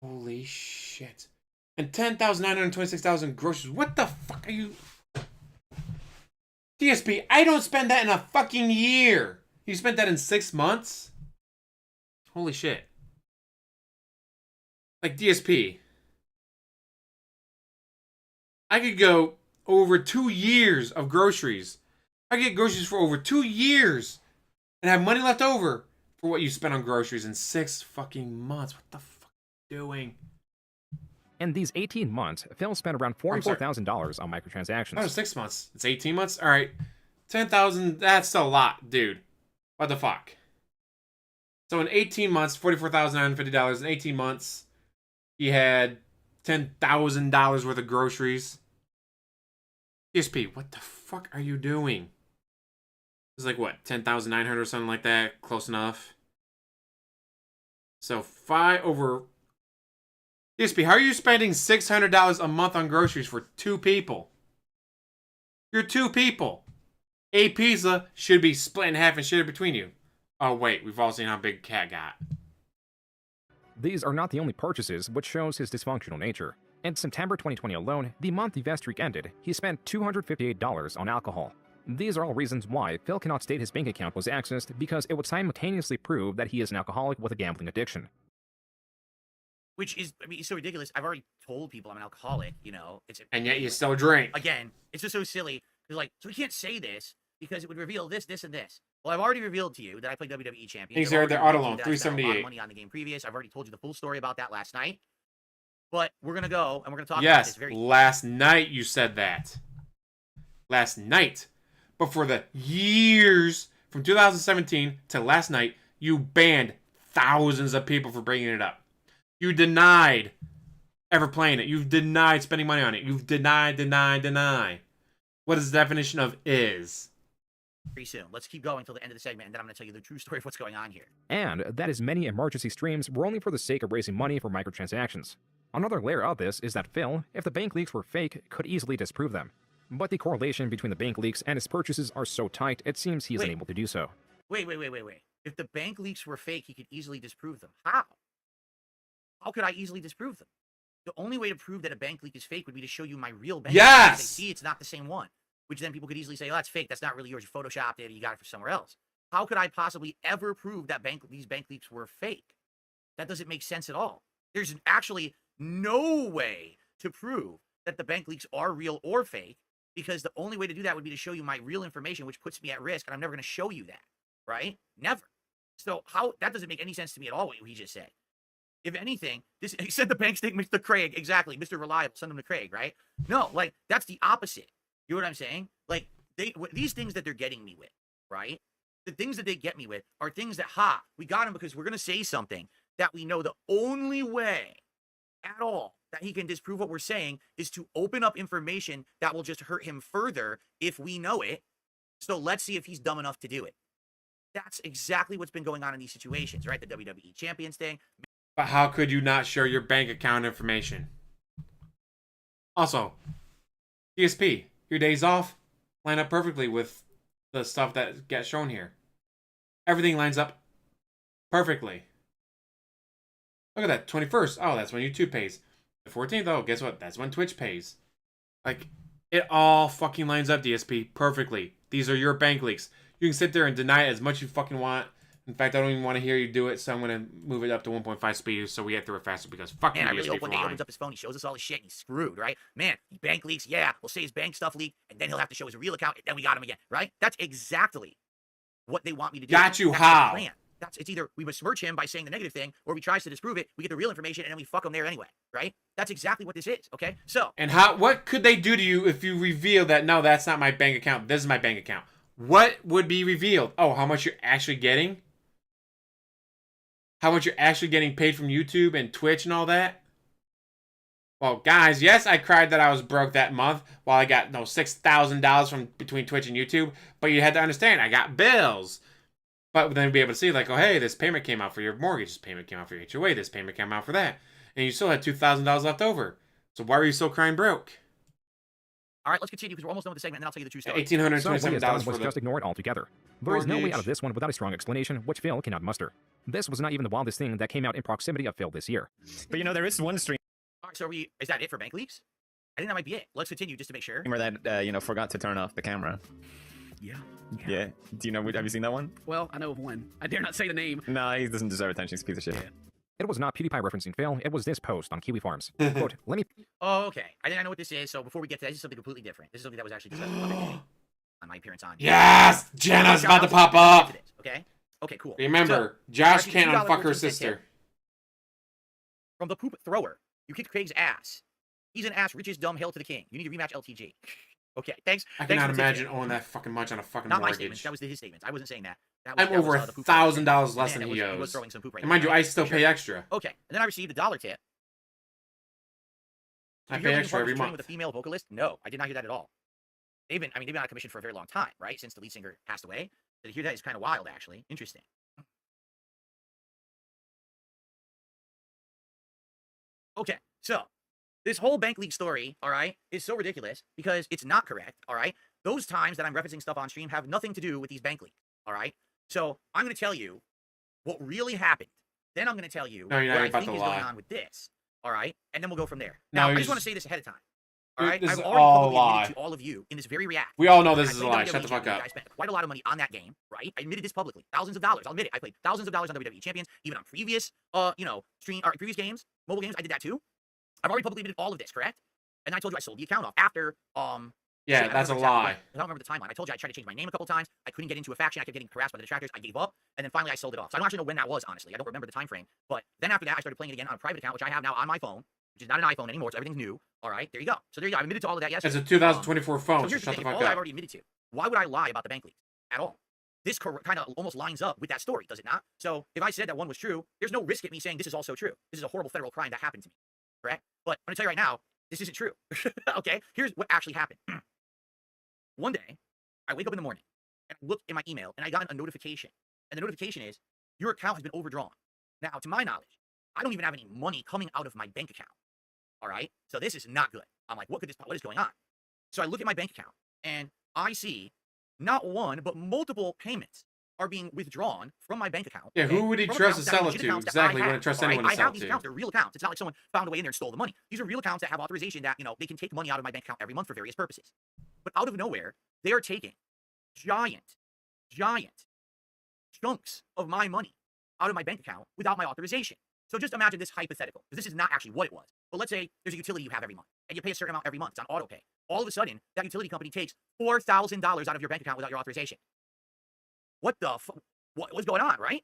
Holy shit. And $10,926 groceries. What the fuck are you... DSP, I don't spend that in a fucking year. You spent that in 6 months? Holy shit. Like, DSP. I could go over 2 years of groceries. I could get groceries for over 2 years and have money left over for what you spent on groceries in 6 fucking months. What the fuck? doing? In these 18 months, Phil spent around $44,000 on microtransactions. Oh, 6 months. It's 18 months? All right. 10,000, that's a lot, dude. What the fuck? So in 18 months, $44,950. In 18 months, he had $10,000 worth of groceries. DSP, what the fuck are you doing? It's like, what, 10,900 or something like that? Close enough. So 5 over... DSP, how are you spending $600 a month on groceries for 2 people? You're 2 people. A pizza should be split in half and shared between you. Oh, wait, we've all seen how big Cat got. These are not the only purchases, which shows his dysfunctional nature. In September 2020 alone, the month the vest streak ended, he spent $258 on alcohol. These are all reasons why Phil cannot state his bank account was accessed, because it would simultaneously prove that he is an alcoholic with a gambling addiction. Which is, I mean, it's so ridiculous. I've already told people I'm an alcoholic, you know. And yet you still drink. Again, it's just so silly. They're like, so we can't say this because it would reveal this, this, and this. Well, I've already revealed to you that I play WWE Champion. Thanks, Eric. They're auto loan, $378. A lot of money on the game previous. I've already told you the full story about that last night. But we're going to go and we're going to talk about this very... last night you said that. Last night. But for the years from 2017 to last night, you banned thousands of people for bringing it up. You denied ever playing it. You've denied spending money on it. You've denied. What is the definition of is? Pretty soon. Let's keep going until the end of the segment, and then I'm going to tell you the true story of what's going on here. And that his many emergency streams were only for the sake of raising money for microtransactions. Another layer of this is that Phil, if the bank leaks were fake, could easily disprove them. But the correlation between the bank leaks and his purchases are so tight, it seems he is unable to do so. Wait. If the bank leaks were fake, he could easily disprove them. How? How could I easily disprove them? The only way to prove that a bank leak is fake would be to show you my real bank. Yes! See, it's not the same one. Which then people could easily say, oh, that's fake. That's not really yours. You photoshopped it. Or you got it from somewhere else. How could I possibly ever prove that these bank leaks were fake? That doesn't make sense at all. There's actually no way to prove that the bank leaks are real or fake, because the only way to do that would be to show you my real information, which puts me at risk, and I'm never going to show you that, right? Never. So that doesn't make any sense to me at all, what he just said. If anything, he said the bank statement to Craig, exactly, Mr. Reliable, send them to Craig, right? No, like, that's the opposite. You know what I'm saying? Like, these things that they're getting me with, right? The things that they get me with are things that, we got him because we're going to say something that we know the only way at all that he can disprove what we're saying is to open up information that will just hurt him further if we know it. So let's see if he's dumb enough to do it. That's exactly what's been going on in these situations, right? The WWE Champions thing. But how could you not share your bank account information? Also, DSP, your days off line up perfectly with the stuff that gets shown here. Everything lines up perfectly. Look at that, 21st. Oh, that's when YouTube pays. The 14th, oh, guess what? That's when Twitch pays. Like, it all fucking lines up, DSP, perfectly. These are your bank leaks. You can sit there and deny it as much as you fucking want. In fact, I don't even want to hear you do it, so I'm going to move it up to 1.5 speed so we get through it faster, because fuck you, Man, I really DSP hope one day he opens up his phone, he shows us all his shit, and he's screwed, right? Man, bank leaks, yeah, we'll say his bank stuff leaked, and then he'll have to show his real account, and then we got him again, right? That's exactly what they want me to do. Got you, That's how? the plan. It's either we besmirch him by saying the negative thing, or we tries to disprove it, we get the real information, and then we fuck him there anyway, right? That's exactly what this is, okay? So. And what could they do to you if you reveal that, no, that's not my bank account, this is my bank account? What would be revealed? Oh, how much you're actually getting? How much you're actually getting paid from YouTube and Twitch and all that? Well, guys, yes, I cried that I was broke that month while I got $6,000 from between Twitch and YouTube, but you had to understand, I got bills. But then be able to see, like, oh, hey, this payment came out for your mortgage, this payment came out for your HOA, this payment came out for that. And you still had $2,000 left over. So why are you still crying broke? All right, let's continue because we're almost done with the segment, and then I'll tell you the true story. $1,827 So what he has done for was the just ignore it altogether. There is no way out of this one without a strong explanation, which Phil cannot muster. This was not even the wildest thing that came out in proximity of Phil this year. But you know, there is one streamer All right, so is that it for bank leaks? I think that might be it. Let's continue just to make sure. that forgot to turn off the camera. Yeah. Do you know? Have you seen that one? Well, I know of one. I dare not say the name. No, he doesn't deserve attention. He's a piece of shit. It was not PewDiePie referencing Phil, it was this post on Kiwi Farms. Quote, let me... Oh, okay. I think I know what this is, so before we get to that, this is something completely different. This is something that was actually discussed on my appearance on. Yes! Jenna's about to pop up! Okay? Okay, cool. Remember, Josh can't unfuck her sister. from the poop thrower. You kicked Craig's ass. He's an ass, richest dumb, hail to the king. You need to rematch LTG. Okay, thanks. I thanks cannot for the imagine tip. owing that fucking much on a fucking Not my mortgage. statements. That was his statements. I wasn't saying that. I'm over the poop thrower. $1,000 less Man, than he he was owes. throwing some poop right And mind there. you, I still Sure. pay extra. Okay, and then I received a $1 tip. I So pay you're extra every touring month. with a female vocalist? No, I did not hear that at all. They've been on a commission for a very long time, right? Since the lead singer passed away. So to hear that is kind of wild, actually. Interesting. Okay, so this whole bank leak story, all right, is so ridiculous because it's not correct, all right? Those times that I'm referencing stuff on stream have nothing to do with these bank leaks, all right? So I'm going to tell you what really happened. Then I'm going to tell you No, you're not what I about think to is lie. going on with this, all right? And then we'll go from there. No, Now, I you're just want to just- say this ahead of time, Dude, all right? this I've is already all a publicly lie. admitted to all of you in this very react. We all know this I is a played lie. WWE Shut the fuck Champions. up. I spent quite a lot of money on that game, right? I admitted this publicly. Thousands of dollars. I'll admit it. I played thousands of dollars on WWE Champions, even on previous, previous games, mobile games. I did that too. I've already publicly admitted all of this, correct? And I told you I sold the account off after, Yeah, shit, I that's a don't remember lie. exactly, I don't remember the timeline. I told you I tried to change my name a couple times. I couldn't get into a faction. I kept getting harassed by the detractors. I gave up, and then finally I sold it off. So I don't actually know when that was, honestly. I don't remember the time frame. But then after that, I started playing it again on a private account, which I have now on my phone, which is not an iPhone anymore, so everything's new. All right, there you go. So there you go. I admitted to all of that yesterday. It's a 2024 phone, So so here's shut the the thing. fuck All I've up. already admitted to. Why would I lie about the bank leaks at all? This kind of almost lines up with that story, does it not? So if I said that one was true, there's no risk at me saying this is also true. This is a horrible federal crime that happened to me, correct? But I'm going to tell you right now, this isn't true. Okay? Here's what actually happened. One day, I wake up in the morning, and I look in my email, and I got a notification. And the notification is, your account has been overdrawn. Now, to my knowledge, I don't even have any money coming out of my bank account. All right? So this is not good. I'm like, what is going on? So I look at my bank account, and I see not one, but multiple payments are being withdrawn from my bank account. Yeah, who okay, would he from trust to accounts that are sell it legit to? accounts that Exactly, I you have, wouldn't trust all right? anyone to I sell have it these to. accounts. They're real accounts. It's not like someone found a way in there and stole the money. These are real accounts that have authorization that, they can take money out of my bank account every month for various purposes. But out of nowhere, they are taking giant chunks of my money out of my bank account without my authorization. So just imagine this hypothetical, because this is not actually what it was. But let's say there's a utility you have every month, and you pay a certain amount every month. It's on auto pay. All of a sudden, that utility company takes $4,000 out of your bank account without your authorization. What the what was going on, right?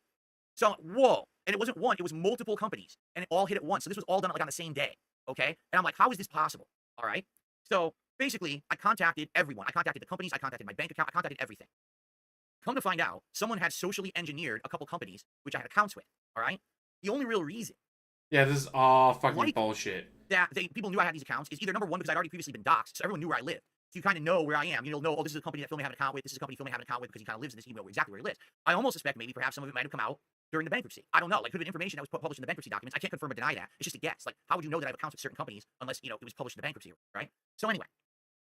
So, whoa. And it wasn't one, it was multiple companies, and it all hit at once. So this was all done like on the same day, okay? And I'm like, how is this possible? All right? So basically, I contacted everyone. I contacted the companies, I contacted my bank account, I contacted everything. Come to find out, someone had socially engineered a couple companies, which I had accounts with, all right? The only real reason Yeah, this is all fucking bullshit. that people knew I had these accounts is either number one, because I'd already previously been doxxed, so everyone knew where I lived. So you kind of know where I am. You'll know, oh, this is a company that Phil may have an account with, this is a company Phil may have an account with, because he kind of lives in this, you know exactly where he lives. I almost suspect maybe perhaps some of it might have come out during the bankruptcy. I don't know. Like, could have been information that was published in the bankruptcy documents. I can't confirm or deny that. It's just a guess. Like, how would you know that I have accounts with certain companies unless, it was published in the bankruptcy, right? So anyway,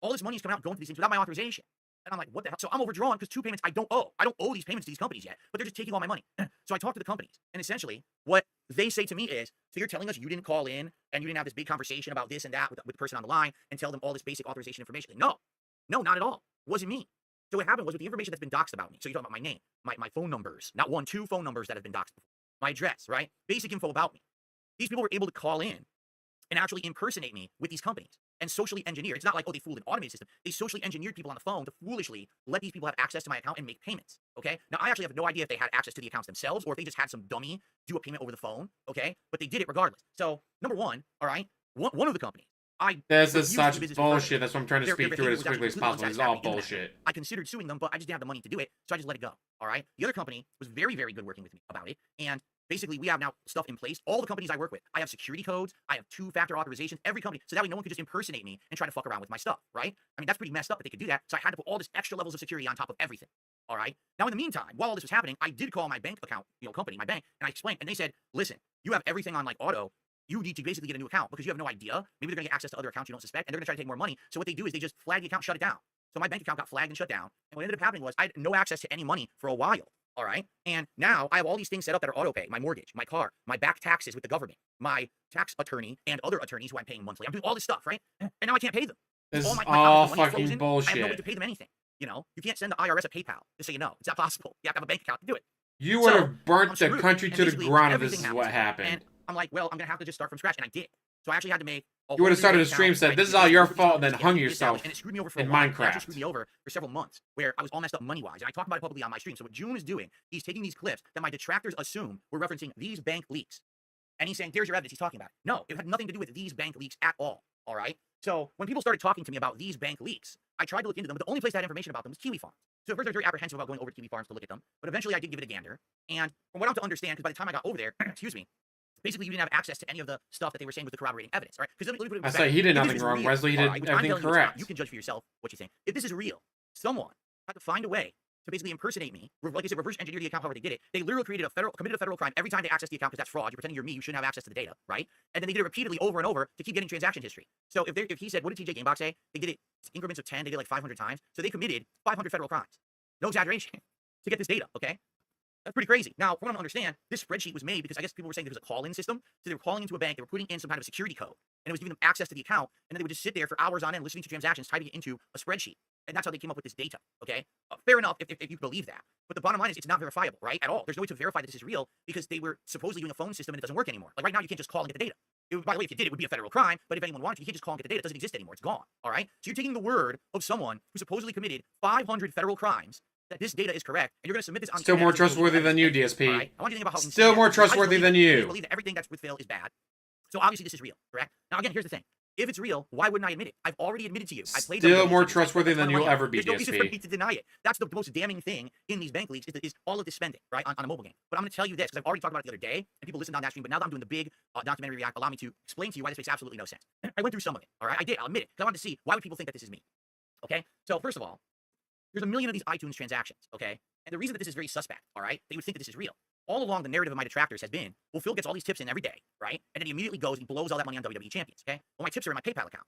all this money is coming out going to these things without my authorization. And I'm like, what the hell? So I'm overdrawn because 2 payments I don't owe. I don't owe these payments to these companies yet, but they're just taking all my money. So I talk to the companies, and essentially what they say to me is, so you're telling us you didn't call in and you didn't have this big conversation about this and that with the person on the line and tell them all this basic authorization information? No, not at all. It wasn't me. So what happened was, with the information that's been doxed about me, so you're talking about my name, my phone numbers, not 1, 2 phone numbers that have been doxed before, my address, right? Basic info about me. These people were able to call in and actually impersonate me with these companies and socially engineer. It's not like, oh, they fooled an automated system. They socially engineered people on the phone to foolishly let these people have access to my account and make payments, okay? Now, I actually have no idea if they had access to the accounts themselves or if they just had some dummy do a payment over the phone, okay? But they did it regardless. So, number one, all right, one of the companies, This is refused to such do business bullshit. further. That's why I'm trying to Their speak through it behavior as was quickly as actually possible. This is all completely unsatisfactory. bullshit. I considered suing them, but I just didn't have the money to do it, so I just let it go, all right? The other company was very, very good working with me about it, and basically, we have now stuff in place. All the companies I work with, I have security codes, I have 2-factor authorizations, every company, so that way no one could just impersonate me and try to fuck around with my stuff, right? I mean, that's pretty messed up that they could do that, so I had to put all this extra levels of security on top of everything, all right? Now, in the meantime, while all this was happening, I did call my bank account, company, my bank, and I explained, and they said, listen, you have everything on, like, auto. You need to basically get a new account because you have no idea. Maybe they're going to get access to other accounts you don't suspect, and they're going to try to take more money. So what they do is they just flag the account, shut it down. So my bank account got flagged and shut down, and what ended up happening was I had no access to any money for a while. All right. And now I have all these things set up that are auto pay, my mortgage, my car, my back taxes with the government, my tax attorney and other attorneys who I'm paying monthly. I'm doing all this stuff, right? And now I can't pay them. This is my all money's fucking frozen. bullshit. I have no way to pay them anything. You can't send the IRS a PayPal to say no. It's not possible. You have to have a bank account to do it. You would have burnt I'm the screwed. country And to the basically ground if this everything is what happens. happened. And I'm like, well, I'm going to have to just start from scratch. And I did. So I actually had to make a You would whole have new started a bank stream, account. said, I this is did all your everything fault, and to then get hung it yourself and it screwed me over for a in while. It Minecraft. actually screwed me over for several months where I was all messed up money-wise. And I talk about it publicly on my stream. So what Joon is doing, he's taking these clips that my detractors assume we're referencing these bank leaks. And he's saying, there's your evidence. He's talking about it. No, it had nothing to do with these bank leaks at all. All right. So when people started talking to me about these bank leaks, I tried to look into them, but the only place I had information about them was Kiwi Farms. So at first I was very apprehensive about going over to Kiwi Farms to look at them, but eventually I did give it a gander. And from what I'm to understand, because by the time I got over there, excuse me, basically you didn't have access to any of the stuff that they were saying with the corroborating evidence, right? Because let me put it I back. say he did If this nothing is wrong. real, Wesley, he all did right, which I'm everything telling you it's not, correct. you can judge for yourself what you're saying. If this is real, someone had to find a way to basically impersonate me, like I said, reverse engineer the account however they did it. They literally committed a federal crime every time they access the account because that's fraud. You're pretending you're me. You shouldn't have access to the data, right? And then they did it repeatedly over and over to keep getting transaction history. So if he said, what did TJ Gamebox say? They did it increments of 10. They did like 500 times. So they committed 500 federal crimes. No exaggeration to get this data, okay? That's pretty crazy. Now, from what I understand, this spreadsheet was made because I guess people were saying there was a call-in system. So they were calling into a bank, they were putting in some kind of security code, and it was giving them access to the account, and then they would just sit there for hours on end listening to transactions, typing it into a spreadsheet. And that's how they came up with this data, okay? Fair enough if you believe that. But the bottom line is it's not verifiable, right, at all. There's no way to verify that this is real because they were supposedly doing a phone system and it doesn't work anymore. Like right now, you can't just call and get the data. By the way, if you did, it would be a federal crime, but if anyone wanted to, you can't just call and get the data. It doesn't exist anymore. It's gone, all right? So you're taking the word of someone who supposedly committed 500 federal crimes that this data is correct, and you're going to submit this on Still more trustworthy than you, DSP. Right? I want you to think about how Still more trustworthy than I you. believe that everything that's with Phil is bad. So obviously this is real, correct? Now again, here's the thing. If it's real, why wouldn't I admit it? I've already admitted to you. I played Still more trustworthy than you'll ever be, There's no reason for DSP. me to deny it. That's the most damning thing in these bank leaks is all of this spending, right, on a mobile game. But I'm going to tell you this because I've already talked about it the other day, and people listened on that stream. But now that I'm doing the big documentary react, allow me to explain to you why this makes absolutely no sense. I went through some of it, all right? I did. I'll admit it because I wanted to see why would people think that this is me. Okay? So first of all, there's a million of these iTunes transactions, okay? And the reason that this is very suspect, all right, that you would think that this is real. All along, the narrative of my detractors has been, well, Phil gets all these tips in every day, right? And then he immediately goes and blows all that money on WWE Champions, okay? Well, my tips are in my PayPal account,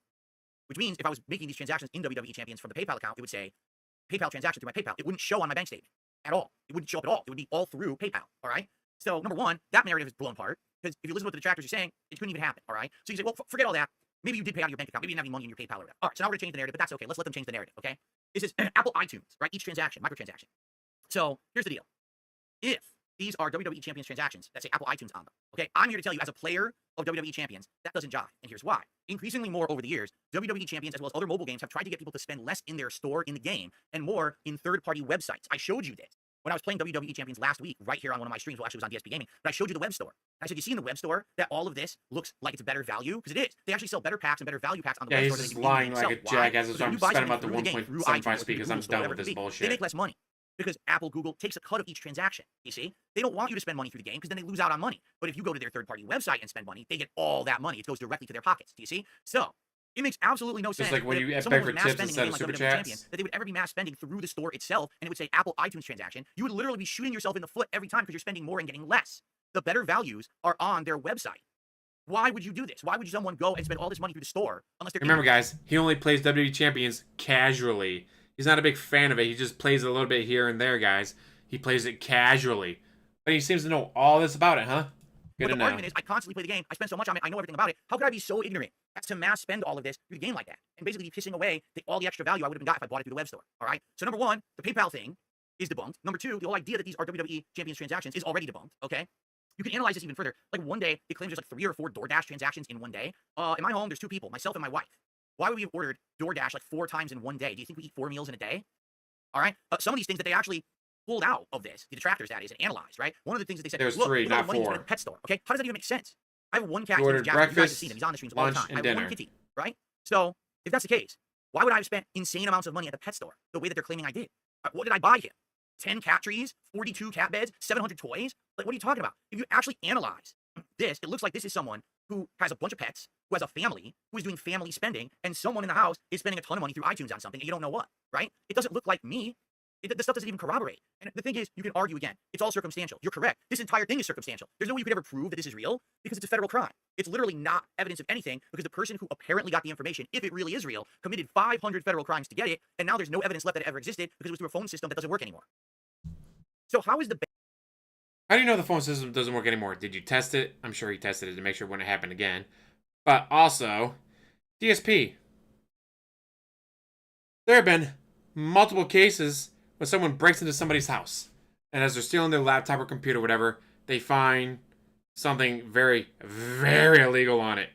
which means if I was making these transactions in WWE Champions from the PayPal account, it would say PayPal transaction through my PayPal. It wouldn't show on my bank statement at all. It wouldn't show up at all. It would be all through PayPal, all right? So, number one, that narrative is blown apart because if you listen to what the detractors are saying, it couldn't even happen, all right? So you say, well, forget all that. Maybe you did pay out of your bank account. Maybe you didn't have any money in your PayPal or whatever. All right, so now we're going to change the narrative, but that's okay. Let's let them change the narrative, okay? This is Apple iTunes, right? Each transaction, microtransaction. So here's the deal. If these are WWE Champions transactions that say Apple iTunes on them, okay, I'm here to tell you as a player of WWE Champions, that doesn't jive. And here's why. Increasingly more over the years, WWE Champions as well as other mobile games have tried to get people to spend less in their store in the game and more in third-party websites. I showed you this when I was playing WWE Champions last week right here on one of my streams. Well, actually it was on DSP Gaming, but I showed you the web store. I said, you see in the web store that all of this looks like it's a better value? Because it is. They actually sell better packs and better value packs on the web store. Yeah, he's just lying like a jackass. So I'm spending about the 1.75 speakers. I'm done with this They bullshit. make less money because Apple, Google takes a cut of each transaction. You see, they don't want you to spend money through the game because then they lose out on money. But if you go to their third-party website and spend money, they get all that money. It goes directly to their pockets. Do you see? So it makes absolutely no sense. Just like when that you if ask someone back was for mass tips spending instead a of game super like WWE chats. Champion, that they would ever be mass spending through the store itself, and it would say Apple iTunes transaction, you would literally be shooting yourself in the foot every time because you're spending more and getting less. The better values are on their website. Why would you do this? Why would someone go and spend all this money through the store unless they're Remember, guys, he only plays WWE Champions casually. He's not a big fan of it. He just plays it a little bit here and there, guys. He plays it casually. But he seems to know all this about it, huh? Good But to the know. argument is, I constantly play the game. I spend so much on it. I know everything about it. How could I be so ignorant as to mass spend all of this through the game like that and basically be pissing away all the extra value I would have got if I bought it through the web store? All right. So number one, the PayPal thing is debunked. Number two, the whole idea that these are WWE Champions transactions is already debunked. Okay. You can analyze this even further. Like one day, they claim there's like 3 or 4 DoorDash transactions in one day. In my home, there's 2 people, myself and my wife. Why would we have ordered DoorDash like 4 times in one day? Do you think we eat 4 meals in a day? All right. Some of these things that they actually pulled out of this, the detractors that is, and analyzed, right? One of the things that they said, There's look, 3, look at all not the money you spend 4. at the pet store. Okay. How does that even make sense? I have one cat. You His name ordered is Jasper. You guys have breakfast, seen him. He's on the streams all the lunch, time. and I have dinner. one kitty, right? So if that's the case, why would I have spent insane amounts of money at the pet store the way that they're claiming I did? What did I buy him? 10 cat trees, 42 cat beds, 700 toys? Like, what are you talking about? If you actually analyze this, it looks like this is someone who has a bunch of pets, who has a family, who is doing family spending, and someone in the house is spending a ton of money through iTunes on something, and you don't know what, right? It doesn't look like me. The stuff doesn't even corroborate. And the thing is, you can argue again. It's all circumstantial. You're correct. This entire thing is circumstantial. There's no way you could ever prove that this is real because it's a federal crime. It's literally not evidence of anything because the person who apparently got the information, if it really is real, committed 500 federal crimes to get it, and now there's no evidence left that it ever existed because it was through a phone system that doesn't work anymore. So how is the... How do you know the phone system doesn't work anymore? Did you test it? I'm sure he tested it to make sure it wouldn't happen again. But also, DSP. There have been multiple cases when someone breaks into somebody's house, and as they're stealing their laptop or computer or whatever, they find something very, very illegal on it.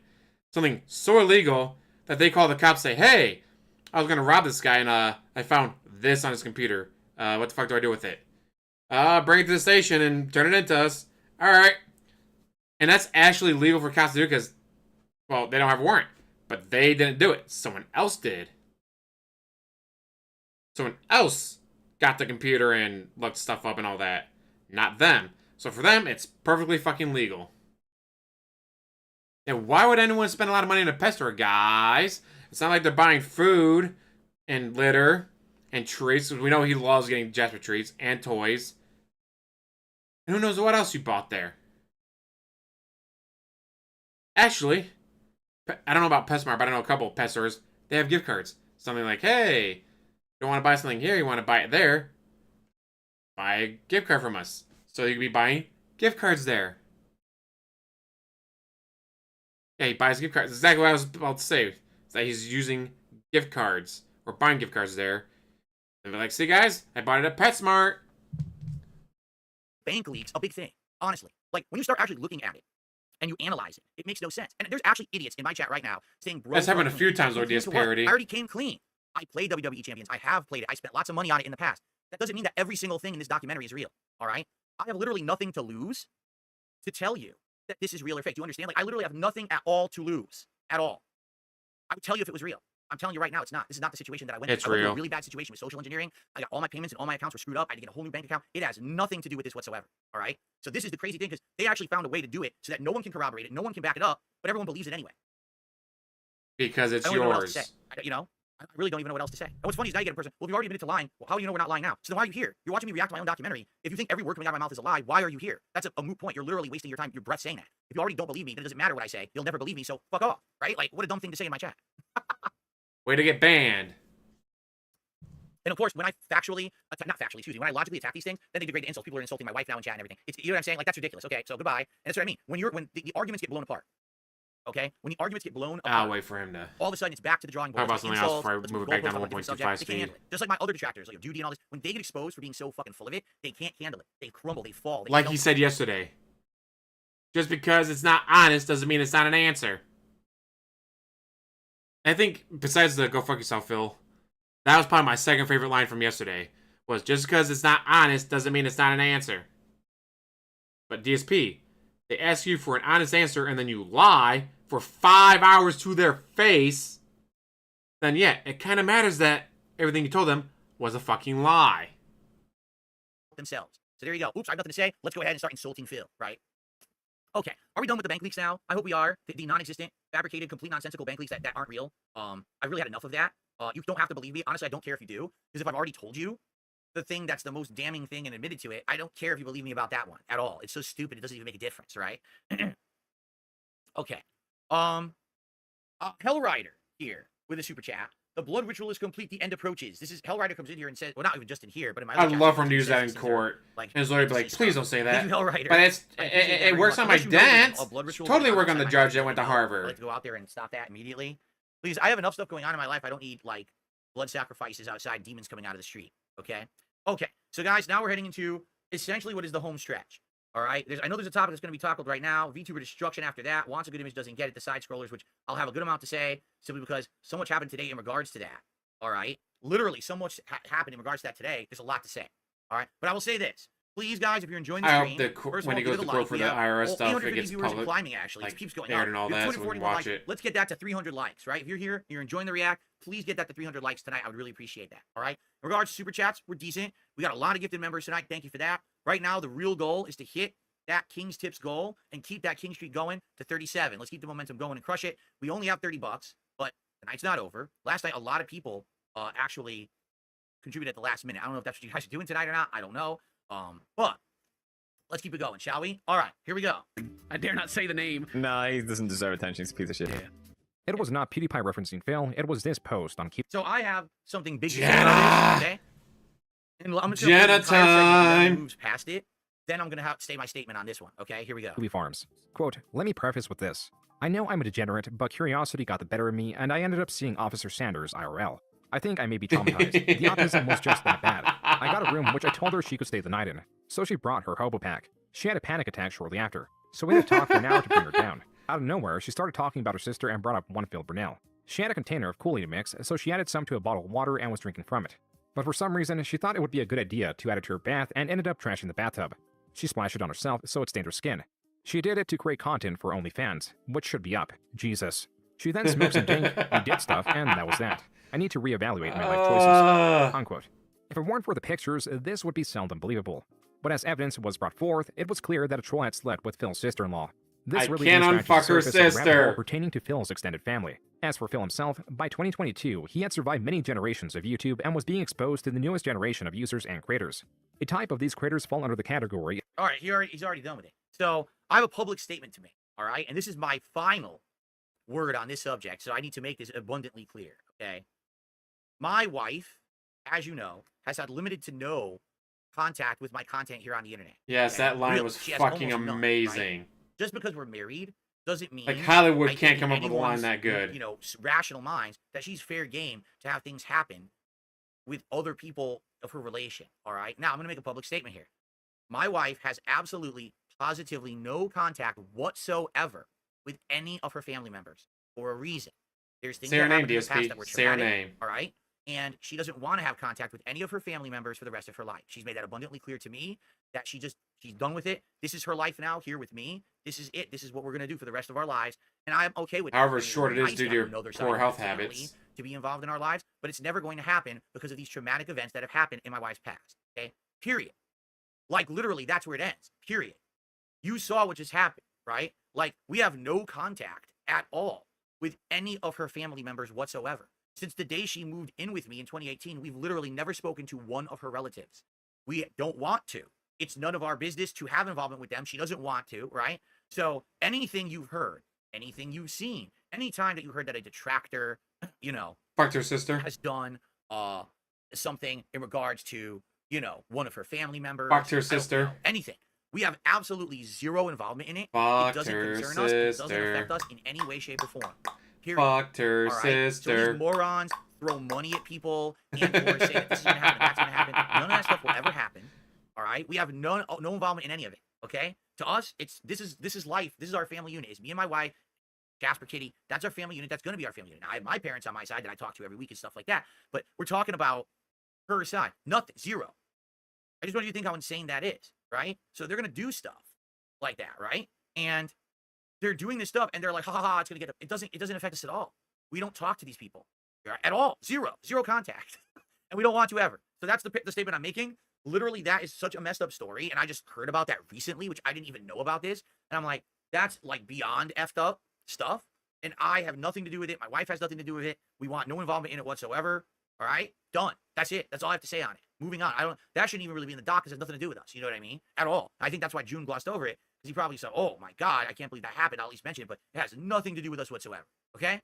Something so illegal that they call the cops and say, hey, I was going to rob this guy, and I found this on his computer. What the fuck do I do with it? Bring it to the station and turn it into us. All right. And that's actually legal for cops to do because, well, they don't have a warrant. But they didn't do it. Someone else did. Someone else got the computer and looked stuff up and all that. Not them. So for them, it's perfectly fucking legal. And why would anyone spend a lot of money on a pet store, guys? It's not like they're buying food and litter and treats. We know he loves getting Jasper treats and toys. And who knows what else you bought there. Actually, I don't know about PetSmart, but I know a couple of pet stores. They have gift cards. Something like, hey, you don't want to buy something here, you want to buy it there. Buy a gift card from us. So you can be buying gift cards there. Yeah, he buys gift cards. That's exactly what I was about to say. It's that he's using gift cards or buying gift cards there. And they're like, see guys, I bought it at PetSmart. Bank leaks, a big thing. Honestly. Like, when you start actually looking at it and you analyze it, it makes no sense. And there's actually idiots in my chat right now saying, bro, That's happened a few times with DS parody. I already came clean. I played WWE Champions. I have played it. I spent lots of money on it in the past. That doesn't mean that every single thing in this documentary is real. All right? I have literally nothing to lose to tell you that this is real or fake. Do you understand? Like, I literally have nothing at all to lose. At all. I would tell you if it was real. I'm telling you right now, it's not. This is not the situation that I went It's through. I went through real. a really bad situation with social engineering. I got all my payments and all my accounts were screwed up. I had to get a whole new bank account. It has nothing to do with this whatsoever. All right? So this is the crazy thing because they actually found a way to do it so that no one can corroborate it, no one can back it up, but everyone believes it anyway. Because it's I don't even know what else yours. to say. You know? I really don't even know what else to say. And what's funny is now you get a person, well, if you already admitted to lying, well, how do you know we're not lying now? So then why are you here? You're watching me react to my own documentary. If you think every word coming out of my mouth is a lie, why are you here? That's a moot point. You're literally wasting your time, your breath saying that. If you already don't believe me, then it doesn't matter what I say. You'll never believe me, so fuck off, right? Like, what a dumb thing to say in my chat. Way to get banned. And of course, when I factually, not factually, excuse me, when I logically attack these things, then they degrade the insults. People are insulting my wife now in chat and everything. It's, you know what I'm saying? Like, that's ridiculous. Okay, so goodbye. And that's what I mean. When the arguments get blown apart, okay? When the arguments get blown apart, I'll wait for him to all of a sudden it's back to the drawing board. talk about something else before I let's move it the back down goalposts to on a different 1.25 subject. They can't speed. handle it. Just like my other detractors, like Judy and all this, when they get exposed for being so fucking full of it, they can't handle it. They crumble, they fall. They Like he said yesterday. Just because it's not honest doesn't mean it's not an answer. I think, besides the go fuck yourself, Phil, that was probably my second favorite line from yesterday. Was just because it's not honest doesn't mean it's not an answer. But DSP, they ask you for an honest answer and then you lie for 5 hours to their face, then yeah, it kind of matters that everything you told them was a fucking lie. themselves. So there you go. Oops, I have nothing to say. Let's go ahead and start insulting Phil, right? Okay, are we done with the bank leaks now? I hope we are. The non-existent, fabricated, complete nonsensical bank leaks that aren't real. I've really had enough of that. You don't have to believe me. Honestly, I don't care if you do. Because if I've already told you the thing that's the most damning thing and admitted to it, I don't care if you believe me about that one at all. It's so stupid, it doesn't even make a difference, right? Okay. Hellrider here with a super chat. The blood ritual is complete. The end approaches. This is Hellrider comes in here and says, well, not even just in here, but in my other I'd chat, love for him to he use that in says court. like, And his lawyer would be like, please don't say that. Thank you, Hellrider. But it's I appreciate that it very works much. on my Unless you know there's dance. a blood ritual Totally going work on on the inside my judge that life, went to I'd Harvard. like to go out there and stop that immediately. Please, I have enough stuff going on in my life. I don't need like blood sacrifices outside, demons coming out of the street. Okay. Okay. So guys, now we're heading into essentially what is the home stretch. All right. I know there's a topic that's going to be tackled right now. VTuber destruction after that. Wants a good image, doesn't get it. The side scrollers, which I'll have a good amount to say simply because so much happened today in regards to that. All right. Literally, so much happened in regards to that today. There's a lot to say. All right. But I will say this. Please, guys, if you're enjoying the I stream, hope that first of when all, he goes give to it a court like. for We the have IRS all stuff, it 850 gets viewers and public, climbing, actually. like, It keeps going aired up. and all We have that, so we can 241 watch likes. it. Let's get that to 300 likes, right? If you're here, you're enjoying the react, please get that to 300 likes tonight. I would really appreciate that, all right? In regards to super chats, we're decent. We got a lot of gifted members tonight. Thank you for that. Right now, the real goal is to hit that King's Tips goal and keep that King Streak going to 37. Let's keep the momentum going and crush it. We only have 30 bucks, but the night's not over. Last night, a lot of people actually contributed at the last minute. I don't know if that's what you guys are doing tonight or not. I don't know. But let's keep it going, shall we? All right, here we go. I dare not say the name. Nah, he doesn't deserve attention. He's a piece of shit. It was not PewDiePie referencing Phil, it was this post on Keep. So I have something big to say Jenna! about this, okay? And I'm just Jenna gonna play the entire segment and then time! moves past it. Then I'm gonna have to say my statement on this one. Okay, here we go. Farms. Quote, let me preface with this. I know I'm a degenerate, but curiosity got the better of me, and I ended up seeing Officer Sanders IRL. I think I may be traumatized. The autism was just that bad. I got a room which I told her she could stay the night in, so she brought her hobo pack. She had a panic attack shortly after, so we had to talk for an hour to bring her down. Out of nowhere, she started talking about her sister and brought up one Phil Burnell. She had a container of Kool-Aid mix, so she added some to a bottle of water and was drinking from it. But for some reason, she thought it would be a good idea to add it to her bath and ended up trashing the bathtub. She splashed it on herself, so it stained her skin. She did it to create content for OnlyFans, which should be up. Jesus. She then smoked some dink, we did stuff, and that was that. I need to reevaluate my life choices. Unquote. If it weren't for the pictures, this would be seldom believable. But as evidence was brought forth, it was clear that a troll had slept with Phil's sister-in-law. This I really can't scratches unfuck the her surface of the rabbit sister. hole pertaining to Phil's extended family. As for Phil himself, by 2022, he had survived many generations of YouTube and was being exposed to the newest generation of users and creators. A type of these creators fall under the category. All right, he's already done with it. So I have a public statement to make, all right? And this is my final word on this subject, so I need to make this abundantly clear, okay? My wife, as you know, has had limited to no contact with my content here on the internet. Yes, okay? that line Really, was she has fucking almost none, amazing. right? Just because we're married doesn't mean Like, Hollywood I can't think come up with a line anyone's, that good. You know, rational minds that she's fair game to have things happen with other people of her relation. All right. Now I'm gonna make a public statement here. My wife has absolutely, positively no contact whatsoever with any of her family members for a reason. There's things Say her that name, happened in the past DSP. that were Say her traumatic, name. all right? And she doesn't want to have contact with any of her family members for the rest of her life. She's made that abundantly clear to me that she's done with it. This is her life now here with me. This is it. This is what we're gonna do for the rest of our lives, and I'm okay with that. However I mean, short it it's is nice due to to have your another side poor of health the family habits. to be involved in our lives, but it's never going to happen because of these traumatic events that have happened in my wife's past. Okay, period. Like literally, that's where it ends. Period. You saw what just happened, right? Like we have no contact at all with any of her family members whatsoever. Since the day she moved in with me in 2018, we've literally never spoken to one of her relatives. We don't want to. It's none of our business to have involvement with them. She doesn't want to, right? So anything you've heard, anything you've seen, any time that you heard that a detractor, you know, Fucked her sister. has done something in regards to, you know, one of her family members. Fucked her I don't know, sister. anything. We have absolutely zero involvement in it. It Fucked doesn't her concern us. It doesn't sister. affect us in any way, shape, or form. Period. Fucked her All right? So sister. these morons throw money at people and or say that this is gonna happen, that's gonna happen. None of that stuff will ever happen. All right? We have no involvement in any of it. Okay? To us, this is life. This is our family unit. It's me and my wife, Jasper Kitty. That's our family unit. That's gonna be our family unit. Now, I have my parents on my side that I talk to every week and stuff like that. But we're talking about her side. Nothing. Zero. I just want you to think how insane that is, right? So they're gonna do stuff like that, right? And they're doing this stuff, and they're like, ha ha ha, it's gonna get. It doesn't affect us at all. We don't talk to these people at all. Zero contact, and we don't want to ever. So that's the statement I'm making. Literally, that is such a messed up story, and I just heard about that recently, which I didn't even know about this, and I'm like, that's like beyond effed up stuff, and I have nothing to do with it. My wife has nothing to do with it. We want no involvement in it whatsoever. All right, done. That's it. That's all I have to say on it. Moving on. That shouldn't even really be in the doc because it has nothing to do with us. You know what I mean? At all. I think that's why Joon glossed over it because he probably said, "Oh my God, I can't believe that happened." I'll at least mention it, but it has nothing to do with us whatsoever. Okay?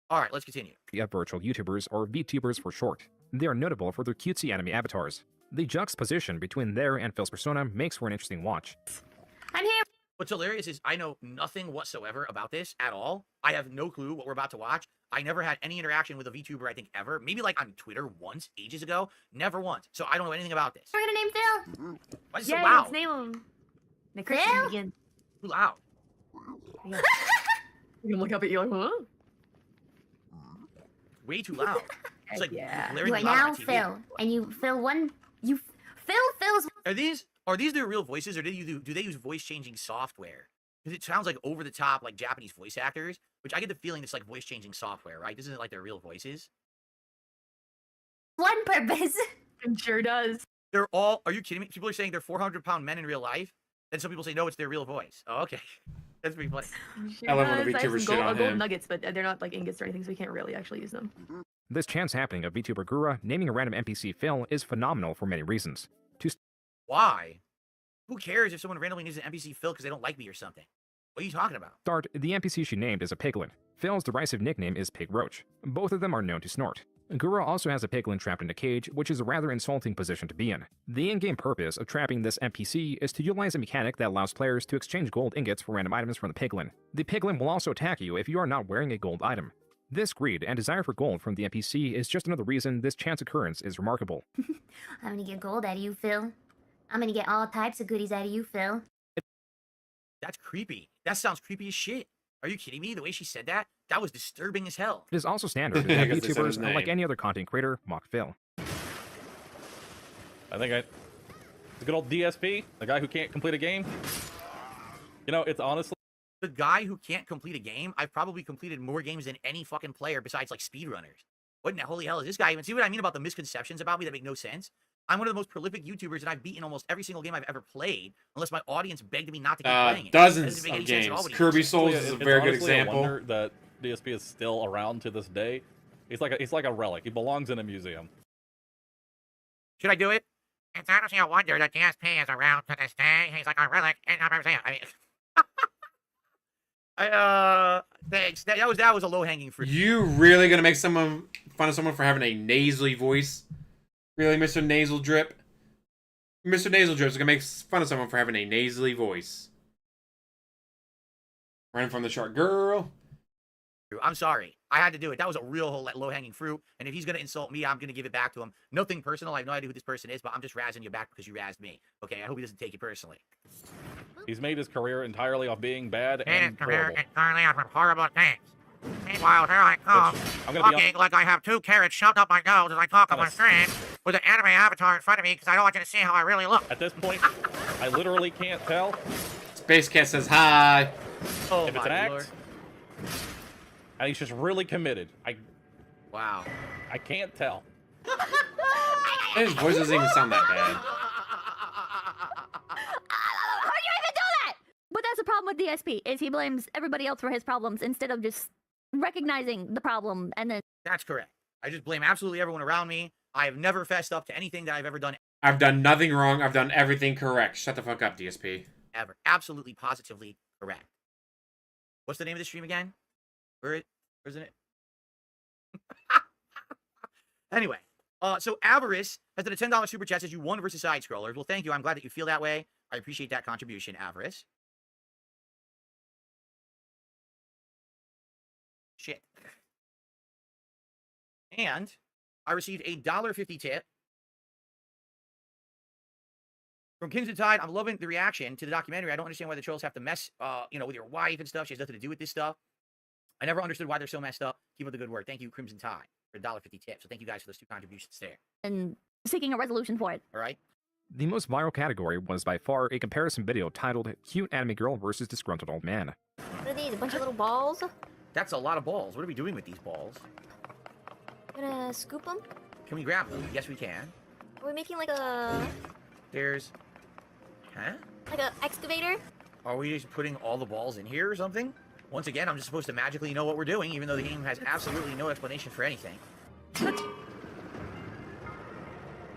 All right, let's continue. Virtual YouTubers, or VTubers for short. They are notable for their cutesy anime avatars. The juxtaposition between their and Phil's persona makes for an interesting watch. I'm here. What's hilarious is I know nothing whatsoever about this at all. I have no clue what we're about to watch. I never had any interaction with a VTuber, I think, ever. Maybe like on Twitter once, ages ago. Never once. So I don't know anything about this. We're gonna name Phil. Why is it Yeah, so loud? let's name him. The Christian Phil? begin. Too loud. You're gonna look up at you like, huh? Way too loud. It's like Yeah. blaring You are loud on now my TV. Phil, and you Phil one. You Phil's. Are these their real voices, or do they use voice changing software? Because it sounds like over the top, like Japanese voice actors, which I get the feeling it's like voice changing software, right? This isn't like their real voices. One purpose. It sure does. They're all. Are you kidding me? People are saying they're 400-pound men in real life. Then some people say no, it's their real voice. Oh, okay. That's pretty funny. I love when a VTuber shit on gold him. nuggets, but they're not like ingots or anything, so we can't really actually use them. This chance happening of VTuber Gura naming a random NPC Phil is phenomenal for many reasons. Why? Who cares if someone randomly names an NPC Phil because they don't like me or something? What are you talking about? Start, the NPC she named is a piglin. Phil's derisive nickname is Pig Roach. Both of them are known to snort. Gura also has a piglin trapped in a cage, which is a rather insulting position to be in. The in-game purpose of trapping this NPC is to utilize a mechanic that allows players to exchange gold ingots for random items from the piglin. The piglin will also attack you if you are not wearing a gold item. This greed and desire for gold from the NPC is just another reason this chance occurrence is remarkable. I'm gonna get gold out of you, Phil. I'm gonna get all types of goodies out of you, Phil. That's creepy. That sounds creepy as shit. Are you kidding me? The way she said that? That was disturbing as hell. It is also standard that Because they said his VTubers, like name. any other content creator, mock Phil. The good old DSP, the guy who can't complete a game. You know, it's honestly the guy who can't complete a game. I've probably completed more games than any fucking player besides like speedrunners. What in the holy hell is this guy even? See what I mean about the misconceptions about me that make no sense? I'm one of the most prolific YouTubers, and I've beaten almost every single game I've ever played, unless my audience begged me not to keep playing it. Dozens That doesn't make of any sense at all games. what he Kirby just said. Souls is a very good honestly a example. wonder that DSP is still around to this day. He's like a relic. He belongs in a museum. Should I do it? It's honestly a wonder that DSP is around to this day. He's like a relic in a museum. I mean, Thanks. That was a low hanging fruit. You really gonna make fun of someone for having a nasally voice? Really, Mr. Nasal Drip? Mr. Nasal Drip's gonna make fun of someone for having a nasally voice. Running from the shark girl. I'm sorry. I had to do it. That was a real low-hanging fruit. And if he's going to insult me, I'm going to give it back to him. Nothing personal. I have no idea who this person is, but I'm just razzing you back because you razzed me. Okay, I hope he doesn't take it personally. He's made his career entirely off being bad made his and career horrible. entirely out of horrible things. Meanwhile, here I come, I'm gonna be talking like I have 2 carrots shoved up my nose as I talk on my screen with an anime avatar in front of me because I don't want you to see how I really look. At this point, I literally can't tell. Space Cat says hi. Oh if it's an act, and he's just really committed. Wow. I can't tell. His voice doesn't even sound that bad. How'd you even do that? But that's the problem with DSP, is he blames everybody else for his problems instead of just recognizing the problem and then... That's correct. I just blame absolutely everyone around me. I have never fessed up to anything that I've ever done. I've done nothing wrong. I've done everything correct. Shut the fuck up, DSP. Ever. Absolutely, positively correct. What's the name of the stream again? Where isn't it? Anyway, so Avarice has done a $10 super chat, says you won versus side scrollers. Well, thank you. I'm glad that you feel that way. I appreciate that contribution, Avarice. Shit. And I received a $1.50 tip from Kingston Tide. I'm loving the reaction to the documentary. I don't understand why the trolls have to mess, with your wife and stuff. She has nothing to do with this stuff. I never understood why they're so messed up. Keep up the good work. Thank you, Crimson Tide, for a $1.50 tip. So thank you guys for those 2 contributions there. and seeking a resolution for it. All right. The most viral category was by far a comparison video titled Cute Anime Girl versus Disgruntled Old Man. What are these? A bunch of little balls? That's a lot of balls. What are we doing with these balls? Gonna scoop them? Can we grab them? Yes, we can. Are we making like a There's... Huh? like a excavator? Are we just putting all the balls in here or something? Once again, I'm just supposed to magically know what we're doing, even though the game has absolutely no explanation for anything.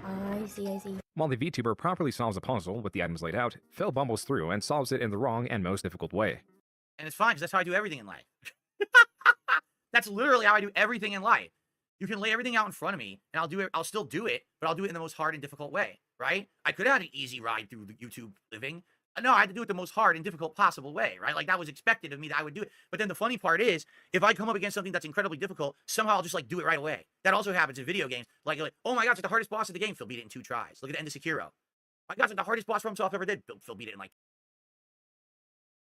I see. While the VTuber properly solves a puzzle with the items laid out, Phil bumbles through and solves it in the wrong and most difficult way. And it's fine, because that's how I do everything in life. That's literally how I do everything in life. You can lay everything out in front of me, and I'll still do it, but I'll do it in the most hard and difficult way, right? I could have had an easy ride through the YouTube living. No, I had to do it the most hard and difficult possible way, right? Like, that was expected of me that I would do it. But then the funny part is, if I come up against something that's incredibly difficult, somehow I'll just, like, do it right away. That also happens in video games. Like oh my gosh, it's the hardest boss of the game. Phil beat it in 2 tries. Look at the end of Sekiro. My gosh, it's the hardest boss FromSoft ever did. Phil beat it in, like...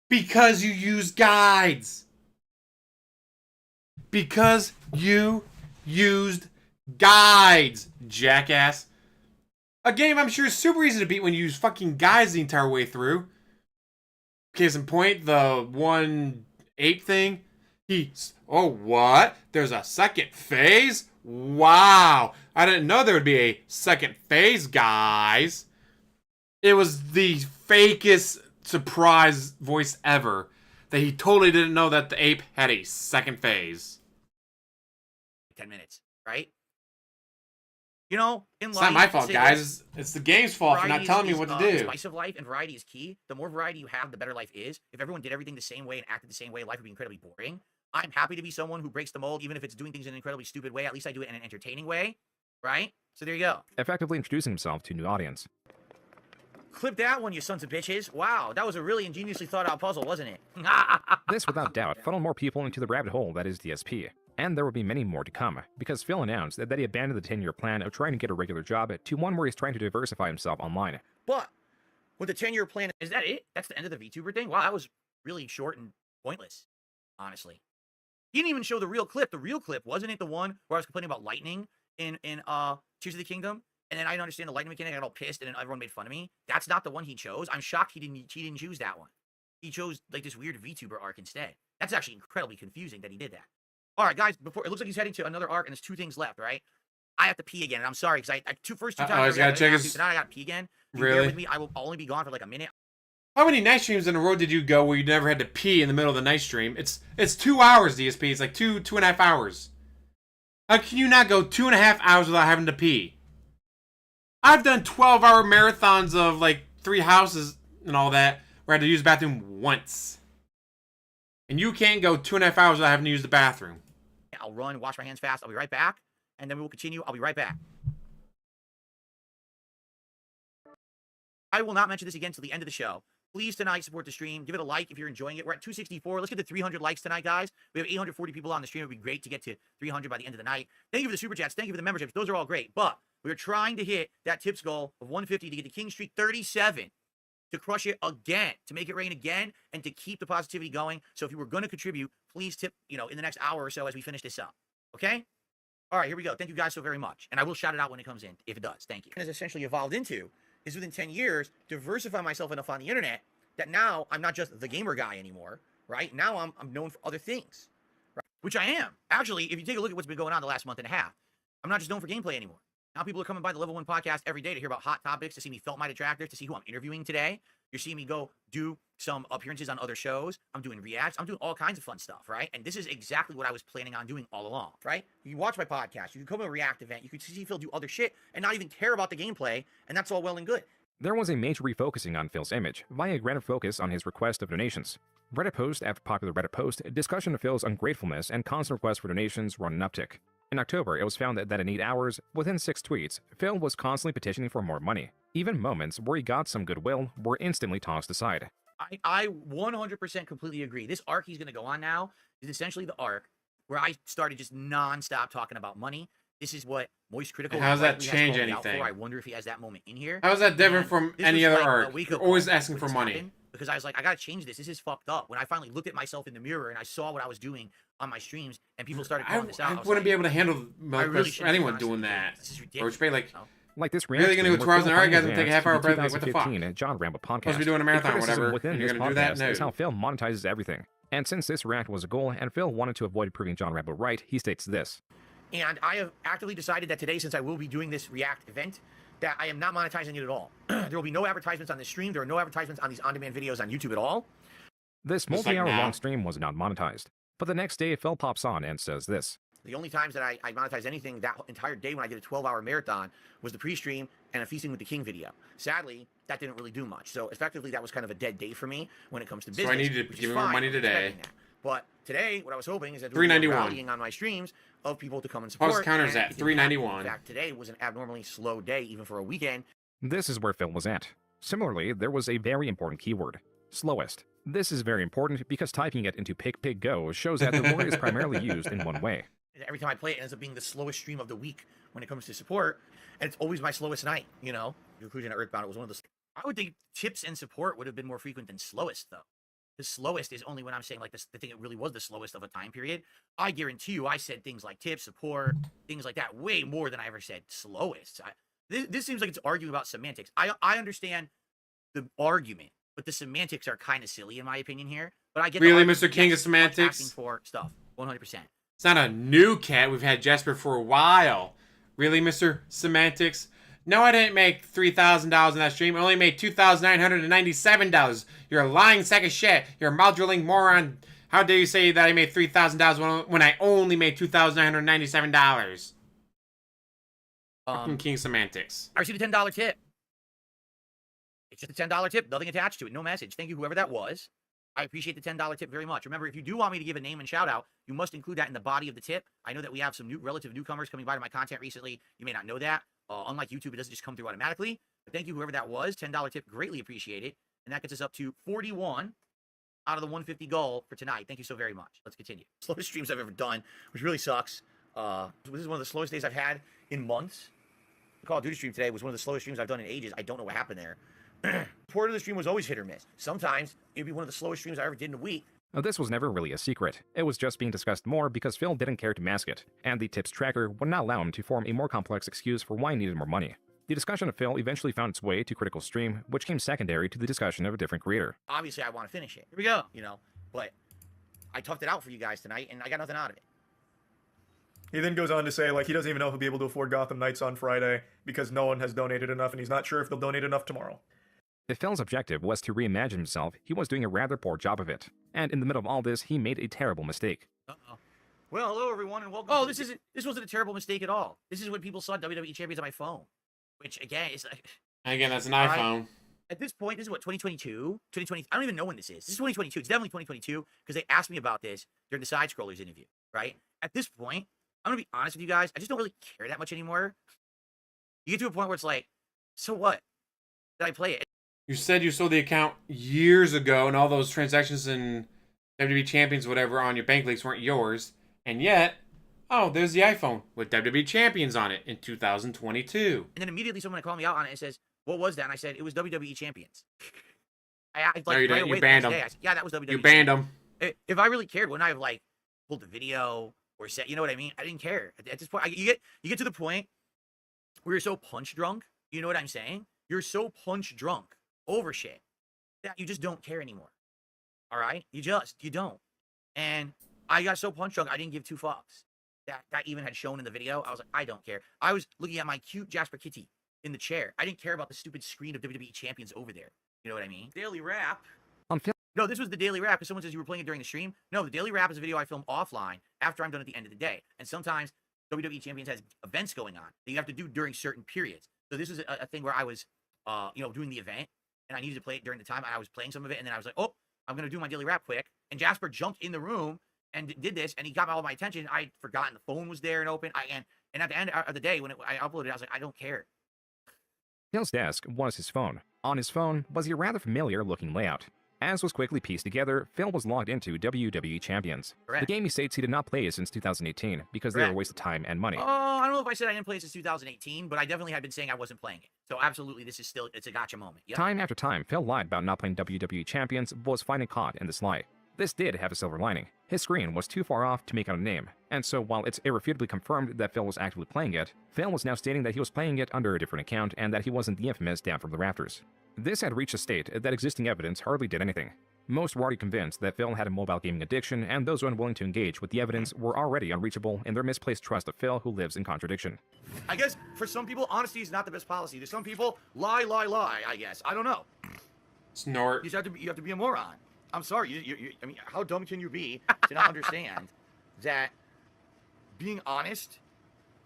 Because you use guides. Because you used guides, jackass. A game I'm sure is super easy to beat when you use fucking guides the entire way through. Case in point, the 1 ape thing. Oh, what? There's a second phase? Wow. I didn't know there would be a second phase, guys. It was the fakest surprise voice ever. That he totally didn't know that the ape had a second phase. 10 minutes, right? You know, in life... It's not my fault, guys. It's the game's fault for not telling me what to do. The spice of life, and variety is key. The more variety you have, the better life is. If everyone did everything the same way and acted the same way, life would be incredibly boring. I'm happy to be someone who breaks the mold, even if it's doing things in an incredibly stupid way. At least I do it in an entertaining way, right? So there you go. Effectively introducing himself to a new audience. Clip that one, you sons of bitches. Wow, that was a really ingeniously thought out puzzle, wasn't it? This, without doubt, funneled more people into the rabbit hole that is DSP. And there will be many more to come, because Phil announced that he abandoned the 10-year plan of trying to get a regular job to one where he's trying to diversify himself online. But with the 10-year plan, is that it? That's the end of the VTuber thing? Wow, that was really short and pointless, honestly. He didn't even show the real clip. The real clip, wasn't it the one where I was complaining about lightning in Tears of the Kingdom? And then I didn't understand the lightning mechanic. I got all pissed, and then everyone made fun of me. That's not the one he chose. I'm shocked he didn't choose that one. he chose like this weird VTuber arc instead. That's actually incredibly confusing that he did that. All right, guys, before it looks like he's heading to another arc, and there's 2 things left, right? I have to pee again, and I'm sorry because first two times I gotta check his... tonight I got to pee again. Really? Bear with me. I'll only be gone for like a minute. How many night streams in a row did you go where you never had to pee in the middle of the night stream? It's 2 hours, DSP. It's like 2.5 hours. How can you not go 2.5 hours without having to pee? I've done 12-hour marathons of like 3 houses and all that where I had to use the bathroom once. And you can't go 2.5 hours without having to use the bathroom. I'll run, wash my hands fast. I'll be right back. And then we will continue. I'll be right back. I will not mention this again till the end of the show. Please tonight support the stream. Give it a like if you're enjoying it. We're at 264. Let's get to 300 likes tonight, guys. We have 840 people on the stream. It would be great to get to 300 by the end of the night. Thank you for the super chats. Thank you for the memberships. Those are all great. But we're trying to hit that tips goal of 150 to get to King Streak 37. To crush it again, to make it rain again, and to keep the positivity going. So if you were going to contribute, please tip, in the next hour or so as we finish this up. Okay? All right, here we go. Thank you guys so very much. And I will shout it out when it comes in, if it does. Thank you. And has essentially evolved into is within 10 years, diversify myself enough on the internet that now I'm not just the gamer guy anymore, right? Now I'm known for other things, right? Which I am. Actually, if you take a look at what's been going on the last month and a half, I'm not just known for gameplay anymore. Now people are coming by the Level 1 podcast every day to hear about hot topics, to see me felt my detractors, to see who I'm interviewing today. You're seeing me go do some appearances on other shows. I'm doing reacts. I'm doing all kinds of fun stuff, right? And this is exactly what I was planning on doing all along, right? You can watch my podcast. You can come to a react event. You can see Phil do other shit and not even care about the gameplay, and that's all well and good. There was a major refocusing on Phil's image via a greater focus on his request of donations. Reddit post after popular Reddit post, discussion of Phil's ungratefulness and constant requests for donations run an uptick. In October, it was found that in 8 hours, within 6 tweets, Phil was constantly petitioning for more money. Even moments where he got some goodwill were instantly tossed aside. I 100% completely agree. This arc he's going to go on now is essentially the arc where I started just non-stop talking about money. This is what Moist Critical... How does that change anything? I wonder if he has that moment in here. How is that different from any other arc? You're always asking for money. Because I was like, I gotta change this. This is fucked up. When I finally looked at myself in the mirror and I saw what I was doing on my streams, and people started calling this out, I wouldn't be able to handle anyone doing that. This is ridiculous. Or just be like this really gonna go 2 hours and alright, guys, I'm gonna take a half hour break. Like, what the fuck? John Rambo podcast. Supposed to be doing a marathon or whatever. Within You're gonna do that? No. Is how Phil monetizes everything. And since this react was a goal, and Phil wanted to avoid proving John Rambo right, he states this. And I have actively decided that today, since I will be doing this react event, that I am not monetizing it at all. There will be no advertisements on this stream. There are no advertisements on these on-demand videos on YouTube at all. This multi-hour-long stream was not monetized. But the next day, Phil pops on and says this. The only times that I monetized anything that entire day when I did a 12-hour marathon was the pre-stream and a Feasting with the King video. Sadly, that didn't really do much. So effectively, that was kind of a dead day for me when it comes to business. So I need to give more money today. But today, what I was hoping is that there would be rallying on my streams of people to come and support. Post counters at 391. In fact, today was an abnormally slow day, even for a weekend. This is where Phil was at. Similarly, there was a very important keyword. Slowest. This is very important because typing it into Pick Go shows that the word is primarily used in one way. Every time I play it, it ends up being the slowest stream of the week when it comes to support, and it's always my slowest night, The conclusion of Earthbound, it was one of the... I would think tips and support would have been more frequent than slowest, though. The slowest is only when I'm saying, like, the thing that really was the slowest of a time period. I guarantee you I said things like tips, support, things like that way more than I ever said slowest. This seems like it's arguing about semantics. I understand the argument, but the semantics are kind of silly in my opinion here. But I get really, Mr. King of Semantics? Asking for stuff, 100%. It's not a new cat. We've had Jasper for a while. Really, Mr. Semantics? No, I didn't make $3,000 in that stream. I only made $2,997. You're a lying sack of shit. You're a mouth-drilling moron. How dare you say that I made $3,000 when I only made $2,997? Fucking King Semantics. I received a $10 tip. It's just a $10 tip, nothing attached to it, no message. Thank you, whoever that was. I appreciate the $10 tip very much. Remember, if you do want me to give a name and shout out, you must include that in the body of the tip. I know that we have some relative newcomers coming by to my content recently. You may not know that. Unlike YouTube, it doesn't just come through automatically. But thank you, whoever that was. $10 tip, greatly appreciate it. And that gets us up to 41 out of the 150 goal for tonight. Thank you so very much. Let's continue. Slowest streams I've ever done, which really sucks. This is one of the slowest days I've had in months. The Call of Duty stream today was one of the slowest streams I've done in ages. I don't know what happened there. Part of the stream was always hit or miss. Sometimes it'd be one of the slowest streams I ever did in a week. Now, this was never really a secret. It was just being discussed more because Phil didn't care to mask it, and the tips tracker would not allow him to form a more complex excuse for why he needed more money. The discussion of Phil eventually found its way to Critical Stream, which came secondary to the discussion of a different creator. Obviously, I want to finish it. Here we go. You know, but I toughed it out for you guys tonight, and I got nothing out of it. He then goes on to say, like, he doesn't even know if he'll be able to afford Gotham Knights on Friday because no one has donated enough, and he's not sure if they'll donate enough tomorrow. If Phil's objective was to reimagine himself, he was doing a rather poor job of it. And in the middle of all this, he made a terrible mistake. Uh-oh. Well, hello everyone, and welcome. Oh, this wasn't a terrible mistake at all. This is when people saw WWE champions on my phone, which again is like. And again, that's an iPhone. At this point, this is what 2022, 2020. I don't even know when this is. This is 2022. It's definitely 2022 because they asked me about this during the Side Scrollers interview. Right at this point, I'm gonna be honest with you guys. I just don't really care that much anymore. You get to a point where it's like, so what? Did I play it? You said you sold the account years ago, and all those transactions and WWE Champions, whatever, on your bank leaks weren't yours. And yet, oh, there's the iPhone with WWE Champions on it in 2022. And then immediately someone called me out on it and says, "What was that?" And I said, "It was WWE Champions." I like no, you right didn't. away You banned them. I said, "Yeah, that was WWE." You banned them. If I really cared, wouldn't I have like pulled the video or said, you know what I mean? I didn't care at this point. You get to the point where you're so punch drunk. You know what I'm saying? You're so punch drunk over shit that you just don't care anymore. All right, you don't. And I got so punch drunk, I didn't give two fucks. That even had shown in the video. I was like, I don't care. I was looking at my cute Jasper Kitty in the chair. I didn't care about the stupid screen of WWE Champions over there. You know what I mean? Daily Wrap. No, this was the Daily Wrap because someone says you were playing it during the stream. No, the Daily Wrap is a video I film offline after I'm done at the end of the day. And sometimes WWE Champions has events going on that you have to do during certain periods. So this was a thing where I was, doing the event and I needed to play it during the time. I was playing some of it and then I was like, oh, I'm going to do my Daily Wrap quick. And Jasper jumped in the room and did this, and he got all my attention. I'd forgotten the phone was there and open. And at the end of the day, when I uploaded it, I was like, I don't care. Phil's desk was his phone. On his phone was a rather familiar-looking layout. As was quickly pieced together, Phil was logged into WWE Champions. Correct. The game he states he did not play since 2018 because they were a waste of time and money. Oh, I don't know if I said I didn't play it since 2018, but I definitely had been saying I wasn't playing it. So absolutely, it's a gotcha moment. Yep. Time after time, Phil lied about not playing WWE Champions, but was finally caught in this lie. This did have a silver lining. His screen was too far off to make out a name, and so while it's irrefutably confirmed that Phil was actively playing it, Phil was now stating that he was playing it under a different account and that he wasn't the infamous Down from the Rafters. This had reached a state that existing evidence hardly did anything. Most were already convinced that Phil had a mobile gaming addiction, and those unwilling to engage with the evidence were already unreachable in their misplaced trust of Phil, who lives in contradiction. I guess for some people, honesty is not the best policy. There's some people lie, I guess. I don't know. Snort. You have to be a moron. I'm sorry. I mean, how dumb can you be to not understand that being honest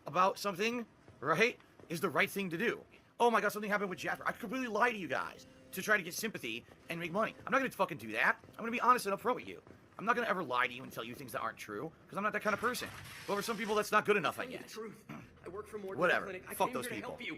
about something, right, is the right thing to do? Oh my God, something happened with Jasper. I completely lie to you guys to try to get sympathy and make money. I'm not going to fucking do that. I'm going to be honest and upfront with you. I'm not going to ever lie to you and tell you things that aren't true because I'm not that kind of person. But for some people, that's not good enough, I guess. I work for more Whatever. Clinic. I Fuck came those here to people. help you.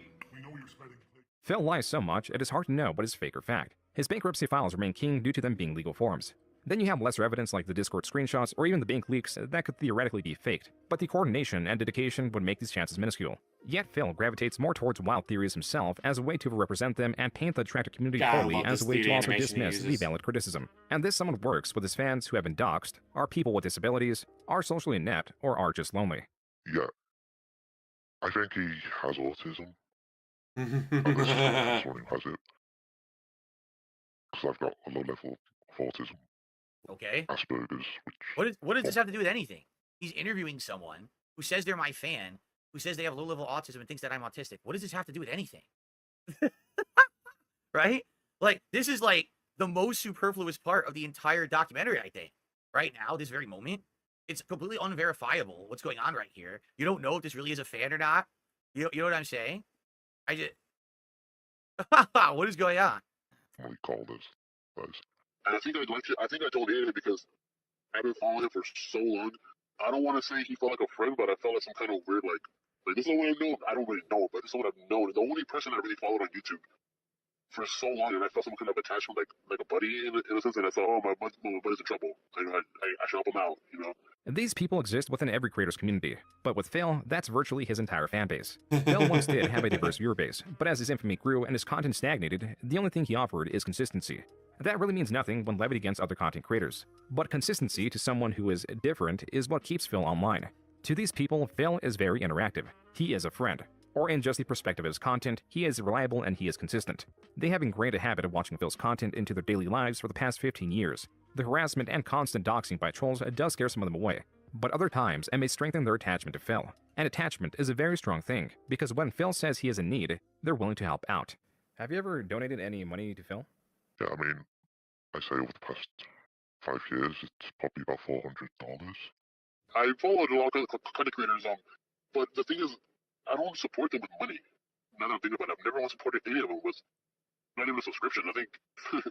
Phil lies so much, it is hard to know what is fake or fact. His bankruptcy files remain king due to them being legal forms. Then you have lesser evidence like the Discord screenshots or even the bank leaks that could theoretically be faked, but the coordination and dedication would make these chances minuscule. Yet Phil gravitates more towards wild theories himself as a way to represent them and paint the attractive community fully as a way to also dismiss the valid criticism. And this somewhat works with his fans who have been doxxed, are people with disabilities, are socially inept, or are just lonely. Yeah. I think he has autism. Unless someone has it. Because I've got a low level of autism. Okay. Asperger's. What does this have to do with anything? He's interviewing someone who says they're my fan, who says they have low level autism and thinks that I'm autistic. What does this have to do with anything? Right? Like, this is like the most superfluous part of the entire documentary, I think. Right now, this very moment. It's completely unverifiable what's going on right here. You don't know if this really is a fan or not. You know what I'm saying? I just... What is going on? What do we call this, guys? And I think I told Andy because I've been following him for so long. I don't want to say he felt like a friend, but I felt like some kind of weird, like this is what I know. I don't really know, but this is what I've known. The only person I really followed on YouTube for so long, and I felt some kind of attachment, like a buddy in a sense. And I thought, oh, my buddy's in trouble. I should help him out, you know. These people exist within every creator's community, but with Phil, that's virtually his entire fanbase. Phil once did have a diverse viewer base, but as his infamy grew and his content stagnated, the only thing he offered is consistency. That really means nothing when levied against other content creators. But consistency to someone who is different is what keeps Phil online. To these people, Phil is very interactive. He is a friend. or in just the perspective of his content, he is reliable and he is consistent. They have ingrained a habit of watching Phil's content into their daily lives for the past 15 years. The harassment and constant doxing by trolls does scare some of them away, but other times it may strengthen their attachment to Phil. And attachment is a very strong thing, because when Phil says he is in need, they're willing to help out. Have you ever donated any money to Phil? Yeah, I mean, I say over the past 5 years, it's probably about $400. I followed a lot of content creators, but the thing is, I don't support them with money. Now that I'm thinking about it, I've never once supported any of them with not even a subscription. I think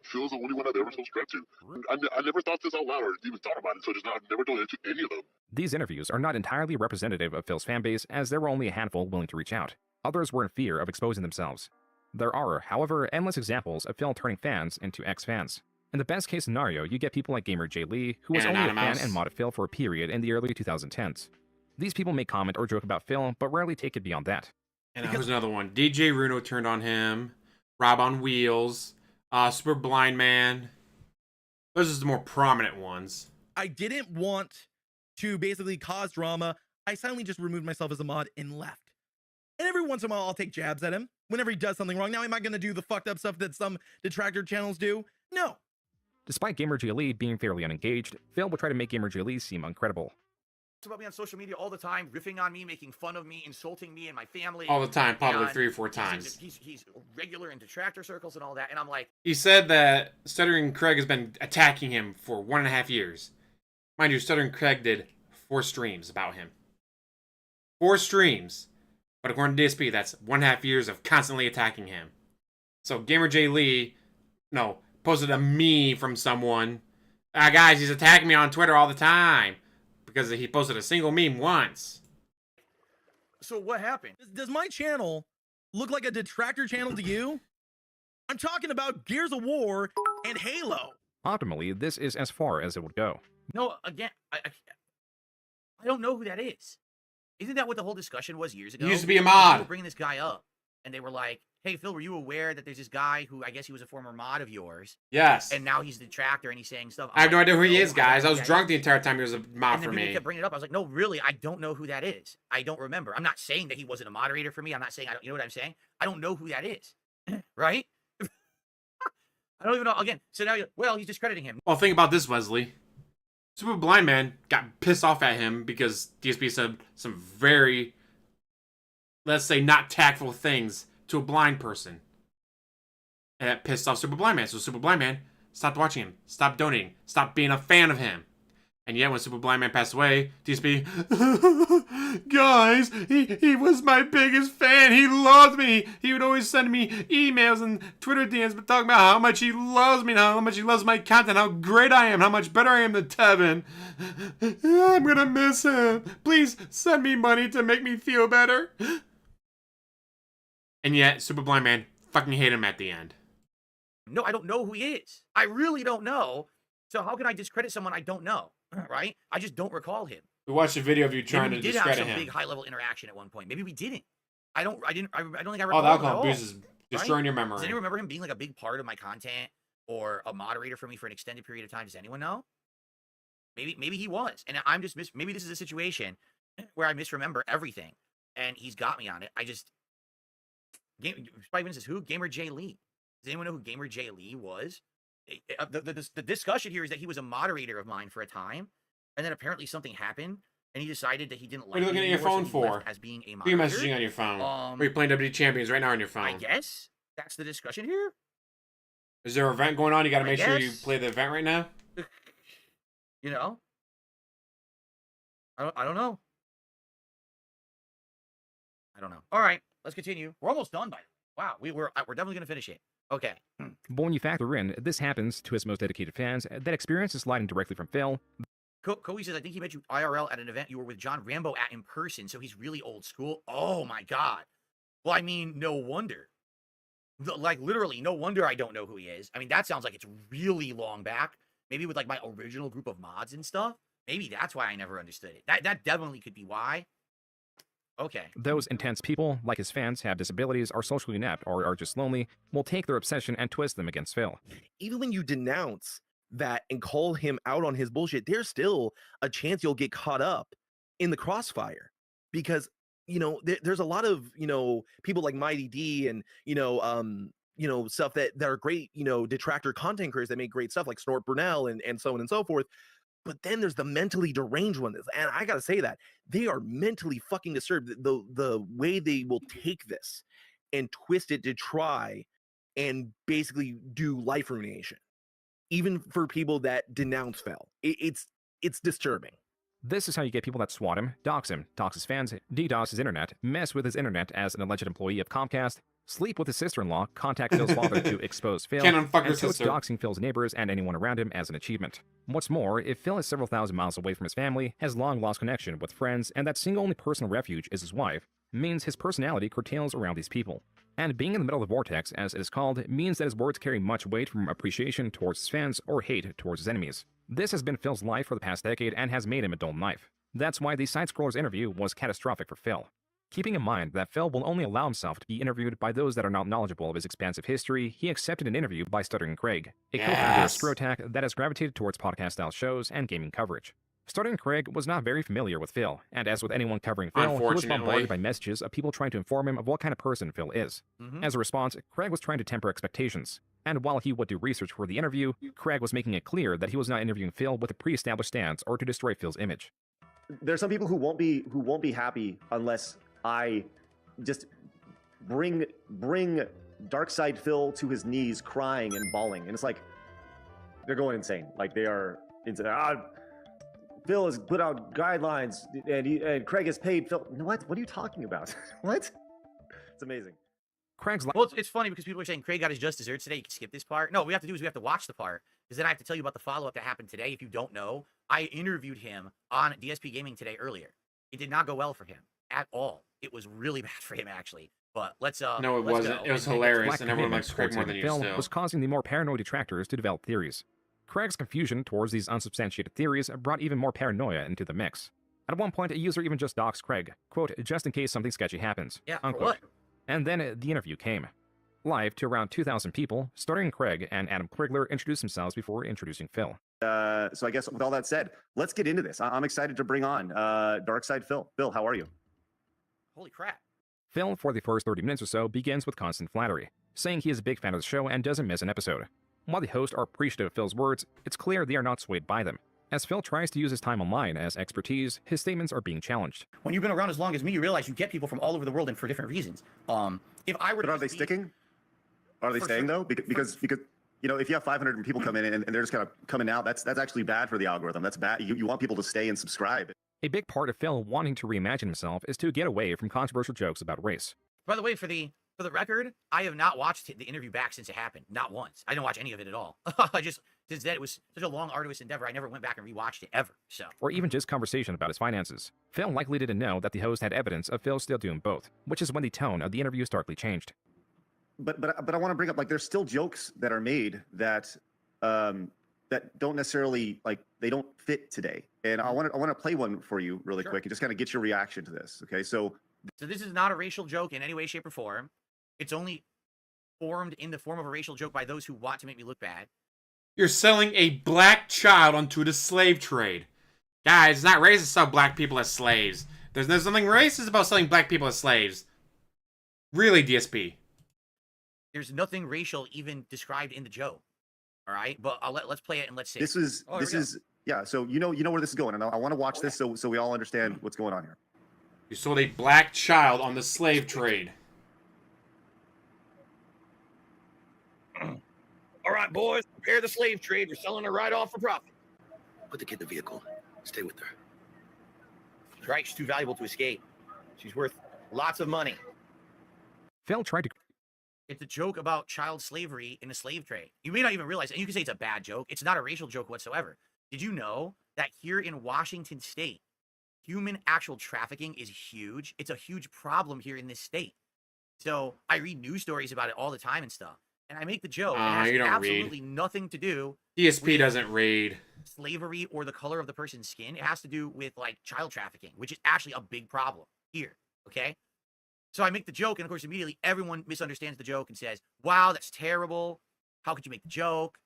Phil's the only one I've ever subscribed to. I never thought this out loud or even thought about it, so just I've never donated to any of them. These interviews are not entirely representative of Phil's fanbase, as there were only a handful willing to reach out. Others were in fear of exposing themselves. There are, however, endless examples of Phil turning fans into ex-fans. In the best case scenario, you get people like gamer Jay Lee, who was only a fan and modded Phil for a period in the early 2010s. These people may comment or joke about Phil, but rarely take it beyond that. And here's another one. DJ Runo turned on him. Rob on Wheels. Super Blind Man. Those are the more prominent ones. I didn't want to basically cause drama. I silently just removed myself as a mod and left. And every once in a while, I'll take jabs at him whenever he does something wrong. Now, am I going to do the fucked up stuff that some detractor channels do? No. Despite gamer Jay Lee being fairly unengaged, Phil would try to make gamer Jay Lee seem uncredible. About me on social media all the time, riffing on me, making fun of me, insulting me and my family. All the time, probably and 3 or 4 times. He's regular in detractor circles and all that, and I'm like... He said that Stuttering Craig has been attacking him for 1.5 years. Mind you, Stuttering Craig did 4 streams about him. 4 streams. But according to DSP, that's 1.5 years of constantly attacking him. So Gamer Jay Lee, posted a meme from someone. Guys, he's attacking me on Twitter all the time. Because he posted a single meme once. So what happened? Does my channel look like a detractor channel to you? I'm talking about Gears of War and Halo. Optimally, this is as far as it would go. No, again, I don't know who that is. Isn't that what the whole discussion was years ago? He used to be a mod. People bringing this guy up, and they were like, hey, Phil, were you aware that there's this guy who I guess he was a former mod of yours? Yes. And now he's the detractor and he's saying stuff. I have no idea who he is, guys. I was drunk the entire time he was a mod for me. People kept bringing it up. I was like, no, really, I don't know who that is. I don't remember. I'm not saying that he wasn't a moderator for me. I'm not saying, you know what I'm saying? I don't know who that is. Right? I don't even know. Again, so now, he's discrediting him. Well, think about this, Wesley. Super Blind Man got pissed off at him because DSP said some very, let's say, not tactful things to a blind person. And that pissed off Super Blind Man. So Super Blind Man stopped watching him, stopped donating, stopped being a fan of him. And yet when Super Blind Man passed away, DSP, guys, he was my biggest fan. He loved me. He would always send me emails and Twitter DMs talking about how much he loves me and how much he loves my content, how great I am, how much better I am than Tevin. I'm going to miss him. Please send me money to make me feel better. And yet, Super Blind Man fucking hate him at the end. No, I don't know who he is. I really don't know. So how can I discredit someone I don't know? Right? I just don't recall him. We watched a video of you trying to discredit him. We did have some big high-level interaction at one point. Maybe we didn't. I don't think I recall. Oh, the alcohol abuse is destroying your memory. Does anyone remember him being like a big part of my content or a moderator for me for an extended period of time? Does anyone know? Maybe he was, and I'm just maybe this is a situation where I misremember everything, and he's got me on it. I just Spike says who? Gamer Jay Lee. Does anyone know who Gamer Jay Lee was? The discussion here is that he was a moderator of mine for a time, and then apparently something happened, and he decided that he didn't like. What are you looking at your phone for? As being a moderator. Are you messaging on your phone? Are you playing WWE Champions right now on your phone? I guess that's the discussion here. Is there an event going on? You got to make sure you play the event right now. You know, I don't know. I don't know. All right, let's continue. We're almost done by the way. Wow, we're definitely gonna finish it. Okay. But when you factor in, this happens to his most dedicated fans that experience is sliding directly from Phil. Kobe says, I think he met you IRL at an event you were with John Rambo at in person, so he's really old school. Oh my God. Well, I mean, no wonder. Like, literally, no wonder I don't know who he is. I mean, that sounds like it's really long back. Maybe with, like, my original group of mods and stuff. Maybe that's why I never understood it. That definitely could be why. Okay. Those intense people, like his fans, have disabilities, are socially inept, or are just lonely, will take their obsession and twist them against Phil. Even when you denounce that and call him out on his bullshit, there's still a chance you'll get caught up in the crossfire. Because there's a lot of people like Mighty D and stuff that are great detractor content creators that make great stuff like Snort Burnell and so on and so forth. But then there's the mentally deranged ones, and I gotta say that they are mentally fucking disturbed. The way they will take this and twist it to try and basically do life ruination, even for people that denounce Phil. It's disturbing. This is how you get people that swat him, dox his fans, DDoS his internet, mess with his internet as an alleged employee of Comcast, sleep with his sister-in-law, contact Phil's father to expose Phil, Can't unfuck her and toast sister. doxing Phil's neighbors and anyone around him as an achievement. What's more, if Phil is several thousand miles away from his family, has long lost connection with friends, and that single only personal refuge is his wife, means his personality curtails around these people. And being in the middle of the vortex, as it is called, means that his words carry much weight from appreciation towards his fans or hate towards his enemies. This has been Phil's life for the past decade and has made him a dull knife. That's why the Side-Scroller's interview was catastrophic for Phil. Keeping in mind that Phil will only allow himself to be interviewed by those that are not knowledgeable of his expansive history, he accepted an interview by Stuttering Craig, a co-founder of Scrotac that has gravitated towards podcast-style shows and gaming coverage. Stuttering Craig was not very familiar with Phil, and as with anyone covering Phil, he was bombarded by messages of people trying to inform him of what kind of person Phil is. As a response, Craig was trying to temper expectations. And while he would do research for the interview, Craig was making it clear that he was not interviewing Phil with a pre-established stance or to destroy Phil's image. There's some people who won't be happy unless I just bring Darkside Phil to his knees crying and bawling. And it's like they're going insane. Like they are into Phil has put out guidelines and Craig has paid Phil. What are you talking about? What? It's amazing. Craig's well, it's funny because people are saying Craig got his just desserts today. You can skip this part. No, what we have to do is we have to watch the part because then I have to tell you about the follow-up that happened today. If you don't know, I interviewed him on DSP Gaming today earlier. It did not go well for him at all. It was really bad for him actually. But let's no, it wasn't. It was hilarious, and everyone likes Craig more than you Phil still. Was causing the more paranoid detractors to develop theories. Craig's confusion towards these unsubstantiated theories brought even more paranoia into the mix. At one point, a user even just doxed Craig, quote, just in case something sketchy happens, yeah, unquote. For what? And then the interview came. Live to around 2,000 people, starting Craig and Adam Krigler introduced themselves before introducing Phil. So I guess with all that said, let's get into this. I'm excited to bring on Darkside Phil. Phil, how are you? Holy crap. Phil, for the first 30 minutes or so, begins with constant flattery, saying he is a big fan of the show and doesn't miss an episode. While the hosts are appreciative of Phil's words, it's clear they are not swayed by them. As Phil tries to use his time online as expertise, his statements are being challenged. When you've been around as long as me, you realize you get people from all over the world and for different reasons. If I were but are they sticking? Are they staying though? Because if you have 500 people come in and they're just kind of coming out, that's actually bad for the algorithm. That's bad. You want people to stay and subscribe. A big part of Phil wanting to reimagine himself is to get away from controversial jokes about race. By the way, for the record, I have not watched the interview back since it happened. Not once. I didn't watch any of it at all. Since then, it was such a long, arduous endeavor. I never went back and rewatched it ever. So. Or even just conversation about his finances. Phil likely didn't know that the host had evidence of Phil still doing both, which is when the tone of the interview starkly changed. But I want to bring up, like, there's still jokes that are made that that don't necessarily, like, they don't fit today. And I want to play one for you really quick and just kind of get your reaction to this. Okay, so this is not a racial joke in any way, shape, or form. It's only formed in the form of a racial joke by those who want to make me look bad. You're selling a black child onto the slave trade. Guys, it's not racist to sell black people as slaves. There's nothing racist about selling black people as slaves. Really, DSP. There's nothing racial even described in the joke. All right, but let's play it and let's see. This is yeah. So you know where this is going, and I want to watch this so we all understand what's going on here. You sold a black child on the slave trade. All right, boys, prepare the slave trade. We're selling her right off for profit. Put the kid in the vehicle. Stay with her. That's right. She's too valuable to escape. She's worth lots of money. Phil tried to... It's a joke about child slavery in a slave trade. You may not even realize, and you can say it's a bad joke. It's not a racial joke whatsoever. Did you know that here in Washington State, human actual trafficking is huge? It's a huge problem here in this state. So I read news stories about it all the time and stuff. And I make the joke. It has absolutely nothing to do. DSP doesn't read slavery or the color of the person's skin. It has to do with like child trafficking, which is actually a big problem here. Okay. So I make the joke, and of course, immediately everyone misunderstands the joke and says, "Wow, that's terrible. How could you make the joke?"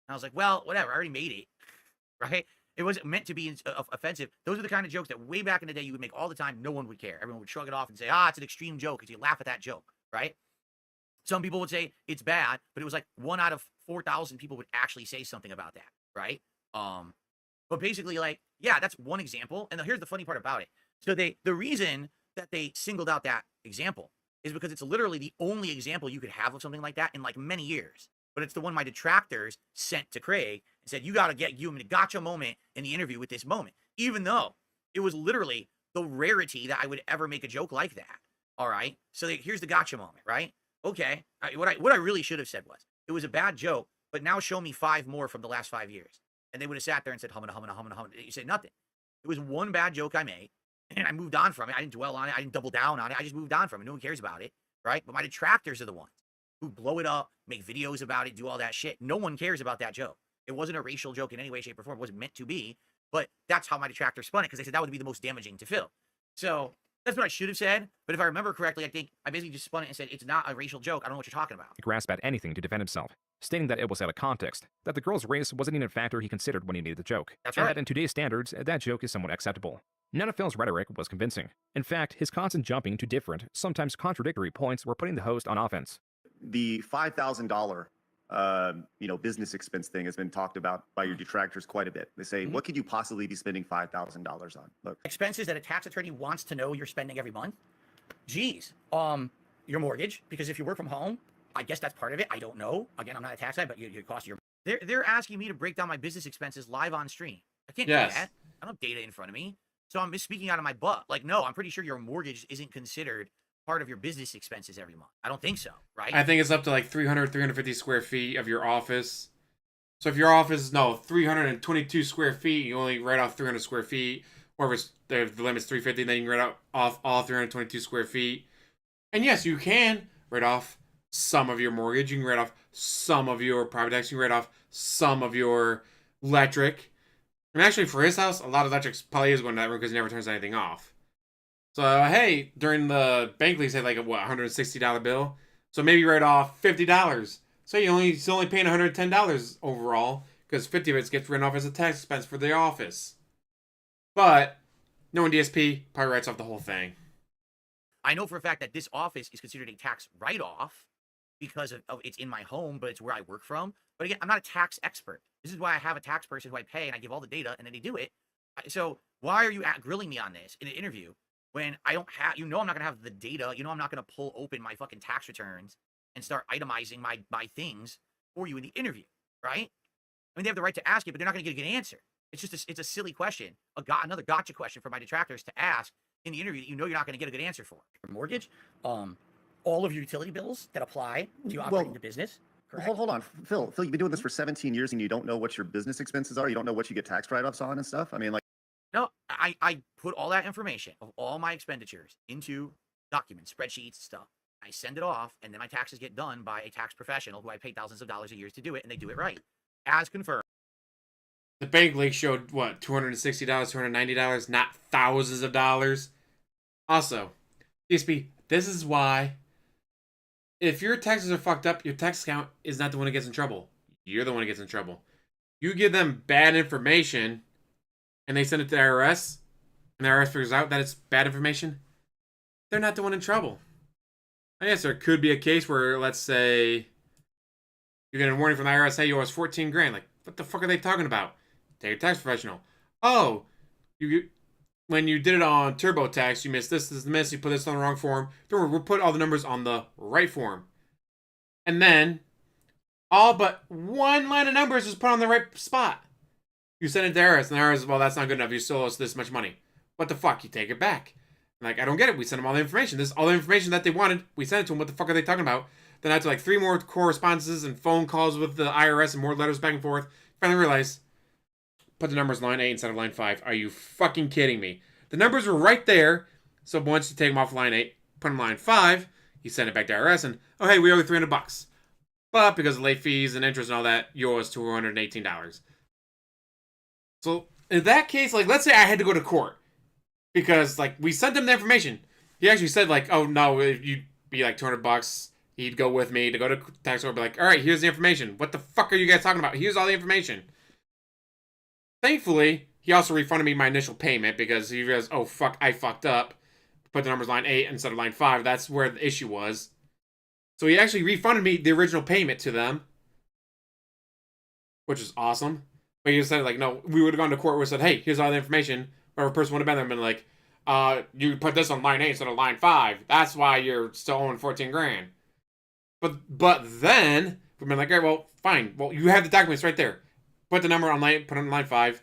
And I was like, "Well, whatever. I already made it, right?" It wasn't meant to be offensive. Those are the kind of jokes that way back in the day you would make all the time. No one would care. Everyone would shrug it off and say, it's an extreme joke, because you laugh at that joke, right? Some people would say it's bad, but it was like 1 out of 4,000 people would actually say something about that, right? But basically, like, yeah, that's one example. And here's the funny part about it. So the reason that they singled out that example is because it's literally the only example you could have of something like that in like many years. But it's the one my detractors sent to Craig and said, you got to get a gotcha moment in the interview with this moment, even though it was literally the rarity that I would ever make a joke like that. All right. So here's the gotcha moment, right? Okay. What I really should have said was, it was a bad joke, but now show me 5 more from the last 5 years. And they would have sat there and said, humming. You said nothing. It was one bad joke I made, and I moved on from it. I didn't dwell on it. I didn't double down on it. I just moved on from it. No one cares about it, right? But my detractors are the ones who blow it up, make videos about it, do all that shit. No one cares about that joke. It wasn't a racial joke in any way, shape, or form. It wasn't meant to be, but that's how my detractors spun it, because they said that would be the most damaging to Phil. So that's what I should have said. But if I remember correctly, I think I basically just spun it and said, it's not a racial joke. I don't know what you're talking about. Grasp at anything to defend himself, stating that it was out of context, that the girl's race wasn't even a factor he considered when he made the joke. That's and right. that in today's standards, that joke is somewhat acceptable. None of Phil's rhetoric was convincing. In fact, his constant jumping to different, sometimes contradictory points were putting the host on offense. The $5,000 business expense thing has been talked about by your detractors quite a bit. They say, what could you possibly be spending $5,000 on? Look, expenses that a tax attorney wants to know you're spending every month. Geez, your mortgage, because if you work from home, I guess that's part of it. I don't know. Again, I'm not a tax guy, but your cost of your. They're asking me to break down my business expenses live on stream. I can't do that. I don't have data in front of me, so I'm just speaking out of my butt. Like, no, I'm pretty sure your mortgage isn't considered part of your business expenses every month. I don't think so, right? I think it's up to like 350 square feet of your office. So if your office is 322 square feet, you only write off 300 square feet. Or if the limit's 350, then you can write off all 322 square feet. And yes, you can write off some of your mortgage. You can write off some of your private tax. You can write off some of your electric. And actually, for his house, a lot of electric probably is going to that room because he never turns anything off. So, hey, during the bank lease, they had like a, $160 bill. So maybe write off $50. So he's only paying $110 overall because 50 of it gets written off as a tax expense for the office. But knowing DSP, probably writes off the whole thing. I know for a fact that this office is considered a tax write-off because of it's in my home, but it's where I work from. But again, I'm not a tax expert. This is why I have a tax person who I pay and I give all the data and then they do it. So why are you grilling me on this in an interview when I don't have, I'm not going to have the data. I'm not going to pull open my fucking tax returns and start itemizing my things for you in the interview, right? I mean, they have the right to ask it, but they're not going to get a good answer. It's just it's a silly question, another gotcha question for my detractors to ask in the interview that you're not going to get a good answer for. Mortgage, all of your utility bills that apply to you operating the business. Hold on, Phil, you've been doing this for 17 years and you don't know what your business expenses are? You don't know what you get tax write-offs on and stuff? I mean, like... No, I put all that information of all my expenditures into documents, spreadsheets, stuff. I send it off, and then my taxes get done by a tax professional who I pay thousands of dollars a year to do it, and they do it right, as confirmed. The bank leak showed, $260, $290, not thousands of dollars. Also, DSP, this is why if your taxes are fucked up, your tax account is not the one that gets in trouble. You're the one that gets in trouble. You give them bad information, and they send it to the IRS, and the IRS figures out that it's bad information, they're not the one in trouble. I guess there could be a case where, let's say, you get a warning from the IRS, hey, you owe us 14 grand. Like, what the fuck are they talking about? Take a tax professional. Oh, when you did it on TurboTax, you missed this is the miss, you put this on the wrong form. Don't worry, we'll put all the numbers on the right form. And then, all but one line of numbers is put on the right spot. You send it to IRS, and the IRS, well, that's not good enough, you still owe us this much money. What the fuck? You take it back. Like, I don't get it. We sent them all the information. This is all the information that they wanted. We sent it to them. What the fuck are they talking about? Then after like 3 more correspondences and phone calls with the IRS and more letters back and forth, finally realized, put the numbers line 8 instead of line 5. Are you fucking kidding me? The numbers were right there. So once you take them off line 8, put them line 5, you send it back to IRS and, oh, hey, we owe you $300. But because of late fees and interest and all that, you owe us $218. So in that case, like, let's say I had to go to court because, like, we sent him the information. He actually said, like, oh, no, you'd be like $200. He'd go with me to go to tax court, be like, all right, here's the information. What the fuck are you guys talking about? Here's all the information. Thankfully, he also refunded me my initial payment because he realized, oh fuck, I fucked up. Put the numbers line 8 instead of line 5. That's where the issue was. So he actually refunded me the original payment to them, which is awesome. But he said, like, no, we would have gone to court where we said, hey, here's all the information. Whatever person would have been there and been like, you put this on line 8 instead of line 5. That's why you're still owing 14 grand. But then we've been like, all right, well, fine. Well, you have the documents right there. Put the number on line, put it on line 5.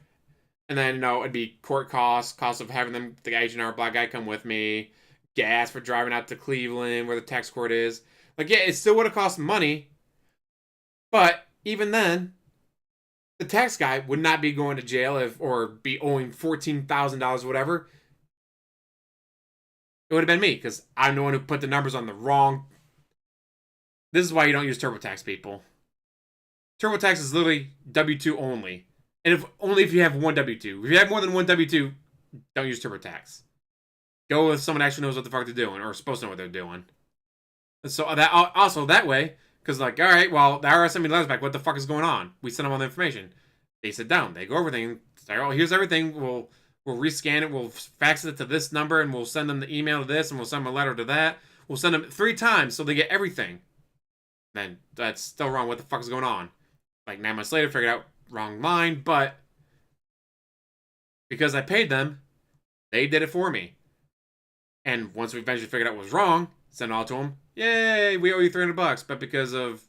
And then, you know, it'd be court costs of having them, the H&R black guy come with me, gas for driving out to Cleveland where the tax court is. Like, yeah, it still would have cost money. But even then, the tax guy would not be going to jail or be owing $14,000 or whatever. It would have been me, because I'm the one who put the numbers on the wrong. This is why you don't use TurboTax, people. TurboTax is literally W-2 only. And only if you have one W-2. If you have more than one W-2, don't use TurboTax. Go with someone that actually knows what the fuck they're doing, or supposed to know what they're doing. And so that also that way, because like, all right, well, the IRS sent me letters back. What the fuck is going on? We sent them all the information. They sit down. They go over everything. Say, oh, here's everything. We'll rescan it. We'll fax it to this number, and we'll send them the email to this, and we'll send them a letter to that. We'll send them 3 times so they get everything. Then that's still wrong. What the fuck is going on? Like 9 months later, figured out wrong line, but because I paid them, they did it for me. And once we eventually figured out what was wrong, sent it all to them. Yay, we owe you $300, but because of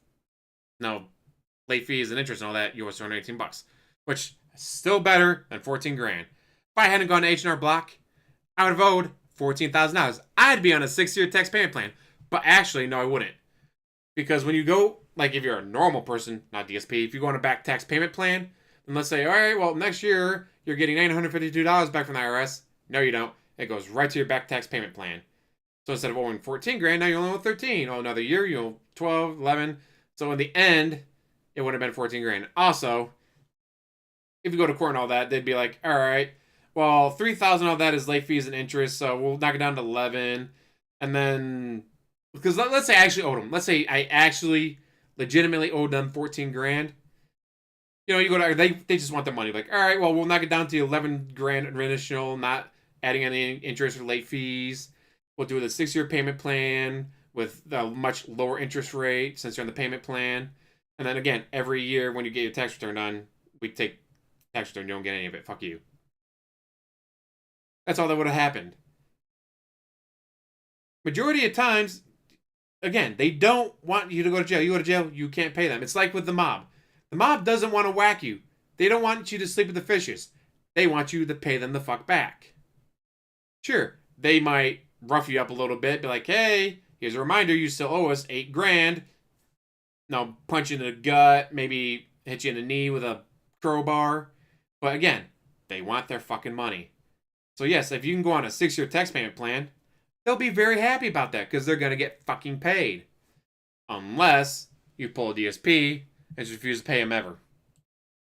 late fees and interest and all that, you owe us $218, which is still better than 14 grand. If I hadn't gone to H&R Block, I would have owed $14,000. I'd be on a 6-year tax payment plan, but actually, no, I wouldn't. Because when you go, like if you're a normal person, not DSP, if you go on a back tax payment plan, then let's say, all right, well, next year you're getting $952 back from the IRS. No, you don't. It goes right to your back tax payment plan. So instead of owing 14 grand, now you only owe 13. Oh, another year, you owe 12, 11. So in the end, it would have been 14 grand. Also, if you go to court and all that, they'd be like, all right, well, 3,000 of that is late fees and interest, so we'll knock it down to 11. And then, because let's say I actually owed them. Let's say I actually legitimately owed them 14 grand. You know, you go to, they just want the money. Like, all right, well, we'll knock it down to 11 grand initial, not adding any interest or late fees. We'll do the 6-year payment plan with a much lower interest rate since you're on the payment plan. And then again, every year when you get your tax return done, we take tax return. You don't get any of it. Fuck you. That's all that would have happened. Majority of times, again, they don't want you to go to jail. You go to jail, you can't pay them. It's like with the mob. The mob doesn't want to whack you. They don't want you to sleep with the fishes. They want you to pay them the fuck back. Sure, they might rough you up a little bit, be like, hey, here's a reminder, you still owe us 8 grand. Now, punch you in the gut, maybe hit you in the knee with a crowbar. But again, they want their fucking money. So yes, if you can go on a 6-year tax payment plan, they'll be very happy about that because they're going to get fucking paid. Unless you pull a DSP and just refuse to pay them ever.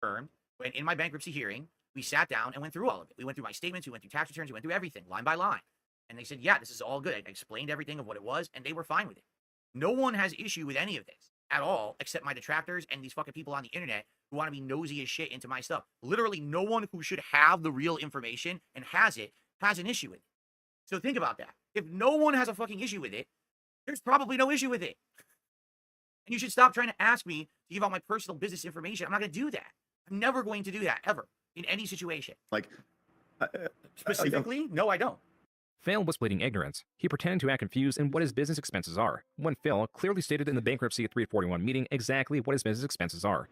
When in my bankruptcy hearing, we sat down and went through all of it. We went through my statements, we went through tax returns, we went through everything, line by line. And they said, yeah, this is all good. I explained everything of what it was, and they were fine with it. No one has issue with any of this at all, except my detractors and these fucking people on the internet who want to be nosy as shit into my stuff. Literally, no one who should have the real information and has it has an issue with it. So think about that. If no one has a fucking issue with it, there's probably no issue with it. And you should stop trying to ask me to give out my personal business information. I'm not going to do that. I'm never going to do that, ever, in any situation. Like, specifically? No, I don't. Phil was pleading ignorance. He pretended to act confused in what his business expenses are, when Phil clearly stated in the bankruptcy 341 meeting exactly what his business expenses are.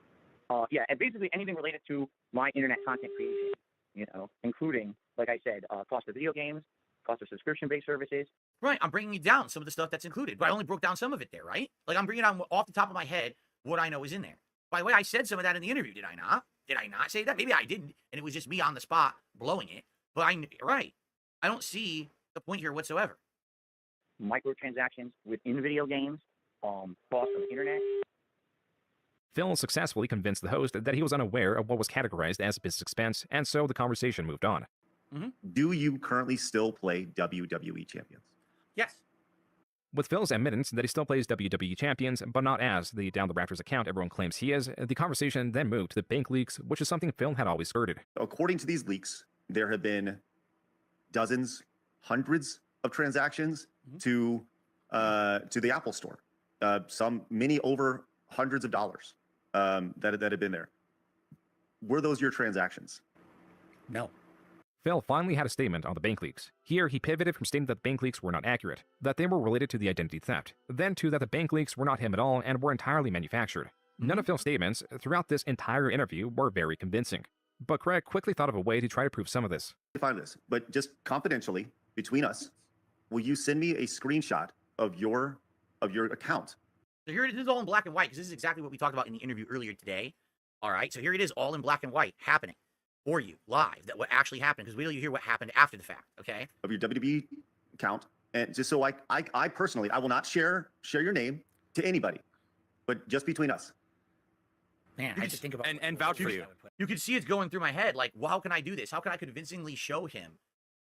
Yeah, and basically anything related to my internet content creation, you know, including, like I said, cost of video games, cost of subscription-based services. Right, I'm bringing you down some of the stuff that's included, but I only broke down some of it there, right? Like, I'm bringing down off the top of my head what I know is in there. By the way, I said some of that in the interview, did I not? Did I not say that? Maybe I didn't, and it was just me on the spot blowing it. But I don't see the point here whatsoever. Microtransactions within video games, cost of internet. Phil successfully convinced the host that he was unaware of what was categorized as business expense, and so the conversation moved on. Do you currently still play WWE Champions? Yes. With Phil's admittance that he still plays WWE Champions, but not as the Down the Rafters account everyone claims he is, the conversation then moved to the bank leaks, which is something Phil had always skirted. According to these leaks, there have been dozens, hundreds of transactions to the Apple Store. Many over hundreds of dollars that had been there. Were those your transactions? No. Phil finally had a statement on the bank leaks. Here, he pivoted from stating that the bank leaks were not accurate, that they were related to the identity theft, then to that the bank leaks were not him at all and were entirely manufactured. None of Phil's statements throughout this entire interview were very convincing. But Craig quickly thought of a way to try to prove some of this. Find this, but just confidentially between us, will you send me a screenshot of your account? So here it is all in black and white, because this is exactly what we talked about in the interview earlier today. All right, so here it is all in black and white happening for you live, that what actually happened, because wait till you hear what happened after the fact, okay? Of your WWE account, and just so I personally, I will not share your name to anybody, but just between us. Man, I just think about and vouch for you. You can see it's going through my head, like, well, how can I do this? How can I convincingly show him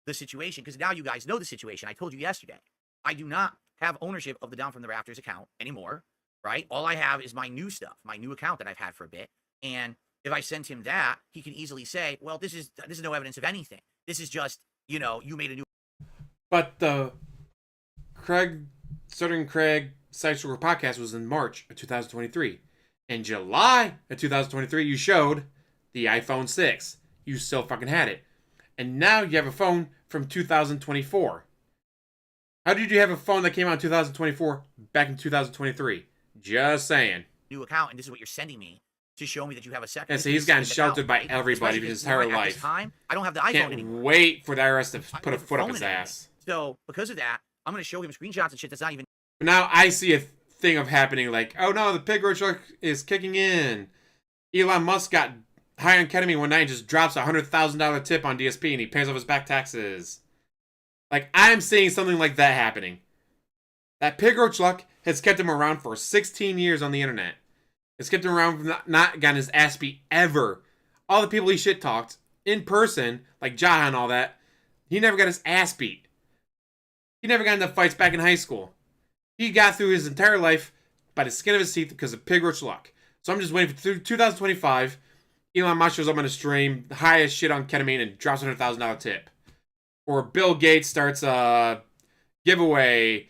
the situation? Because now you guys know the situation. I told you yesterday. I do not have ownership of the Down from the Rafters account anymore, right? All I have is my new stuff, my new account that I've had for a bit, and if I send him that, he can easily say, well, this is no evidence of anything. This is just, you know, you made a new... But the Southern Craig Side Story podcast was in March of 2023. In July of 2023, you showed the iPhone 6. You still fucking had it. And now you have a phone from 2024. How did you have a phone that came out in 2024 back in 2023? Just saying. New account, and this is what you're sending me to show me that you have a second. Yeah, so he's gotten sheltered by everybody his entire life. At this time, I don't have the iPhone Can't anymore. wait for the IRS to put a foot up his Phone ass. So because of that, I'm going to show him screenshots and shit that's not even... But now I see a thing of happening like, oh no, the pig roach truck is kicking in. Elon Musk got high on ketamine one night and just drops a $100,000 tip on DSP and he pays off his back taxes. Like, I'm seeing something like that happening. That pig roach luck has kept him around for 16 years on the internet. It's kept him around from not gotten his ass beat ever. All the people he shit talked in person, like Jaha and all that, he never got his ass beat. He never got into fights back in high school. He got through his entire life by the skin of his teeth because of pig roach luck. So I'm just waiting for 2025. Elon Musk shows up on a stream, high as shit on ketamine, and drops a $100,000 tip. Or Bill Gates starts a giveaway,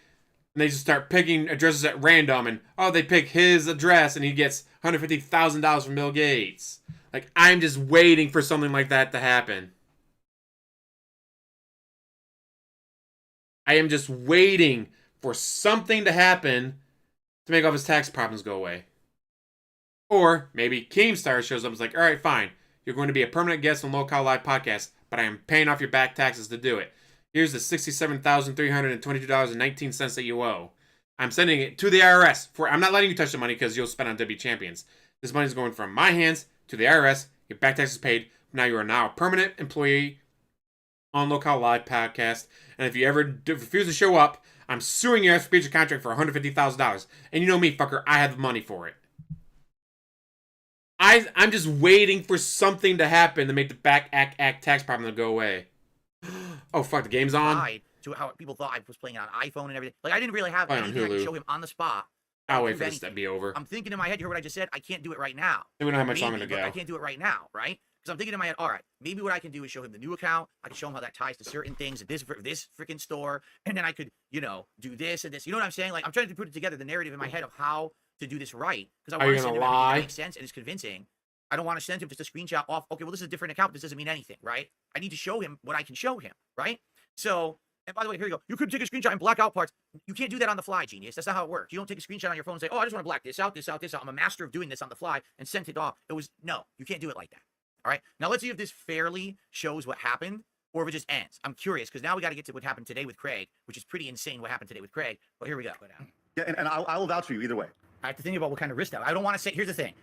and they just start picking addresses at random, and they pick his address, and he gets $150,000 from Bill Gates. Like, I'm just waiting for something like that to happen. I am just waiting for something to happen to make all his tax problems go away. Or maybe Keemstar shows up and is like, all right, fine. You're going to be a permanent guest on Local Live Podcast, but I am paying off your back taxes to do it. Here's the $67,322.19 that you owe. I'm sending it to the IRS. I'm not letting you touch the money because you'll spend on W Champions. This money is going from my hands to the IRS. Your back taxes paid. Now you are now a permanent employee on Local Live Podcast. And if you ever refuse to show up, I'm suing you after breach of contract for $150,000. And you know me, fucker, I have the money for it. I'm just waiting for something to happen to make the back act tax problem go away. Oh, fuck, the game's on? To how people thought I was playing it on iPhone and everything. Like, I didn't really have Playing on anything I could Hulu. show him on the spot. I'll wait for this to be over. I'm thinking in my head, you heard what I just said? I can't do it right now. We don't have much Maybe, longer to but go. I can't do it right now, right? Because I'm thinking in my head, all right, maybe what I can do is show him the new account. I can show him how that ties to certain things at this freaking store. And then I could, do this and this. You know what I'm saying? Like, I'm trying to put it together, the narrative in my head of how to do this right. Because I Are want you to send him gonna everything that lie? makes sense and is convincing. I don't want to send him just a screenshot off. Okay, well, this is a different account. This doesn't mean anything, right? I need to show him what I can show him, right? So, and by the way, here you go. You could take a screenshot and black out parts. You can't do that on the fly, genius. That's not how it works. You don't take a screenshot on your phone and say, I just want to black this out, this out, this out. I'm a master of doing this on the fly and sent it off. No, you can't do it like that. All right? Now, let's see if this fairly shows what happened or if it just ends. I'm curious because now we got to get to what happened today with Craig, which is pretty insane what happened today with Craig. But here we go. Yeah, and I will vouch for you either way. I have to think about what kind of risk that. I don't want to say, here's the thing.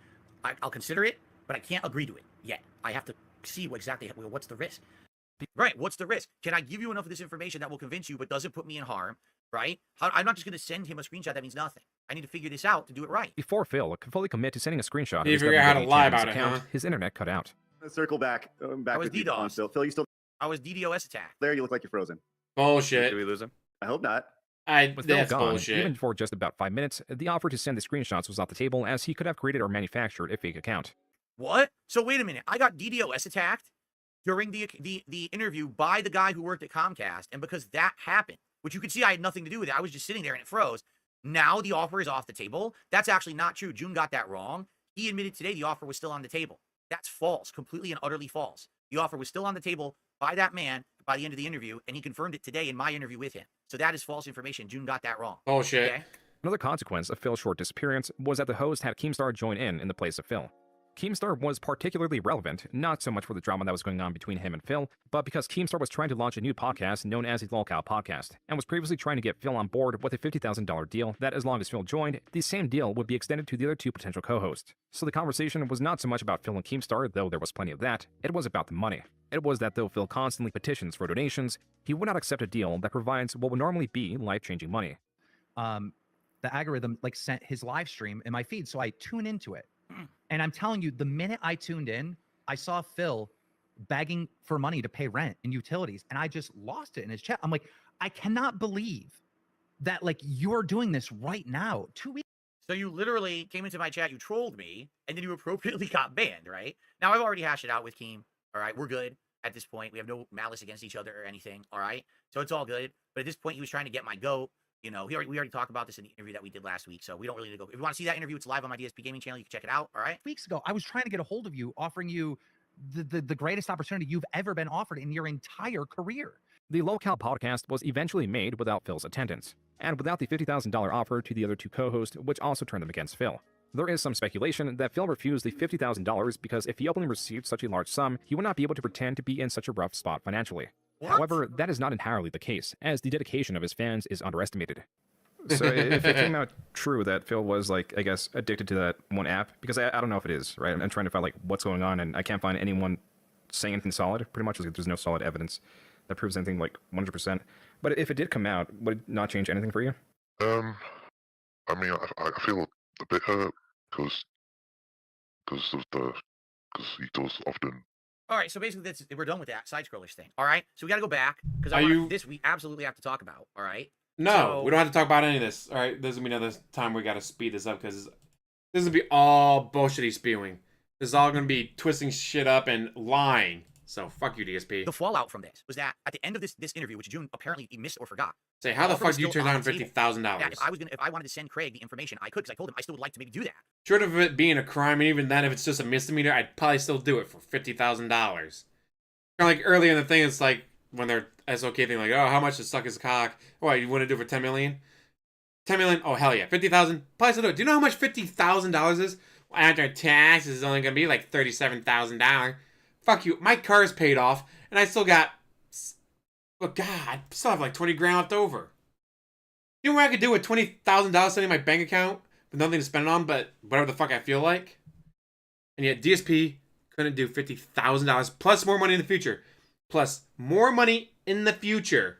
I'll consider it, but I can't agree to it yet. I have to see what's the risk. Right, what's the risk? Can I give you enough of this information that will convince you but doesn't put me in harm, right? I'm not just going to send him a screenshot that means nothing. I need to figure this out to do it right. Before Phil could fully commit to sending a screenshot of You his figure out how to WWE lie Champions about it, account, huh? his internet cut out. Circle back I was with you, DDoS. Phil. Phil, you still I was DDoS attacked. there? You look like you're frozen. Bullshit. Did we lose him? I hope not. With Phil That's gone, bullshit. even for just about 5 minutes, the offer to send the screenshots was off the table as he could have created or manufactured a fake account. What? So wait a minute. I got DDoS attacked during the interview by the guy who worked at Comcast, and because that happened, which you can see I had nothing to do with it, I was just sitting there and it froze. Now the offer is off the table. That's actually not true. Joon got that wrong. He admitted today the offer was still on the table. That's false, completely and utterly false. The offer was still on the table by that man by the end of the interview, and he confirmed it today in my interview with him. So that is false information. Joon got that wrong. Bullshit. Okay? Another consequence of Phil's short disappearance was that the host had Keemstar join in the place of Phil. Keemstar was particularly relevant, not so much for the drama that was going on between him and Phil, but because Keemstar was trying to launch a new podcast known as the Lolcow Podcast, and was previously trying to get Phil on board with a $50,000 deal that as long as Phil joined, the same deal would be extended to the other two potential co-hosts. So the conversation was not so much about Phil and Keemstar, though there was plenty of that, it was about the money. It was that though Phil constantly petitions for donations, he would not accept a deal that provides what would normally be life-changing money. The algorithm like sent his live stream in my feed, so I tune into it. And I'm telling you, the minute I tuned in, I saw Phil begging for money to pay rent and utilities, and I just lost it in his chat. I'm like, I cannot believe that like you're doing this right now. 2 weeks. So you literally came into my chat, you trolled me, and then you appropriately got banned, right? Now I've already hashed it out with Keem. All right, we're good at this point. We have no malice against each other or anything. All right, so it's all good. But at this point, he was trying to get my goat. You know, we already talked about this in the interview that we did last week, so we don't really need to go. If you want to see that interview, it's live on my DSP gaming channel. You can check it out. All right. Weeks ago, I was trying to get a hold of you, offering you the greatest opportunity you've ever been offered in your entire career. The Lolcow podcast was eventually made without Phil's attendance, and without the $50,000 offer to the other two co-hosts, which also turned them against Phil. There is some speculation that Phil refused the $50,000 because if he openly received such a large sum, he would not be able to pretend to be in such a rough spot financially. What? However, that is not entirely the case, as the dedication of his fans is underestimated. So if it came out true that Phil was, like, I guess, addicted to that one app, because I don't know if it is, right? I'm trying to find, like, what's going on, and I can't find anyone saying anything solid, pretty much. Like, there's no solid evidence that proves anything, like, 100%. But if it did come out, would it not change anything for you? I mean, I feel a bit hurt because he does often. All right, so basically we're done with that side scrollers thing. All right, so we got to go back because this we absolutely have to talk about. All right. No, So- we don't have to talk about any of this. All right, this is gonna be another time we gotta speed this up because this is gonna be all bullshit spewing. This is all gonna be twisting shit up and lying. So fuck you, DSP. The fallout from this was that at the end of this interview, which Joon apparently he missed or forgot. Say, how the offer fuck was do you still turn on down the table. $50,000? Yeah, if I wanted to send Craig the information, I could, because I told him I still would like to maybe do that. Short of it being a crime, and even then, if it's just a misdemeanor, I'd probably still do it for $50,000. Kind of like earlier in the thing, it's like when they're SOK thing, like, oh, how much to suck his cock? What, you want to do it for $10 million? $10 million? Oh, hell yeah. $50,000? Probably still do it. Do you know how much $50,000 is? Well, after taxes, it's only going to be like $37,000. Fuck you. My car's paid off, and I still got, oh, God, I still have like 20 grand left over. You know what I could do with $20,000 sitting in my bank account with nothing to spend it on but whatever the fuck I feel like? And yet DSP couldn't do $50,000 plus more money in the future. Plus more money in the future.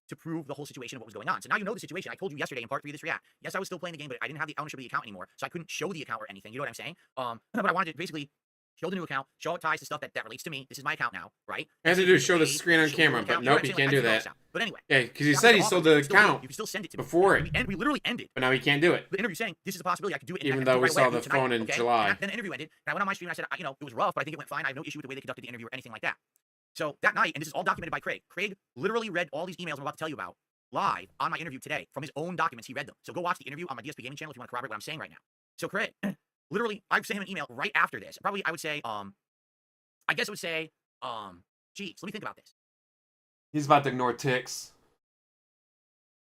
To prove the whole situation of what was going on. So now you know the situation. I told you yesterday in part 3 of this react. Yes, I was still playing the game, but I didn't have the ownership of the account anymore, so I couldn't show the account or anything. You know what I'm saying? But I wanted to basically show the new account, show how it ties to stuff that relates to me. This is my account now, right? All you have to do is show the screen on camera, but nope, you can't do that. But anyway. Yeah, because he said he sold the account You can still send it to me. before it. And we literally ended. But now he can't do it. The interview saying, this is a possibility, I could do it. Even though we saw the phone in July. And then the interview ended, and I went on my stream and I said, you know, it was rough, but I think it went fine. I have no issue with the way they conducted the interview or anything like that. So that night, and this is all documented by Craig. Craig literally read all these emails I'm about to tell you about live on my interview today. From his own documents, he read them. So go watch the interview on my DSP gaming channel if you want to corroborate what I'm saying right now. So Craig, literally, I sent him an email right after this. Probably, I would say, I guess I would say, geez, let me think about this. He's about to ignore ticks.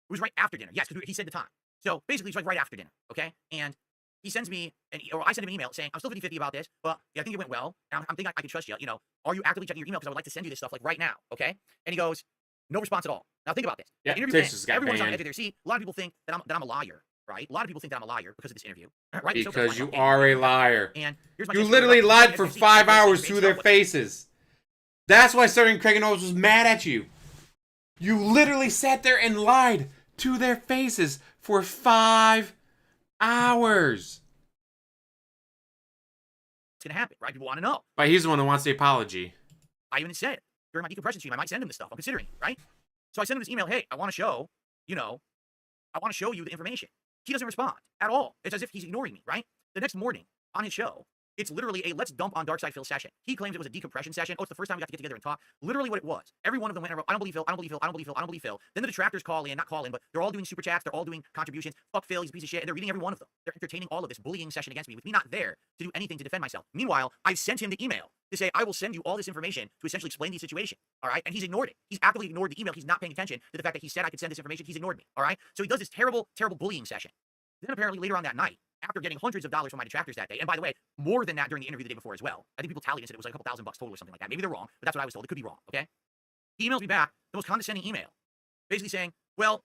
It was right after dinner. Yes, because he said the time. So basically, it's like right after dinner, okay? And he sends me, or I send him an email saying, I'm still 50-50 about this, but yeah, I think it went well. And I'm thinking I can trust you. You know, are you actively checking your email? Because I would like to send you this stuff like right now, okay? And he goes, no response at all. Now think about this. Yeah, The interview Ticks just got everyone's on banned. the edge of their seat. A lot of people think that I'm a liar, right? A lot of people think that I'm a liar because of this interview. Right? Because you are a liar. And here's my You next literally video. lied for SBC, 5 SBC, hours SBC, to their faces. That's why Starting Craig and Owens was mad at you. You literally sat there and lied to their faces for 5 hours. It's gonna happen, right? People want to know. But he's the one that wants the apology. I even said during my decompression stream, I might send him this stuff. I'm considering it, right? So I send him this email, hey, I want to show, I want to show you the information. He doesn't respond at all. It's as if he's ignoring me, right? The next morning on his show, it's literally a let's dump on Darkside Phil session. He claims it was a decompression session. Oh, it's the first time we got to get together and talk. Literally what it was. Every one of them went, I don't believe Phil, I don't believe Phil, I don't believe Phil, I don't believe Phil. Then the detractors not call in, but they're all doing super chats, they're all doing contributions. Fuck Phil, he's a piece of shit, and they're reading every one of them. They're entertaining all of this bullying session against me with me not there to do anything to defend myself. Meanwhile, I've sent him the email to say, I will send you all this information to essentially explain the situation, all right? And he's ignored it. He's actively ignored the email. He's not paying attention to the fact that he said I could send this information. He's ignored me, all right? So he does this terrible, terrible bullying session. Then apparently later on that night, after getting hundreds of dollars from my detractors that day, and by the way, more than that during the interview the day before as well. I think people tallied and said it was like a couple $1,000 total or something like that. Maybe they're wrong, but that's what I was told. It could be wrong, okay? He emails me back the most condescending email, basically saying, well,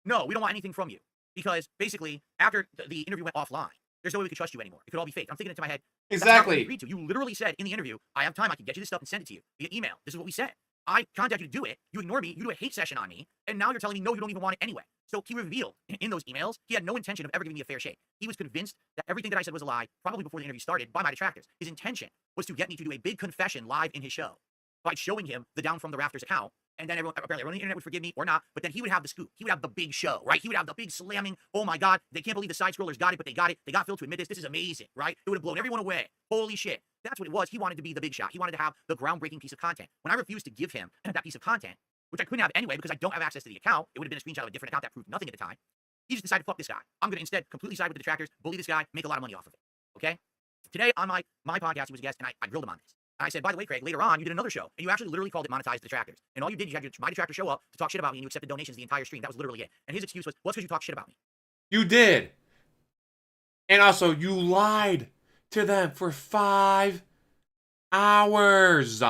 no, we don't want anything from you. Because basically, after the interview went offline, there's no way we could trust you anymore. It could all be fake. I'm thinking into my head. That's not what we agreed to. You literally said in the interview, I have time, I can get you this stuff and send it to you via email. This is what we said. I contact you to do it. You ignore me. You do a hate session on me. And now you're telling me, no, you don't even want it anyway. So he revealed in those emails, he had no intention of ever giving me a fair shake. He was convinced that everything that I said was a lie, probably before the interview started, by my detractors. His intention was to get me to do a big confession live in his show by showing him the Down from the Rafters account. And then apparently everyone on the internet would forgive me or not, but then he would have the scoop. He would have the big show, right? He would have the big slamming, oh my God, they can't believe the side scrollers got it, but they got it. They got Phil to admit this. This is amazing, right? It would have blown everyone away. Holy shit. That's what it was. He wanted to be the big shot. He wanted to have the groundbreaking piece of content. When I refused to give him that piece of content, which I couldn't have anyway because I don't have access to the account, it would have been a screenshot of a different account that proved nothing at the time. He just decided, fuck this guy. I'm going to instead completely side with the detractors, bully this guy, make a lot of money off of it, okay? Today on my podcast, he was a guest, and I grilled him on this. And I said, by the way, Craig, later on, you did another show, and you actually literally called it Monetize the Detractors. And all you did, you had my detractor show up to talk shit about me, and you accepted donations the entire stream. That was literally it. And his excuse was, well, it's because you talk shit about me. You did. And also, you lied to them for 5 hours.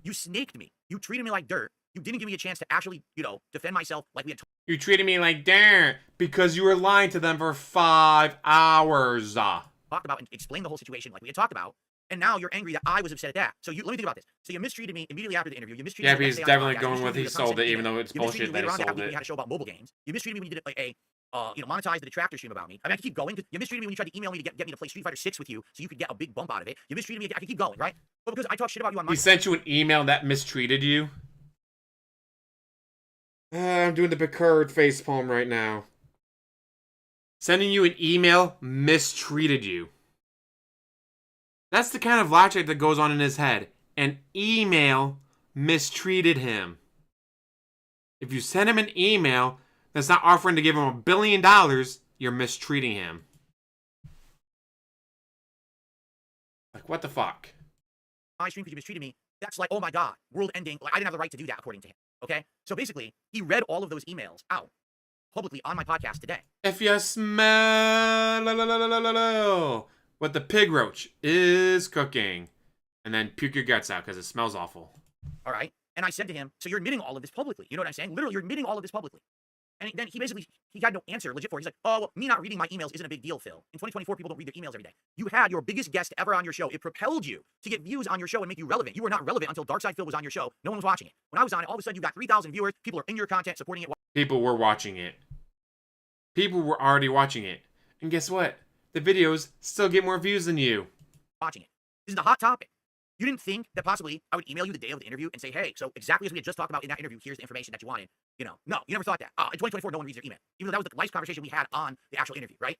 You snaked me. You treated me like dirt. You didn't give me a chance to actually, defend myself like we had You treated me like dirt because you were lying to them for 5 hours. Talked about and explained the whole situation like we had talked about. And now you're angry that I was upset at that. So let me think about this. So you mistreated me immediately after the interview. You mistreated me. Yeah, he's definitely going with he sold it, even though it's bullshit that he sold it. We had a show about mobile games. You mistreated me when you did monetize the detractor stream about me. I mean, I can keep going. You mistreated me when you tried to email me to get me to play Street Fighter 6 with you, so you could get a big bump out of it. You mistreated me. I can keep going, right? But because I talk shit about you on my. He sent you an email that mistreated you. I'm doing the Picard facepalm right now. Sending you an email mistreated you. That's the kind of logic that goes on in his head. An email mistreated him. If you send him an email that's not offering to give him $1 billion, you're mistreating him. Like, what the fuck? My stream because you mistreated me. That's like, oh my God, world ending. Like, I didn't have the right to do that, according to him. Okay? So basically, he read all of those emails out publicly on my podcast today. If you smell what the pig roach is cooking, and then puke your guts out because it smells awful. All right? And I said to him, so you're admitting all of this publicly. You know what I'm saying? Literally, you're admitting all of this publicly. And then he got no answer legit for it. He's like, oh, well, me not reading my emails isn't a big deal, Phil. In 2024, people don't read their emails every day. You had your biggest guest ever on your show. It propelled you to get views on your show and make you relevant. You were not relevant until Darkside Phil was on your show. No one was watching it. When I was on it, all of a sudden you got 3,000 viewers. People are in your content, supporting it. People were watching it. People were already watching it. And guess what? The videos still get more views than you. Watching it. This is the hot topic. You didn't think that possibly I would email you the day of the interview and say, hey, so exactly as we had just talked about in that interview, here's the information that you wanted. No, you never thought that. In 2024, no one reads your email. Even though that was the live conversation we had on the actual interview, right?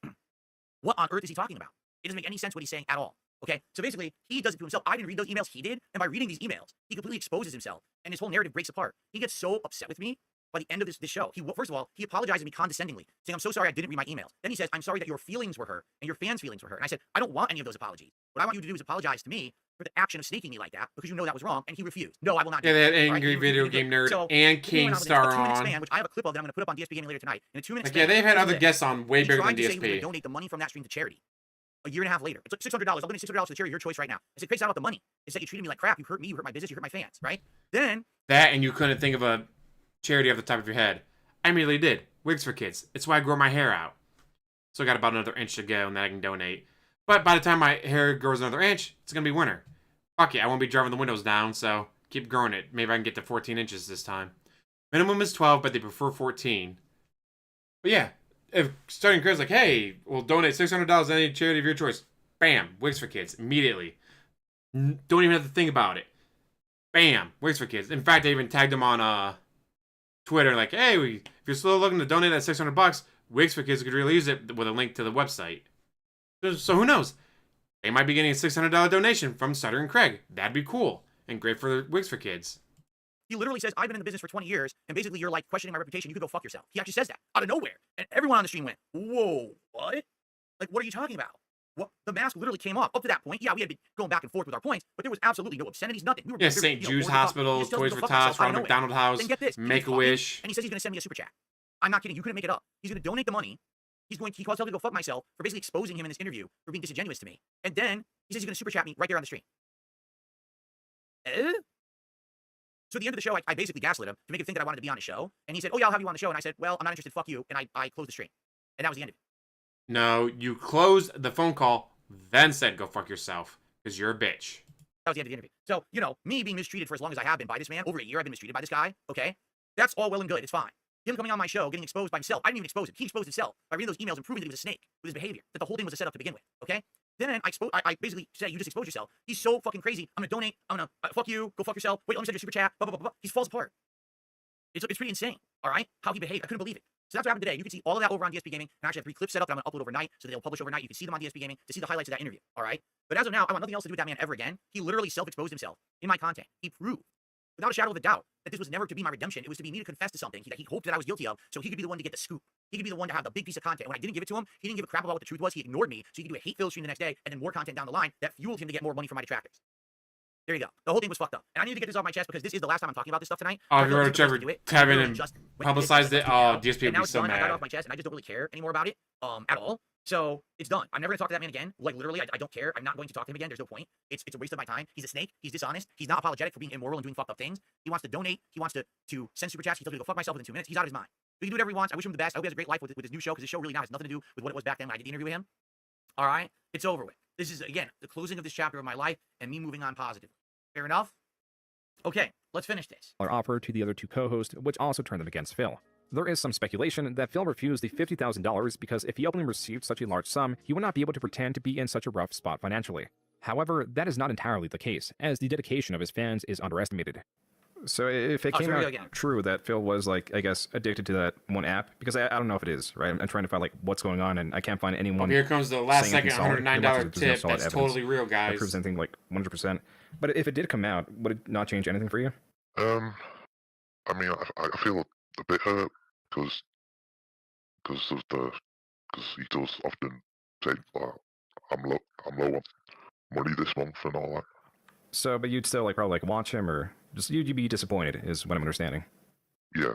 What on earth is he talking about? It doesn't make any sense what he's saying at all. Okay? So basically, he does it to himself. I didn't read those emails. He did. And by reading these emails, he completely exposes himself. And his whole narrative breaks apart. He gets so upset with me by the end of this show. First of all, he apologized to me condescendingly, saying, I'm so sorry I didn't read my emails. Then he says, I'm sorry that your feelings were hurt and your fans' feelings were hurt. And I said, I don't want any of those apologies. What I want you to do is apologize to me for the action of snaking me like that because you know that was wrong. And he refused. No, I will not do that. That angry video game nerd and King Star on. Which I have a clip of that I'm going to put up on DSP Gaming later tonight. In a 2 minute yeah, they've had other guests on way bigger than DSP. He donate the money from that stream to charity. A year and a half later. It's like $600. I'll donate $600 to the charity, your choice right now. I said, Craig's not about the money. It's that you treated me like crap. You hurt me, you hurt my business, you hurt my fans, right? Then. That and you couldn't think of a charity off the top of your head. I immediately did. Wigs for Kids. It's why I grow my hair out. So I got about another inch to go and then I can donate. But by the time my hair grows another inch, it's going to be winter. Fuck it, I won't be driving the windows down, so keep growing it. Maybe I can get to 14 inches this time. Minimum is 12, but they prefer 14. But yeah, if starting career's like, hey, we'll donate $600 to any charity of your choice. Bam, Wigs for Kids, immediately. Don't even have to think about it. Bam, Wigs for Kids. In fact, I even tagged them on Twitter like, hey, if you're still looking to donate that $600, Wigs for Kids could really use it with a link to the website. So who knows? They might be getting a $600 donation from Sutter and Craig. That'd be cool and great for Wigs for Kids. He literally says, I've been in the business for 20 years, and basically you're like questioning my reputation. You could go fuck yourself. He actually says that out of nowhere. And everyone on the stream went, whoa, what? Like, what are you talking about? What? The mask literally came off. Up to that point, yeah, we had been going back and forth with our points, but there was absolutely no obscenities, nothing. We were Yeah, St. Jude's Hospitals, Toys for Tots, Ronald McDonald House, Make-A-Wish. And he says he's going to send me a super chat. I'm not kidding. You couldn't make it up. He's going to donate the money. He calls me to go fuck myself for basically exposing him in this interview for being disingenuous to me. And then he says he's going to super chat me right there on the stream. So at the end of the show, I basically gaslit him to make him think that I wanted to be on the show. And he said, oh yeah, I'll have you on the show. And I said, well, I'm not interested. Fuck you. And I closed the stream. And that was the end of it. No, you closed the phone call, then said go fuck yourself because you're a bitch. That was the end of the interview. So, you know, me being mistreated for as long as I have been by this man, over a year I've been mistreated by this guy, okay? That's all well and good. It's fine. Him coming on my show, getting exposed by himself. I didn't even expose him. He exposed himself by reading those emails and proving that he was a snake with his behavior, that the whole thing was a setup to begin with, okay? Then I basically said, you just exposed yourself. He's so fucking crazy. I'm gonna donate. I'm gonna fuck you. Go fuck yourself. Wait, let me send you a super chat. Blah, blah, blah, blah. He falls apart. It's pretty insane, all right? How he behaved. I couldn't believe it. So that's what happened today. You can see all of that over on DSP Gaming. And I actually have 3 clips set up that I'm gonna upload overnight so that they'll publish overnight. You can see them on DSP Gaming to see the highlights of that interview, all right? But as of now, I want nothing else to do with that man ever again. He literally self-exposed himself in my content. He proved, without a shadow of a doubt, that this was never to be my redemption. It was to be me to confess to something that he hoped that I was guilty of, so he could be the one to get the scoop. He could be the one to have the big piece of content. When I didn't give it to him, he didn't give a crap about what the truth was. He ignored me, so he could do a hate-filled stream the next day, and then more content down the line that fueled him to get more money from my detractors. There you go. The whole thing was fucked up. And I need to get this off my chest because this is the last time I'm talking about this stuff tonight. Oh, if you were to ever Kevin and publicized it, oh, DSP would be so mad. I got it off my chest, and I just don't really care anymore about it at all. So it's done. I'm never gonna talk to that man again. Like literally, I don't care. I'm not going to talk to him again. There's no point. It's a waste of my time. He's a snake. He's dishonest. He's not apologetic for being immoral and doing fucked up things. He wants to donate. He wants to send super chats. He tells me to go fuck myself within 2 minutes. He's out of his mind. He can do whatever he wants. I wish him the best. I hope he has a great life with his new show because his show really now has nothing to do with what it was back then when I did the interview with him. All right, it's over with. This is again the closing of this chapter of my life and me moving on positively. Fair enough. Okay, let's finish this. Offer to the other 2 co-hosts, which also turned them against Phil. There is some speculation that Phil refused the $50,000 because if he openly received such a large sum, he would not be able to pretend to be in such a rough spot financially. However, that is not entirely the case, as the dedication of his fans is underestimated. So if it came out true that Phil was, like, I guess, addicted to that one app, because I don't know if it is, right? I'm trying to find, like, what's going on, and I can't find anyone. Well, here comes the last second $109 tip. That's totally real, guys. That proves anything, like, 100%. But if it did come out, would it not change anything for you? I mean, I feel a bit hurt because he does often say, I'm low on money this month and all that. So, but you'd still probably watch him, or just you'd be disappointed, is what I'm understanding. Yeah.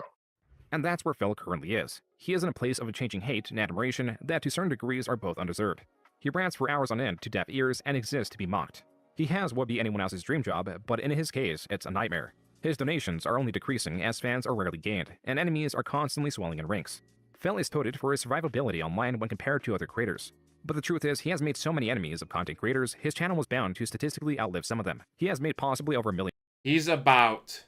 And that's where Phil currently is. He is in a place of changing hate and admiration that to certain degrees are both undeserved. He rants for hours on end to deaf ears and exists to be mocked. He has what would be anyone else's dream job, but in his case, it's a nightmare. His donations are only decreasing as fans are rarely gained, and enemies are constantly swelling in ranks. Phil is touted for his survivability online when compared to other creators. But the truth is, he has made so many enemies of content creators, his channel was bound to statistically outlive some of them. He has made possibly over 1 million. He's about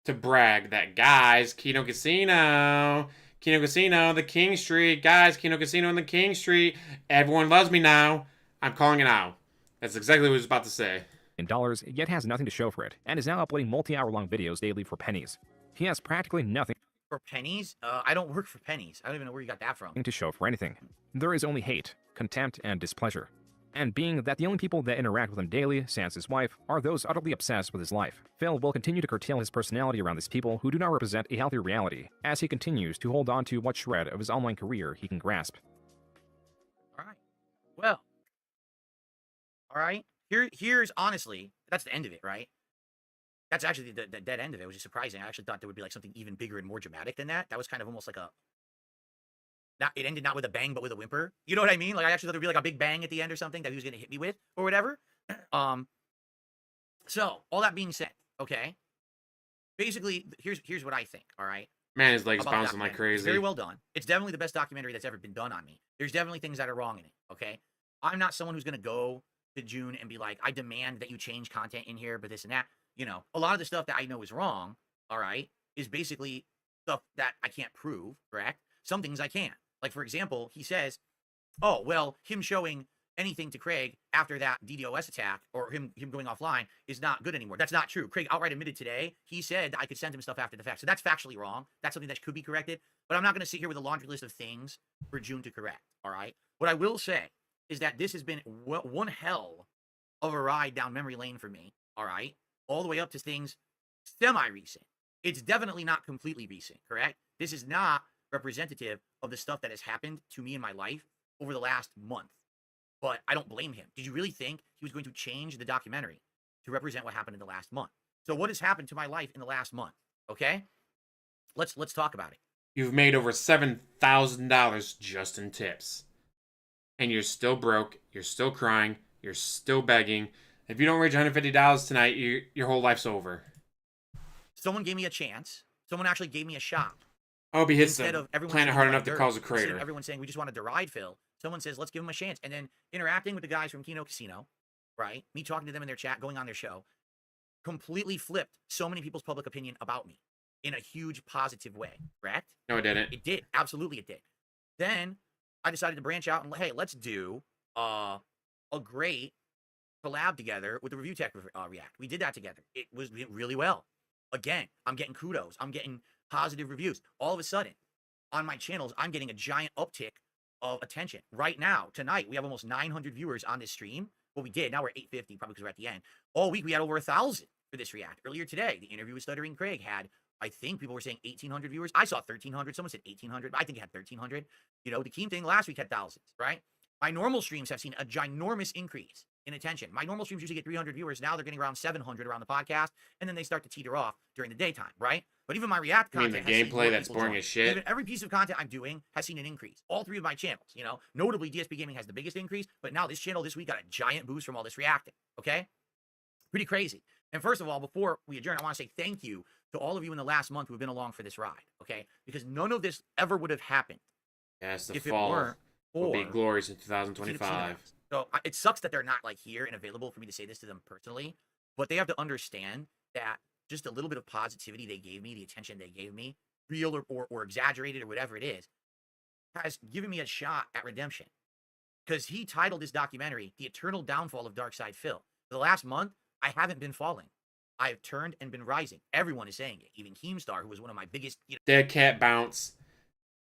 to brag that, guys, Kino Casino, the King Street, guys, Kino Casino and the King Street, everyone loves me now. I'm calling it out. That's exactly what he was about to say. Dollars, yet has nothing to show for it, and is now uploading multi-hour-long videos daily for pennies. He has practically nothing for pennies? I don't work for pennies. I don't even know where you got that from. To show for anything. There is only hate, contempt, and displeasure. And being that the only people that interact with him daily, sans his wife, are those utterly obsessed with his life, Phil will continue to curtail his personality around these people who do not represent a healthy reality, as he continues to hold on to what shred of his online career he can grasp. Alright. Well. Alright. Here's honestly, that's the end of it, right? That's actually the dead end of it. It was just surprising. I actually thought there would be like something even bigger and more dramatic than that. That was kind of almost like it ended not with a bang, but with a whimper. You know what I mean? Like I actually thought there'd be like a big bang at the end or something that he was going to hit me with or whatever. So all that being said, okay. Basically, here's what I think. All right. Man, his legs bouncing like crazy. It's very well done. It's definitely the best documentary that's ever been done on me. There's definitely things that are wrong in it. Okay. I'm not someone who's going to go to Joon and be like, I demand that you change content in here, but this and that. You know, a lot of the stuff that I know is wrong, all right, is basically stuff that I can't prove, correct? Some things I can. Like, for example, he says, oh, well, him showing anything to Craig after that DDoS attack or him going offline is not good anymore. That's not true. Craig outright admitted today, he said I could send him stuff after the fact. So that's factually wrong. That's something that could be corrected. But I'm not going to sit here with a laundry list of things for Joon to correct, all right? What I will say is that this has been one hell of a ride down memory lane for me, all right? All the way up to things semi-recent. It's definitely not completely recent, correct? This is not representative of the stuff that has happened to me in my life over the last month. But I don't blame him. Did you really think he was going to change the documentary to represent what happened in the last month? So what has happened to my life in the last month? Okay? Let's talk about it. You've made over $7,000 just in tips. And you're still broke, you're still crying, you're still begging. If you don't reach $150 tonight, your whole life's over. Someone gave me a chance. Someone actually gave me a shot. I hope he hits Instead the of everyone planet saying hard he's enough to dirt, cause a instead of crater. everyone saying we just want to deride Phil, someone says let's give him a chance, and then interacting with the guys from Kino Casino, right? Me talking to them in their chat, going on their show, completely flipped so many people's public opinion about me in a huge positive way. Correct? No, it didn't. It did. Absolutely, it did. Then I decided to branch out and hey, let's do a great collab together with the Review Tech React. We did that together. It went really well. Again, I'm getting kudos. I'm getting positive reviews. All of a sudden, on my channels, I'm getting a giant uptick of attention. Right now, tonight, we have almost 900 viewers on this stream. Well, we did. Now we're 850, probably because we're at the end. All week, we had over 1,000 for this React. Earlier today, the interview with Stuttering Craig had, I think people were saying 1,800 viewers. I saw 1,300. Someone said 1,800. I think it had 1,300. You know, the Keen thing last week had thousands, right? My normal streams have seen a ginormous increase in attention. My normal streams usually get 300 viewers. Now they're getting around 700 around the podcast, and then they start to teeter off during the daytime, right? But even my React I mean, content the has seen gameplay more that's people boring join. as shit. Even every piece of content I'm doing has seen an increase. All three of my channels, you know, notably DSP Gaming has the biggest increase, but now this channel this week got a giant boost from all this reacting. Okay, pretty crazy. And first of all, before we adjourn, I want to say thank you to all of you in the last month who have been along for this ride. Okay, because none of this ever would have happened. Yes, the if fall it weren't will be for glorious in Kino 2025. Casino. So it sucks that they're not like here and available for me to say this to them personally, but they have to understand that just a little bit of positivity they gave me, the attention they gave me, real or exaggerated or whatever it is, has given me a shot at redemption. Because he titled this documentary, The Eternal Downfall of Darkside Phil. For the last month, I haven't been falling. I have turned and been rising. Everyone is saying it. Even Keemstar, who was one of my biggest, Dead cat bounce.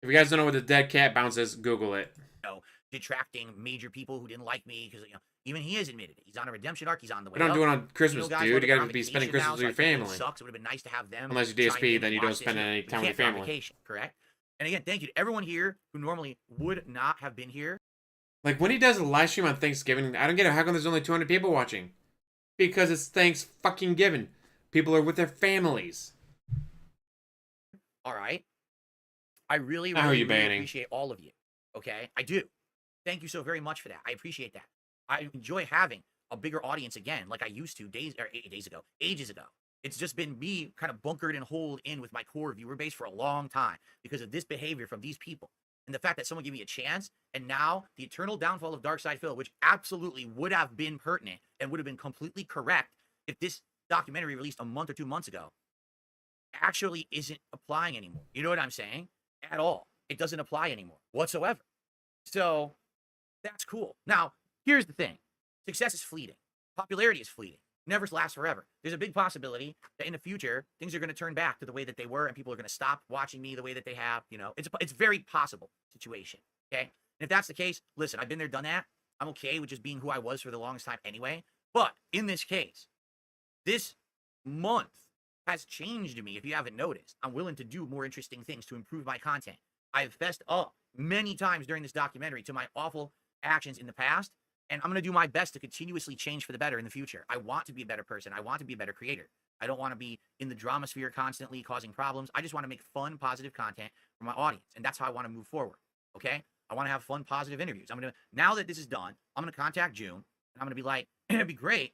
If you guys don't know what the dead cat bounce is, Google it. detracting major people who didn't like me, because even he has admitted it. He's on a redemption arc. He's on the way. We don't up. do it on Christmas, You know, guys dude. who You are gotta on be spending vacation Christmas now, with so your I think it family. sucks. It would have been nice to have them. Unless you chime DSP, in then and you don't watch spend this. any We time with can't your be on family. vacation, correct? And again, thank you to everyone here who normally would not have been here. Like, when he does a live stream on Thanksgiving, I don't get it. How come there's only 200 people watching? Because it's Thanksgiving. People are with their families. All right. I really, How are really, you really banning? appreciate all of you. Okay? I do. Thank you so very much for that. I appreciate that. I enjoy having a bigger audience again, like I used to ages ago. It's just been me kind of bunkered and holed in with my core viewer base for a long time because of this behavior from these people. And the fact that someone gave me a chance, and now the eternal downfall of Darkside Phil, which absolutely would have been pertinent and would have been completely correct if this documentary released a month or 2 months ago, actually isn't applying anymore. You know what I'm saying? At all. It doesn't apply anymore whatsoever. So that's cool. Now, here's the thing. Success is fleeting. Popularity is fleeting. Never lasts forever. There's a big possibility that in the future, things are going to turn back to the way that they were, and people are going to stop watching me the way that they have. You know, it's very possible situation. Okay. And if that's the case, listen, I've been there, done that. I'm okay with just being who I was for the longest time anyway. But in this case, this month has changed me. If you haven't noticed, I'm willing to do more interesting things to improve my content. I've fessed up many times during this documentary to my awful actions in the past, and I'm going to do my best to continuously change for the better in the future. I want to be a better person. I want to be a better creator. I don't want to be in the drama sphere constantly causing problems. I just want to make fun, positive content for my audience, and that's how I want to move forward, okay? I want to have fun, positive interviews. Now that this is done, I'm going to contact Joon, and I'm going to be like, it'd be great.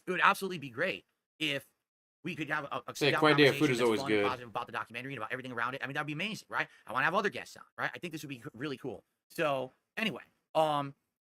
It would absolutely be great if we could have a sit-down quite idea. conversation Food is that's always fun and good. positive about the documentary and about everything around it. That'd be amazing, right? I want to have other guests on, right? I think this would be really cool. So anyway,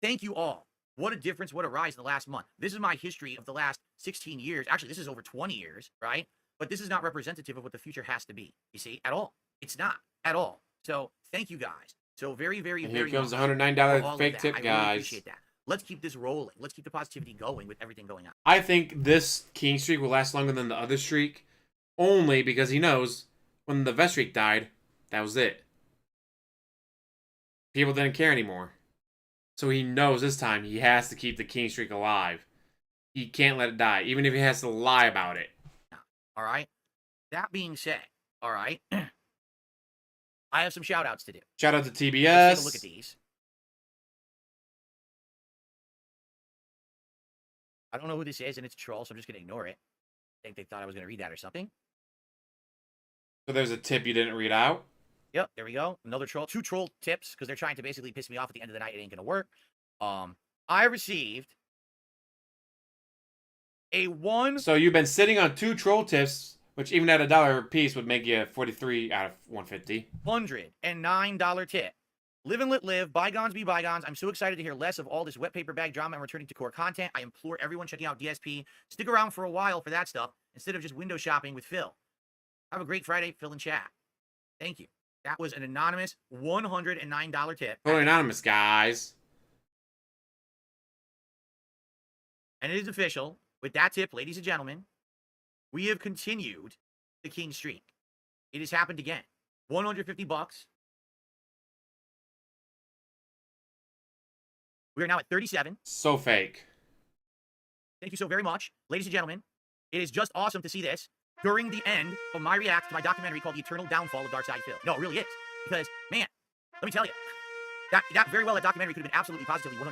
thank you all. What a difference, what a rise in the last month. This is my history of the last 16 years. Actually, this is over 20 years, right? But this is not representative of what the future has to be, you see, at all. It's not, at all. So thank you guys. So very, very, And very here comes much $109 for all of fake that. tip, I really guys. appreciate that. Let's keep this rolling. Let's keep the positivity going with everything going on. I think this king streak will last longer than the other streak, only because he knows when the vest streak died, that was it. People didn't care anymore. So he knows this time he has to keep the king streak alive. He can't let it die, even if he has to lie about it. All right? That being said, all right, I have some shout-outs to do. Shout out to TBS. Let's take a look at these. I don't know who this is, and it's a troll, so I'm just going to ignore it. I think they thought I was going to read that or something. So there's a tip you didn't read out. Yep, there we go. Another troll. 2 troll tips, because they're trying to basically piss me off at the end of the night. It ain't going to work. I received a 1... So you've been sitting on 2 troll tips, which even at $1 a piece would make you 43 out of 150. $109 tip. Live and let live. Bygones be bygones. I'm so excited to hear less of all this wet paper bag drama and returning to core content. I implore everyone checking out DSP. Stick around for a while for that stuff instead of just window shopping with Phil. Have a great Friday, Phil and chat. Thank you. That was an anonymous $109 tip. Totally anonymous, guys. And it is official. With that tip, ladies and gentlemen, we have continued the king streak. It has happened again. $150. We are now at 37. So fake. Thank you so very much. Ladies and gentlemen, it is just awesome to see this during the end of my react to my documentary called The Eternal Downfall of Darkside Phil. No, it really is. Because, man, let me tell you, that very well, that documentary could have been absolutely, positively 100%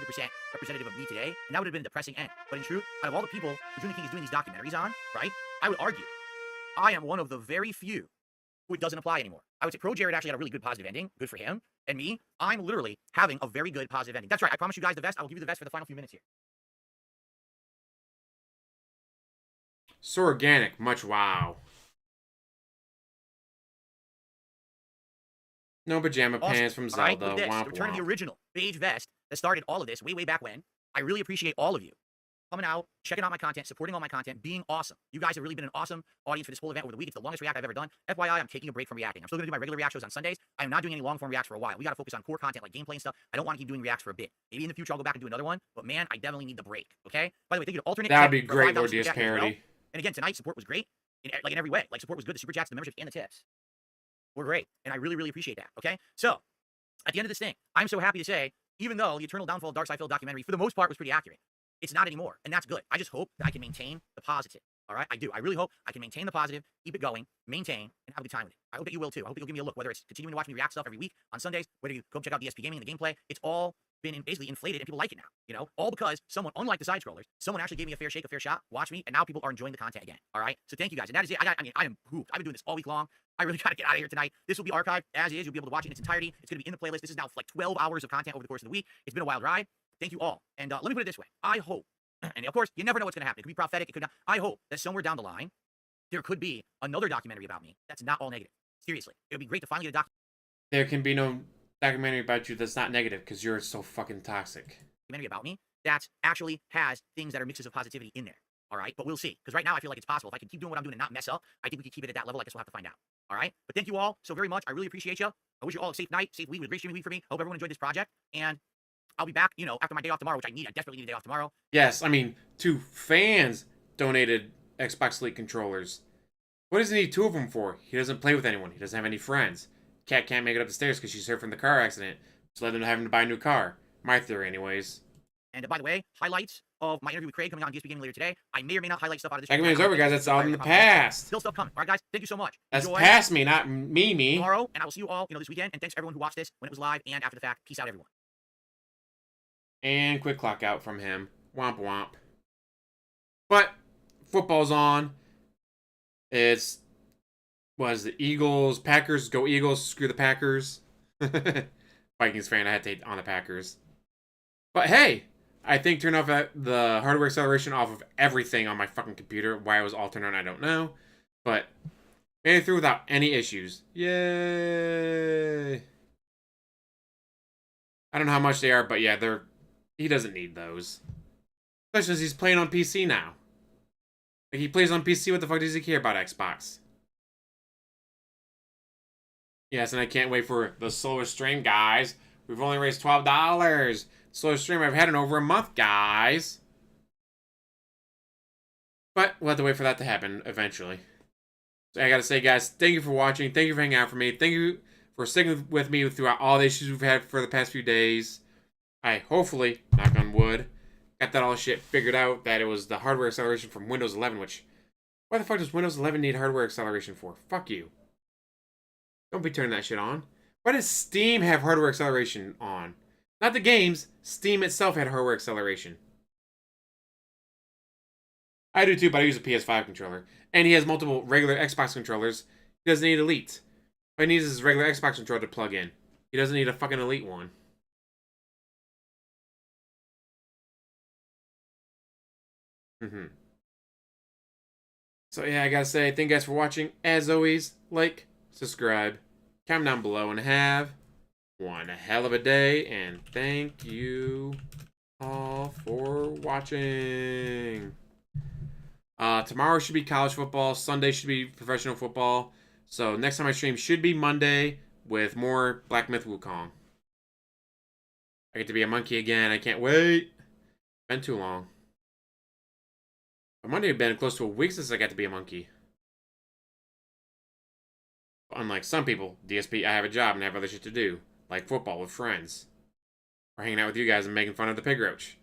representative of me today, and that would have been a depressing end. But in truth, out of all the people who Joon the King is doing these documentaries on, right, I would argue I am one of the very few who it doesn't apply anymore. I would say Pro Jared actually had a really good positive ending. Good for him. And me, I'm literally having a very good positive ending. That's right. I promise you guys the vest. I will give you the vest for the final few minutes here. So organic. Much wow. No pajama pants from All right, Zelda. look at this. Womp The return of the womp. original beige vest that started all of this way back when. I really appreciate all of you coming out, checking out my content, supporting all my content, being awesome. You guys have really been an awesome audience for this whole event over the week. It's the longest react I've ever done. FYI, I'm taking a break from reacting. I'm still going to do my regular react shows on Sundays. I am not doing any long-form reacts for a while. We got to focus on core content like gameplay and stuff. I don't want to keep doing reacts for a bit. Maybe in the future I'll go back and do another one, but man, I definitely need the break, okay? By the way, thank you to alternate. That would be for great, $5 Lord super DS chat as well. parody. And again, tonight support was great, in every way. Like support was good. The super chats, the memberships, and the tips were great, and I really appreciate that. Okay, so at the end of this thing, I'm so happy to say, even though the Eternal Downfall of Darkside Phil documentary for the most part was pretty accurate, it's not anymore, and that's good. I just hope that I can maintain the positive. All right, I do. I really hope I can maintain the positive, keep it going, maintain, and have a good time with it. I hope that you will too. I hope that you'll give me a look, whether it's continuing to watch me react stuff every week on Sundays, whether you go check out DSP Gaming and the gameplay. It's all been basically inflated, and people like it now. You know, all because someone, unlike the side scrollers, someone actually gave me a fair shake, a fair shot, watched me, and now people are enjoying the content again. All right, so thank you guys, and that is it. I am hooped. I've been doing this all week long. I really got to get out of here tonight. This will be archived as is. You'll be able to watch it in its entirety. It's going to be in the playlist. This is now like 12 hours of content over the course of the week. It's been a wild ride. Thank you all. And let me put it this way. I hope, and of course, you never know what's going to happen. It could be prophetic. It could not. I hope that somewhere down the line, there could be another documentary about me that's not all negative. Seriously. It would be great to finally get a There can be no documentary about you that's not negative because you're so fucking toxic. documentary about me that actually has things that are mixes of positivity in there. All right, but we'll see. Because right now I feel like it's possible. If I can keep doing what I'm doing and not mess up, I think we can keep it at that level. I guess we'll have to find out. All right, but thank you all so very much. I really appreciate you. I wish you all a safe night, safe week. It was a great streaming week for me. Hope everyone enjoyed this project. And I'll be back, you know, after my day off tomorrow, which I need. I desperately need a day off tomorrow. Yes, I mean, 2 fans donated Xbox Elite controllers. What does he need 2 of them for? He doesn't play with anyone. He doesn't have any friends. Cat can't make it up the stairs because she's hurt from the car accident. So led him to having to buy a new car. My theory, anyways. And by the way, highlights of my interview with Craig coming out on DSP Gaming later today. I may or may not highlight stuff out of this. Documentary's over, guys. That's all in the past. Still stuff coming. All right, guys. Thank you so much. That's Enjoy past me, not me. tomorrow, and I will see you all, you know, this weekend. And thanks everyone who watched this when it was live and after the fact. Peace out, everyone. And quick clock out from him. Womp womp. But football's on. It's the Eagles, Packers, go Eagles, screw the Packers. Vikings fan, I had to hate on the Packers. But hey, I think turn off the hardware acceleration off of everything on my fucking computer. Why it was all turned on, I don't know. But made it through without any issues. Yay! I don't know how much they are, but yeah, he doesn't need those. Especially as he's playing on PC now. Like, he plays on PC, what the fuck does he care about Xbox? Yes, and I can't wait for the solar stream, guys. We've only raised $12. slowest stream I've had in over a month, guys. But we'll have to wait for that to happen eventually. So I gotta say, guys, thank you for watching. Thank you for hanging out for me. Thank you for sticking with me throughout all the issues we've had for the past few days. I hopefully, knock on wood, got that all shit figured out, that it was the hardware acceleration from Windows 11, which, why the fuck does Windows 11 need hardware acceleration for? Fuck you. Don't be turning that shit on. Why does Steam have hardware acceleration on? Not the games, Steam itself had hardware acceleration. I do too, but I use a PS5 controller. And he has multiple regular Xbox controllers. He doesn't need Elite. All he needs is his regular Xbox controller to plug in. He doesn't need a fucking Elite one. So yeah, I gotta say, thank you guys for watching. As always, like, subscribe, comment down below, and have one hell of a day. And thank you all for watching. Tomorrow should be college football. Sunday should be professional football. So next time I stream should be Monday with more Black Myth Wukong. I get to be a monkey again. I can't wait. Been too long. Monday had been close to a week since I got to be a monkey. Unlike some people, DSP, I have a job and I have other shit to do, like football with friends, or hanging out with you guys and making fun of the pig roach.